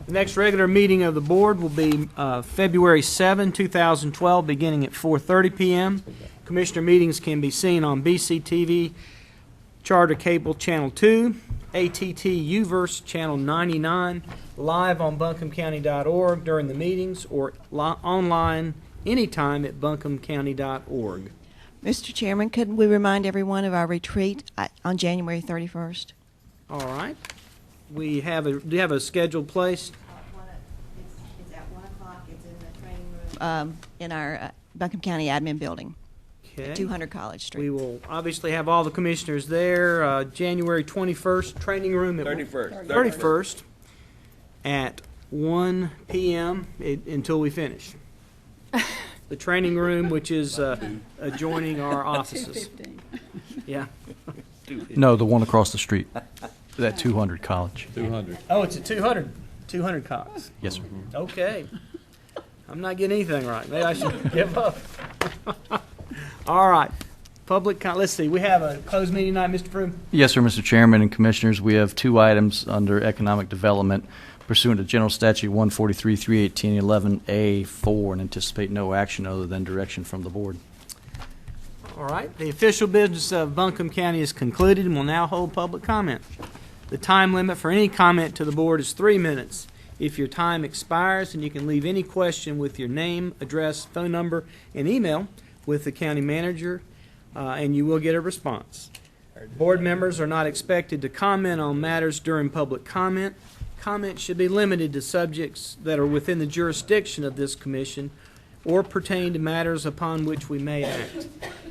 The next regular meeting of the board will be February 7, 2012, beginning at 4:30 p.m. Commissioner meetings can be seen on BCTV, Charter Cable Channel 2, ATT UVerse Channel 99, live on buncombecounty.org during the meetings, or online anytime at buncombecounty.org. Mr. Chairman, could we remind everyone of our retreat on January 31st? All right. Do you have a scheduled place? It's at 1 o'clock. It's in the training room. In our Buncombe County Admin Building, Okay. 200 College Street. We will obviously have all the commissioners there. January 21st, training room at 31st at 1 p.m. Until we finish. The training room, which is adjoining our offices. Yeah. No, the one across the street, that 200 College. 200. Oh, it's at 200 Cox. Yes, sir. Okay. I'm not getting anything right. Maybe I should give up. All right. Let's see. We have a closed meeting tonight, Mr. Froome. Yes, sir, Mr. Chairman and Commissioners. We have 2 items under economic development pursuant to General Statute 143, 318, 11A4, and anticipate no action other than direction from the board. All right. The official business of Buncombe County is concluded and will now hold public comment. The time limit for any comment to the board is 3 minutes. If your time expires, and you can leave any question with your name, address, phone number, and email with the county manager, and you will get a response. Board members are not expected to comment on matters during public comment. Comments should be limited to subjects that are within the jurisdiction of this commission or pertain to matters upon which we may act.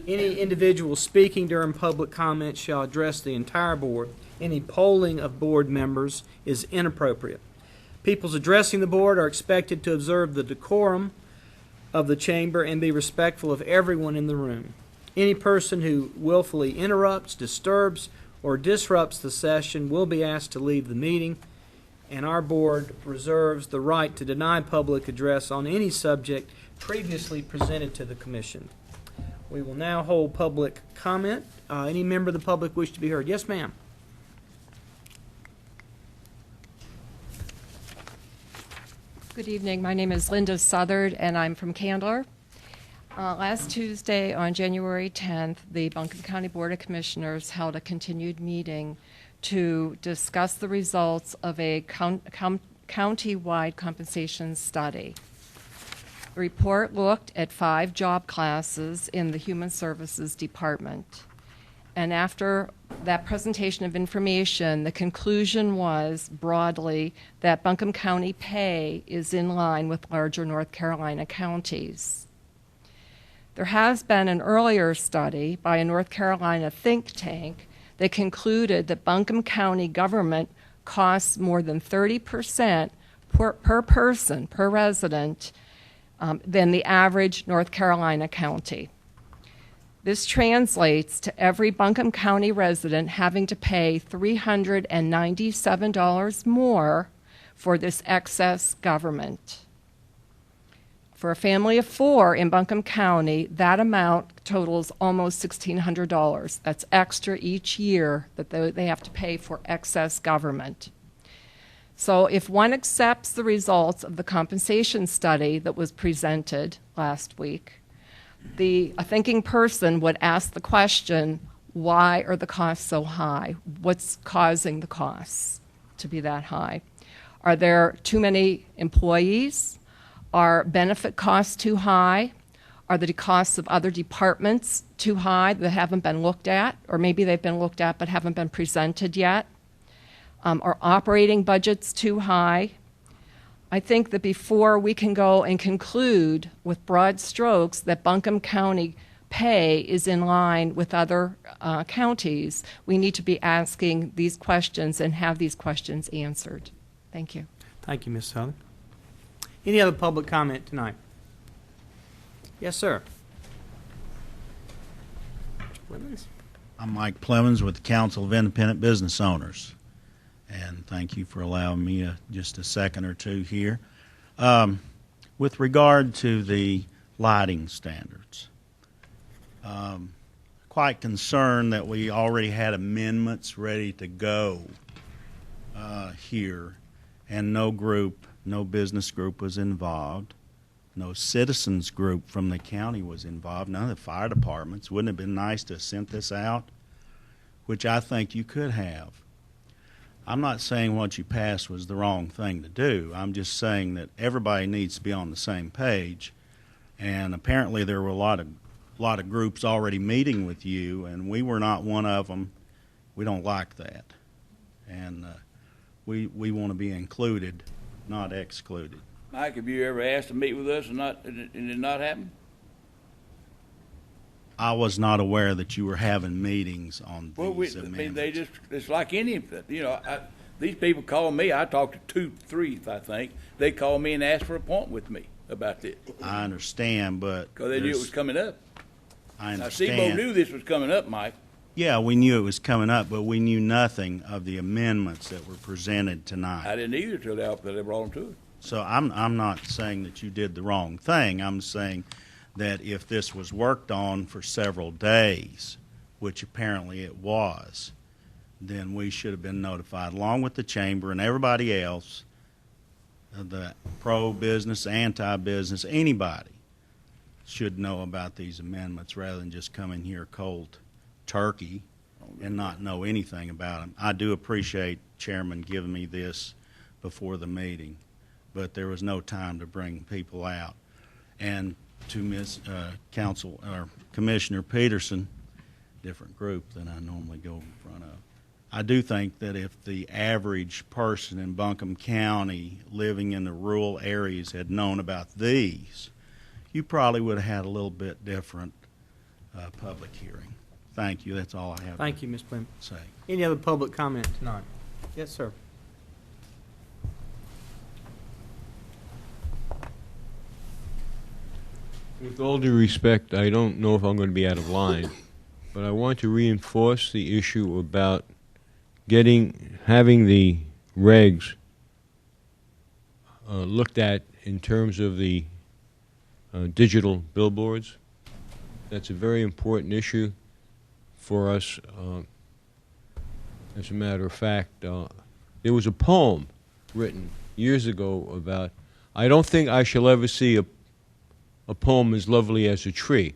Any individual speaking during public comment shall address the entire board. Any polling of board members is inappropriate. Peoples addressing the board are expected to observe the decorum of the chamber and be respectful of everyone in the room. Any person who willfully interrupts, disturbs, or disrupts the session will be asked to leave the meeting, and our board reserves the right to deny public address on any subject previously presented to the commission. We will now hold public comment. Any member of the public wish to be heard? Yes, ma'am. Good evening. My name is Linda Southard, and I'm from Candler. Last Tuesday, on January 10th, the Buncombe County Board of Commissioners held a continued meeting to discuss the results of a county-wide compensation study. The report looked at 5 job classes in the Human Services Department. And after that presentation of information, the conclusion was broadly that Buncombe County pay is in line with larger North Carolina counties. There has been an earlier study by a North Carolina think tank they concluded that Buncombe County government costs more than 30% per person, per resident, than the average North Carolina county. This translates to every Buncombe County resident having to pay $397 more for this excess government. For a family of 4 in Buncombe County, that amount totals almost $1,600. That's extra each year that they have to pay for excess government. So if one accepts the results of the compensation study that was presented last week, a thinking person would ask the question, why are the costs so high? What's causing the costs to be that high? Are there too many employees? Are benefit costs too high? Are the costs of other departments too high that haven't been looked at? Or maybe they've been looked at but haven't been presented yet? Are operating budgets too high? I think that before we can go and conclude with broad strokes that Buncombe County pay is in line with other counties, we need to be asking these questions and have these questions answered. Thank you. Thank you, Ms. Southern. Any other public comment tonight? Yes, sir. Clemens? I'm Mike Clemens with the Council of Independent Business Owners, and thank you for allowing me just a second or two here. With regard to the lighting standards, quite concerned that we already had amendments ready to go here, and no business group was involved. No citizens group from the county was involved. None of the fire departments. Wouldn't it have been nice to have sent this out? Which I think you could have. I'm not saying what you passed was the wrong thing to do. I'm just saying that everybody needs to be on the same page. And apparently there were a lot of groups already meeting with you, and we were not one of them. We don't like that. And we want to be included, not excluded. Mike, have you ever asked to meet with us and it did not happen? I was not aware that you were having meetings on these amendments. It's like any, these people call me. I talked to 2, 3, I think. They call me and ask for an appointment with me about this. I understand, but because they knew it was coming up. I understand. Now, SEBO knew this was coming up, Mike. Yeah, we knew it was coming up, but we knew nothing of the amendments that were presented tonight. I didn't either till they brought them to us. So I'm not saying that you did the wrong thing. I'm saying that if this was worked on for several days, which apparently it was, then we should have been notified, along with the chamber and everybody else, the pro-business, anti-business, anybody should know about these amendments rather than just come in here cold turkey and not know anything about them. I do appreciate Chairman giving me this before the meeting, but there was no time to bring people out. And to Commissioner Peterson, different group than I normally go in front of, I do think that if the average person in Buncombe County living in the rural areas had known about these, you probably would have had a little bit different public hearing. Thank you. That's all I have. Thank you, Ms. Plim. Say. Any other public comment tonight? Yes, sir. With all due respect, I don't know if I'm going to be out of line, but I want to reinforce the issue about having the regs looked at in terms of the digital billboards. That's a very important issue for us. As a matter of fact, there was a poem written years ago about, I don't think I shall ever see a poem as lovely as a tree.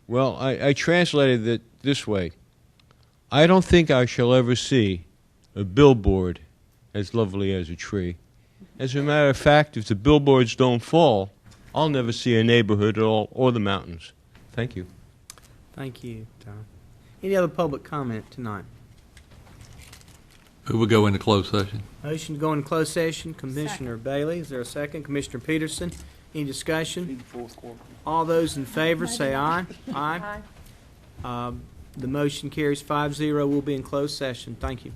Well, I translated it this way. I don't think I shall ever see a billboard as lovely as a tree. As a matter of fact, if the billboards don't fall, I'll never see a neighborhood at all or the mountains. Thank you. Thank you, Tom. Any other public comment tonight? Who will go into closed session? Motion to go into closed session. Commissioner Bailey, is there a second? Commissioner Peterson, any discussion? All those in favor say aye. Aye. The motion carries 5-0. We'll be in closed session. Thank you.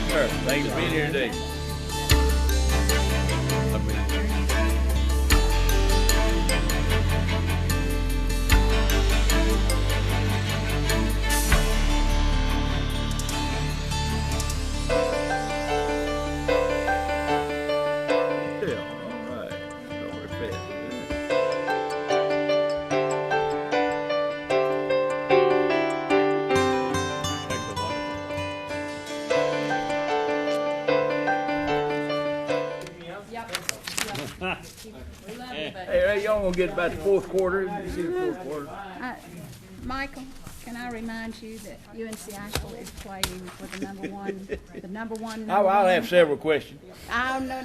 Sir, thanks for being here today. Hey, y'all gonna get about the fourth quarter? You see the fourth quarter? Michael, can I remind you that UNC Asheville is playing for the number one. I'll have several questions. Oh, no,